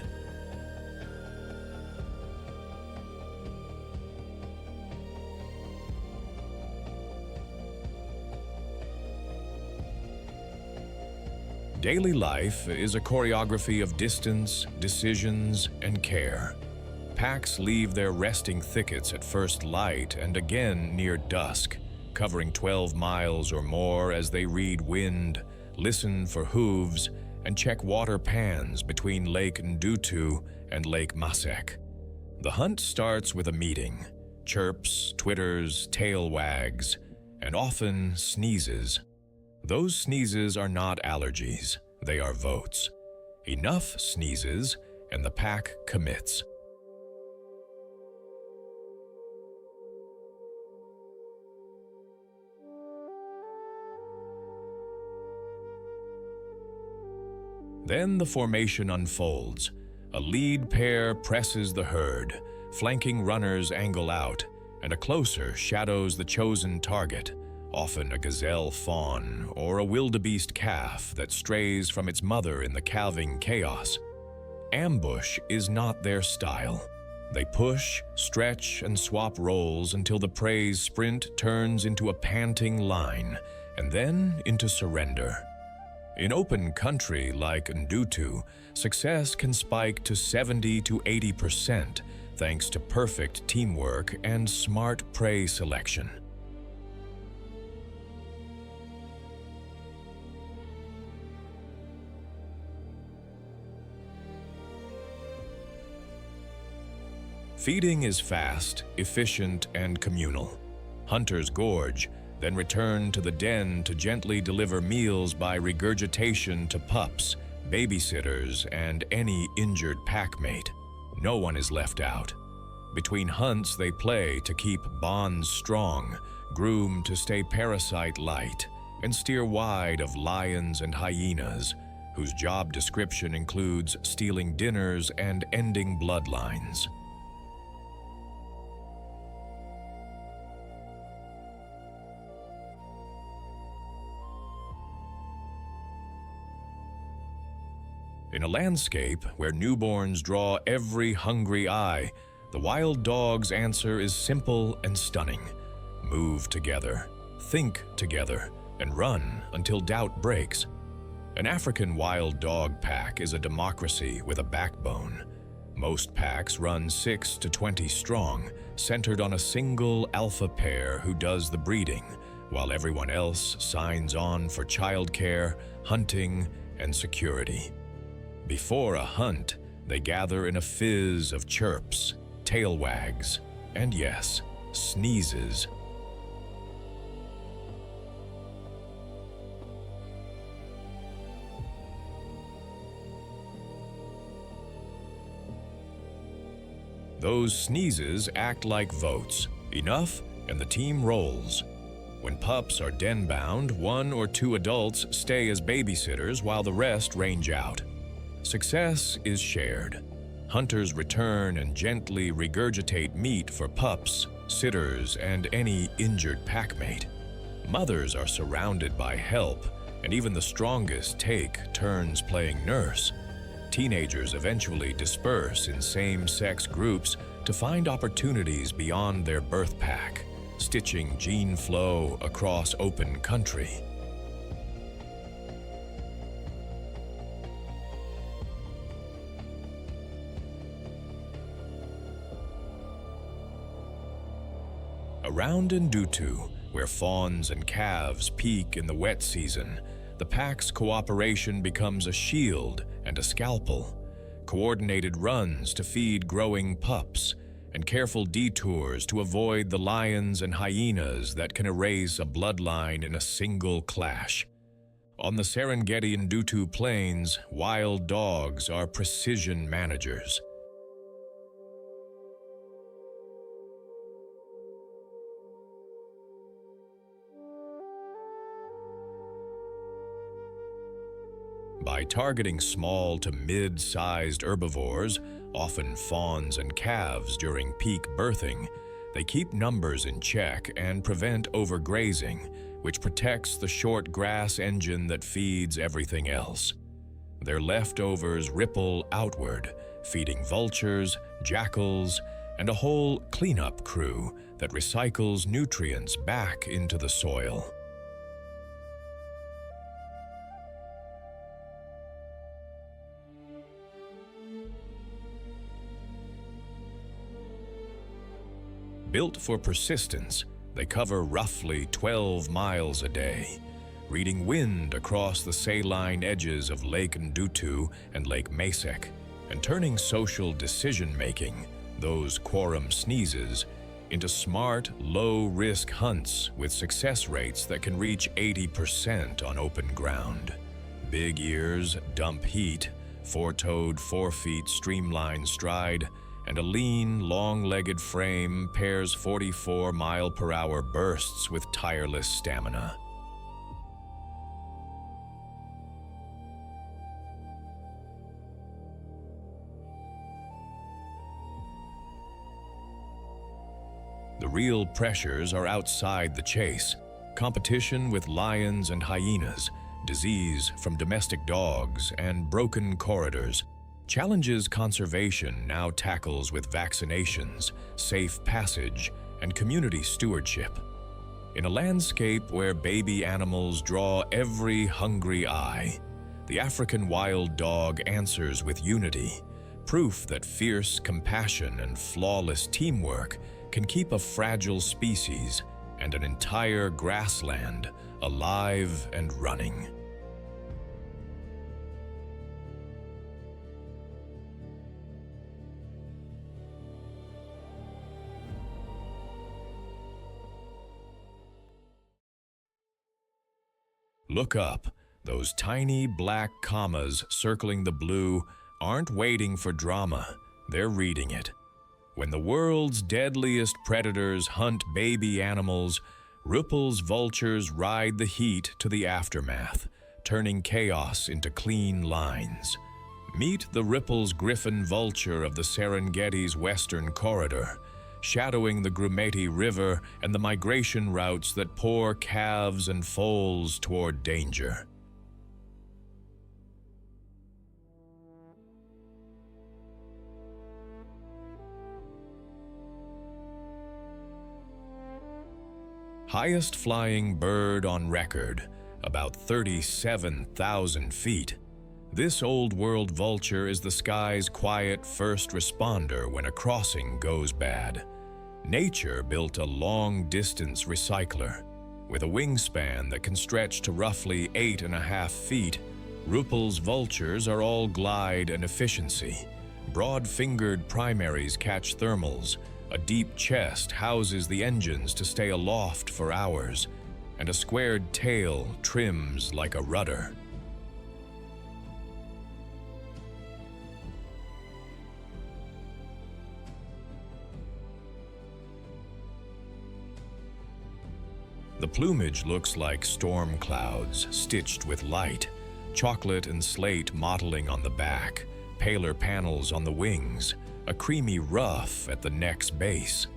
Daily life is a choreography of distance, decisions, and care. Packs leave their resting thickets at first light and again near dusk, covering 12 miles or more as they read wind, listen for hooves, and check water pans between Lake Ndutu and Lake Masek. The hunt starts with a meeting. Chirps, twitters, tail wags, and often sneezes. Those sneezes are not allergies, they are votes. Enough sneezes, and the pack commits. Then the formation unfolds. A lead pair presses the herd, flanking runners angle out, and a closer shadows the chosen target, often a gazelle fawn or a wildebeest calf that strays from its mother in the calving chaos. Ambush is not their style. They push, stretch, and swap roles until the prey's sprint turns into a panting line, and then into surrender. In open country like Ndutu, success can spike to 70 to 80% thanks to perfect teamwork and smart prey selection. Feeding is fast, efficient, and communal. Hunters gorge, then return to the den to gently deliver meals by regurgitation to pups, babysitters, and any injured packmate. No one is left out. Between hunts, they play to keep bonds strong, groom to stay parasite light, and steer wide of lions and hyenas, whose job description includes stealing dinners and ending bloodlines. In a landscape where newborns draw every hungry eye, the wild dog's answer is simple and stunning. Move together, think together, and run until doubt breaks. An African wild dog pack is a democracy with a backbone. Most packs run 6 to 20 strong, centered on a single alpha pair who does the breeding, while everyone else signs on for childcare, hunting, and security. Before a hunt, they gather in a fizz of chirps, tail wags, and yes, sneezes. Those sneezes act like votes. Enough, and the team rolls. When pups are den-bound, 1 or 2 adults stay as babysitters while the rest range out. Success is shared. Hunters return and gently regurgitate meat for pups, sitters, and any injured packmate. Mothers are surrounded by help, and even the strongest take turns playing nurse. Teenagers eventually disperse in same-sex groups to find opportunities beyond their birth pack, stitching gene flow across open country. Around Ndutu, where fawns and calves peak in the wet season, the pack's cooperation becomes a shield and a scalpel. Coordinated runs to feed growing pups, and careful detours to avoid the lions and hyenas that can erase a bloodline in a single clash. On the Serengeti and Ndutu plains, wild dogs are precision managers. By targeting small to mid-sized herbivores, often fawns and calves during peak birthing, they keep numbers in check and prevent overgrazing, which protects the short grass engine that feeds everything else. Their leftovers ripple outward, feeding vultures, jackals, and a whole cleanup crew that recycles nutrients back into the soil. Built for persistence, they cover roughly 12 miles a day, reading wind across the saline edges of Lake Ndutu and Lake Mesek, and turning social decision-making, those quorum sneezes, into smart, low-risk hunts with success rates that can reach 80% on open ground. Big ears dump heat, four-toed forefeet streamline stride, and a lean, long-legged frame pairs 44-mile-per-hour bursts with tireless stamina. The real pressures are outside the chase: competition with lions and hyenas, disease from domestic dogs, and broken corridors. Challenges conservation now tackles with vaccinations, safe passage, and community stewardship. In a landscape where baby animals draw every hungry eye, the African wild dog answers with unity, proof that fierce compassion and flawless teamwork can keep a fragile species and an entire grassland alive and running. Look up. Those tiny black commas circling the blue aren't waiting for drama, they're reading it. When the world's deadliest predators hunt baby animals, Ruppel's vultures ride the heat to the aftermath, turning chaos into clean lines. Meet the Ruppel's griffin vulture of the Serengeti's western corridor, shadowing the Grumeti River and the migration routes that pour calves and foals toward danger. highest flying bird on record, about 37,000 feet. This old-world vulture is the sky's quiet first responder when a crossing goes bad. Nature built a long-distance recycler. With a wingspan that can stretch to roughly 8.5 feet, Ruppel's vultures are all glide and efficiency. Broad-fingered primaries catch thermals, a deep chest houses the engines to stay aloft for hours, and a squared tail trims like a rudder. The plumage looks like storm clouds stitched with light, chocolate and slate mottling on the back, paler panels on the wings, a creamy ruff at the neck's base.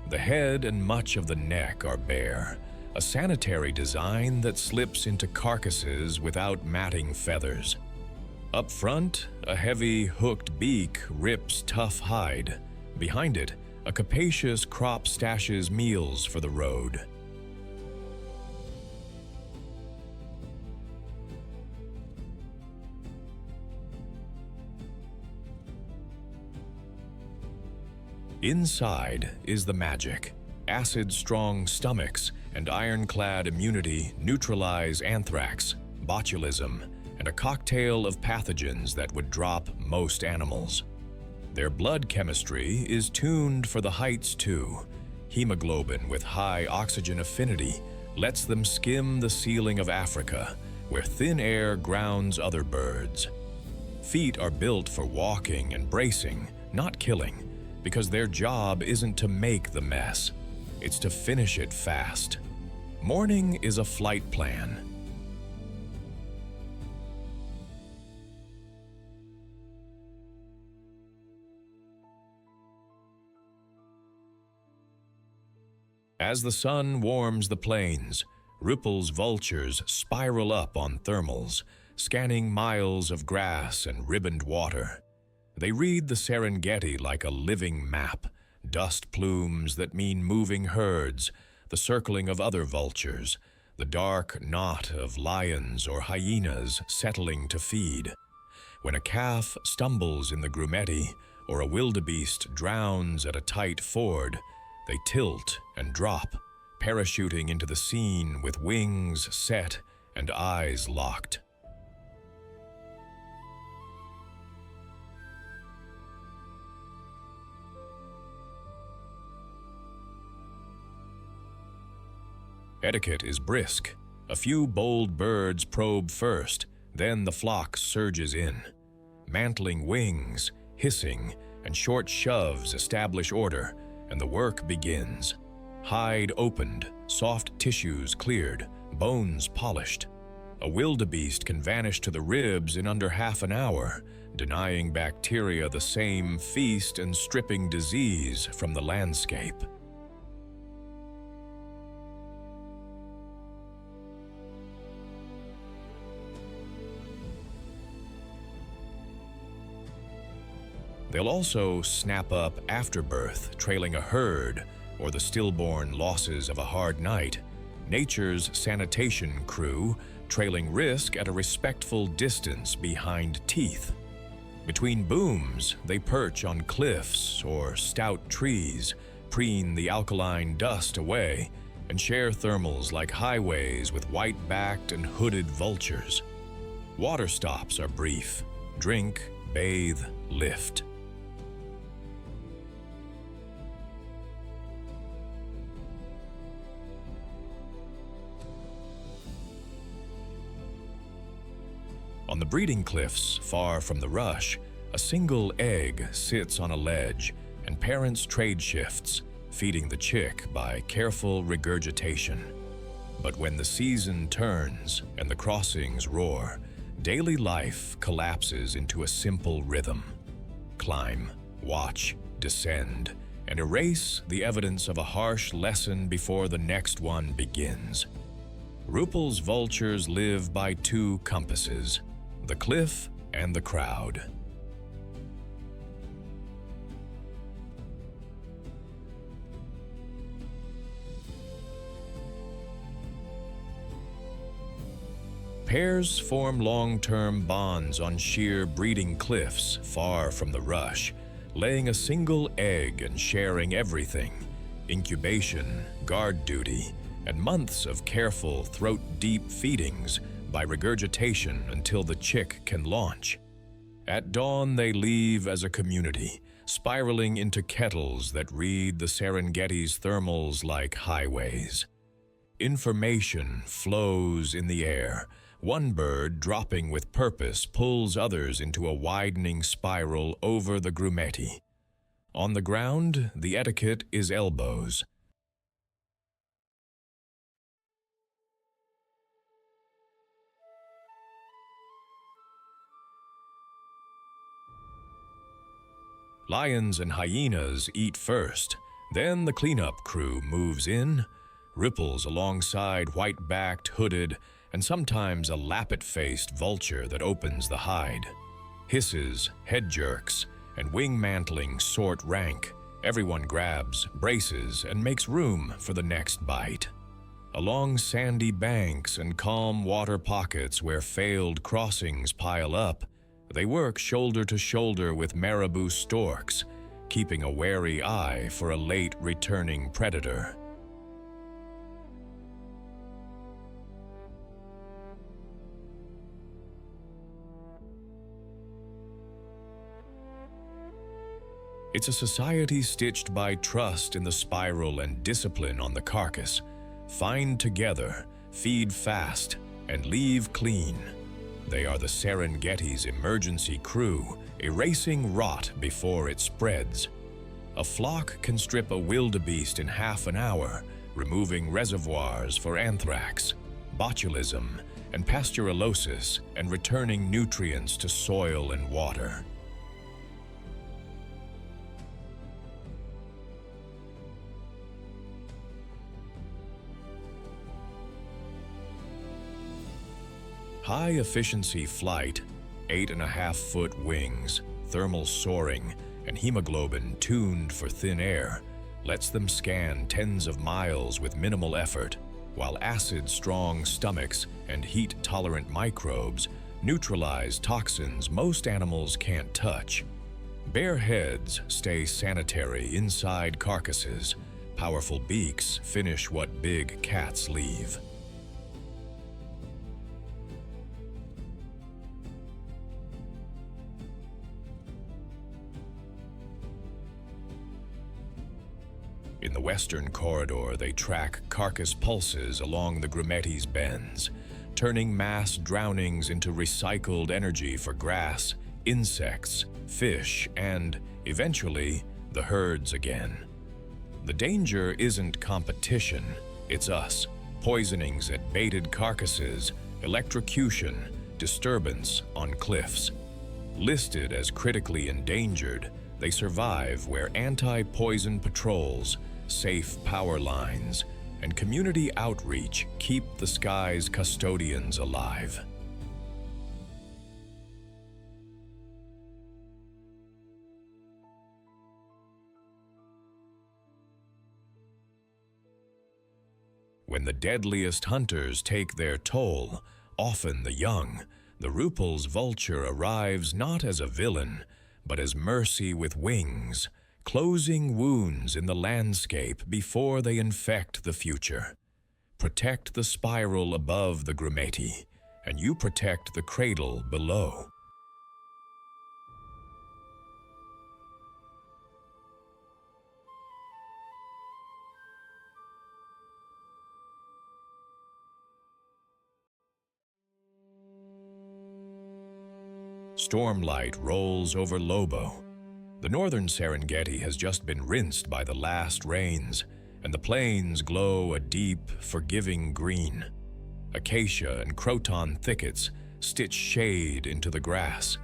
The head and much of the neck are bare, a sanitary design that slips into carcasses without matting feathers. Up front, a heavy, hooked beak rips tough hide. Behind it, a capacious crop stashes meals for the road. Inside is the magic. Acid-strong stomachs and ironclad immunity neutralize anthrax, botulism, and a cocktail of pathogens that would drop most animals. Their blood chemistry is tuned for the heights too. Hemoglobin with high oxygen affinity lets them skim the ceiling of Africa, where thin air grounds other birds. Feet are built for walking and bracing, not killing, because their job isn't to make the mess, it's to finish it fast. Morning is a flight plan. As the sun warms the plains, Ruppel's vultures spiral up on thermals, scanning miles of grass and ribboned water. They read the Serengeti like a living map, dust plumes that mean moving herds, the circling of other vultures, the dark knot of lions or hyenas settling to feed. When a calf stumbles in the grumeti or a wildebeest drowns at a tight ford, they tilt and drop, parachuting into the scene with wings set and eyes locked. Etiquette is brisk. A few bold birds probe first, then the flock surges in. Mantling wings, hissing, and short shoves establish order, and the work begins. Hide opened, soft tissues cleared, bones polished. A wildebeest can vanish to the ribs in under half an hour, denying bacteria the same feast and stripping disease from the landscape. They'll also snap up after birth, trailing a herd, or the stillborn losses of a hard night. Nature's sanitation crew, trailing risk at a respectful distance behind teeth. Between booms, they perch on cliffs or stout trees, preen the alkaline dust away, and share thermals like highways with white-backed and hooded vultures. Water stops are brief. Drink, bathe, lift. On the breeding cliffs, far from the rush, a single egg sits on a ledge, and parents trade shifts, feeding the chick by careful regurgitation. But when the season turns and the crossings roar, daily life collapses into a simple rhythm. Climb, watch, descend, and erase the evidence of a harsh lesson before the next one begins. Ruppel's vultures live by two compasses: the cliff and the crowd. Pairs form long-term bonds on sheer breeding cliffs far from the rush, laying a single egg and sharing everything: incubation, guard duty, and months of careful, throat-deep feedings by regurgitation until the chick can launch. At dawn, they leave as a community, spiraling into kettles that read the Serengeti's thermals like highways. Information flows in the air. One bird, dropping with purpose, pulls others into a widening spiral over the grumeti. On the ground, the etiquette is elbows. Lions and hyenas eat first, then the cleanup crew moves in, ripples alongside white-backed, hooded, and sometimes a lappet-faced vulture that opens the hide. Hisses, head jerks, and wing-mantling sort rank. Everyone grabs, braces, and makes room for the next bite. Along sandy banks and calm water pockets where failed crossings pile up, they work shoulder to shoulder with marabou storks, keeping a wary eye for a late returning predator. It's a society stitched by trust in the spiral and discipline on the carcass. Find together, feed fast, and leave clean. They are the Serengeti's emergency crew, erasing rot before it spreads. A flock can strip a wildebeest in half an hour, removing reservoirs for anthrax, botulism, and pasteurellosis, and returning nutrients to soil and water. High-efficiency flight, 8.5-foot wings, thermal soaring, and hemoglobin tuned for thin air lets them scan tens of miles with minimal effort, while acid-strong stomachs and heat-tolerant microbes neutralize toxins most animals can't touch. Bare heads stay sanitary inside carcasses. Powerful beaks finish what big cats leave. In the western corridor, they track carcass pulses along the grumeti's bends, turning mass drownings into recycled energy for grass, insects, fish, and, eventually, the herds again. The danger isn't competition, it's us. Poisonings at baited carcasses, electrocution, disturbance on cliffs. Listed as critically endangered, they survive where anti-poison patrols, safe power lines, and community outreach keep the sky's custodians alive. When the deadliest hunters take their toll, often the young, the Rupel's vulture arrives not as a villain, but as mercy with wings, closing wounds in the landscape before they infect the future. Protect the spiral above the grumeti, and you protect the cradle below. Stormlight rolls over Lobo. The northern Serengeti has just been rinsed by the last rains, and the plains glow a deep, forgiving green. Acacia and croton thickets stitch shade into the grass.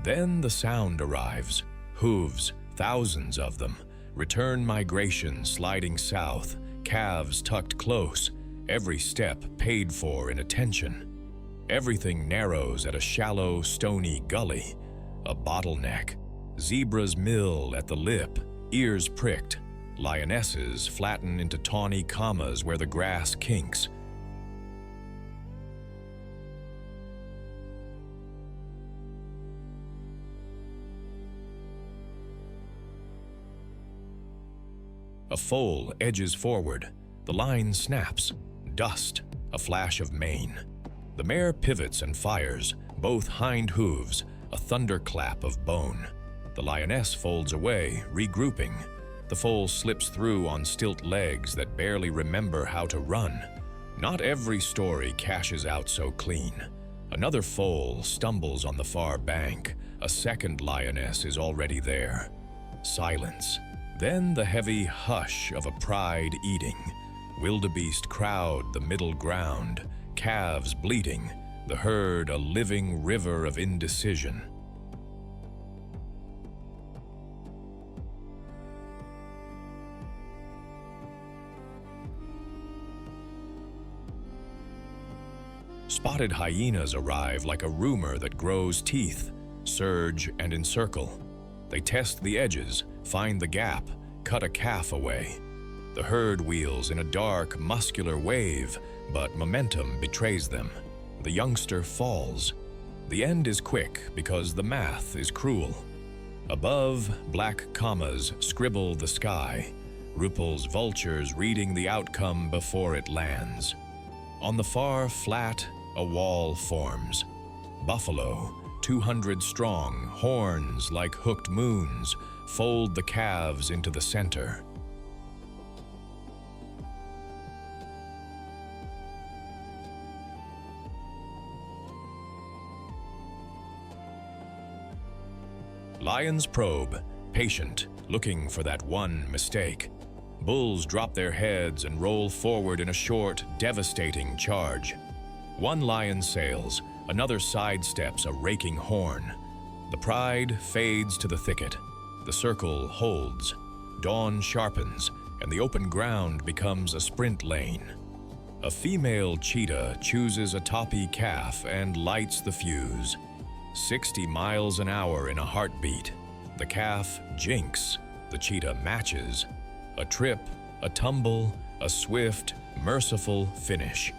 Then the sound arrives. Hooves, thousands of them. Return migration sliding south, calves tucked close, every step paid for in attention. Everything narrows at a shallow, stony gully, a bottleneck. Zebras mill at the lip, ears pricked. Lionesses flatten into tawny commas where the grass kinks. A foal edges forward. The line snaps. Dust, a flash of mane. The mare pivots and fires, both hind hooves, a thunderclap of bone. The lioness folds away, regrouping. The foal slips through on stilt legs that barely remember how to run. Not every story cashes out so clean. Another foal stumbles on the far bank. A second lioness is already there. Silence. Then the heavy hush of a pride eating. Wildebeest crowd the middle ground, calves bleating, the herd a living river of indecision. Spotted hyenas arrive like a rumor that grows teeth, surge and encircle. They test the edges, find the gap, cut a calf away. The herd wheels in a dark, muscular wave, but momentum betrays them. The youngster falls. The end is quick because the math is cruel. Above, black commas scribble the sky. Ruppel's vultures reading the outcome before it lands. On the far flat, a wall forms. Buffalo, 200 strong, horns like hooked moons, fold the calves into the center. Lions probe, patient, looking for that one mistake. Bulls drop their heads and roll forward in a short, devastating charge. One lion sails, another sidesteps a raking horn. The pride fades to the thicket. The circle holds. Dawn sharpens, and the open ground becomes a sprint lane. A female cheetah chooses a toppy calf and lights the fuse. 60 miles an hour in a heartbeat. The calf jinks, the cheetah matches. A trip, a tumble, a swift, merciful finish.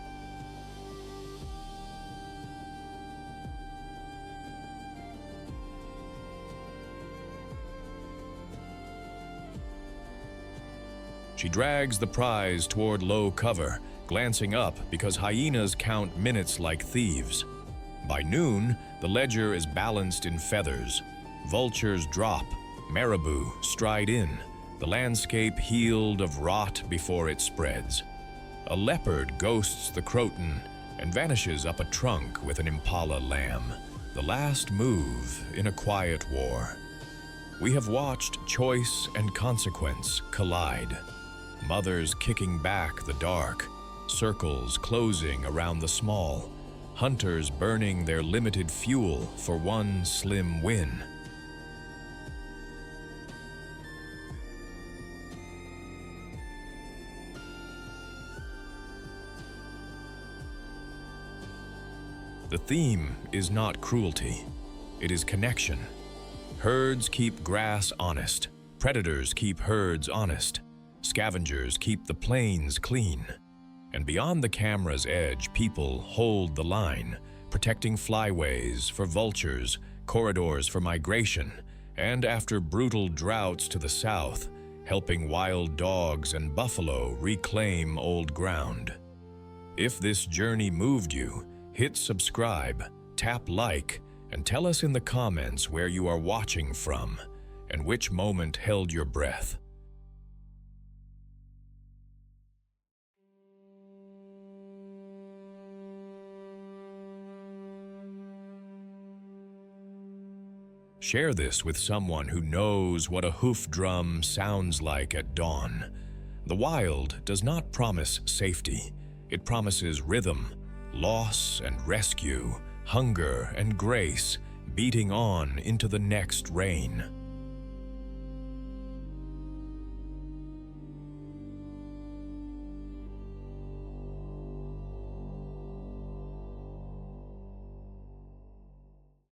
She drags the prize toward low cover, glancing up because hyenas count minutes like thieves. By noon, the ledger is balanced in feathers. Vultures drop, marabou stride in, the landscape healed of rot before it spreads. A leopard ghosts the croton and vanishes up a trunk with an impala lamb, the last move in a quiet war. We have watched choice and consequence collide. Mothers kicking back the dark, circles closing around the small, hunters burning their limited fuel for one slim win. The theme is not cruelty, it is connection. Herds keep grass honest, predators keep herds honest. Scavengers keep the plains clean. And beyond the camera's edge, people hold the line, protecting flyways for vultures, corridors for migration, and after brutal droughts to the south, helping wild dogs and buffalo reclaim old ground. If this journey moved you, hit subscribe, tap like, and tell us in the comments where you are watching from and which moment held your breath. Share this with someone who knows what a hoof drum sounds like at dawn. The wild does not promise safety. It promises rhythm, loss and rescue, hunger and grace, beating on into the next rain.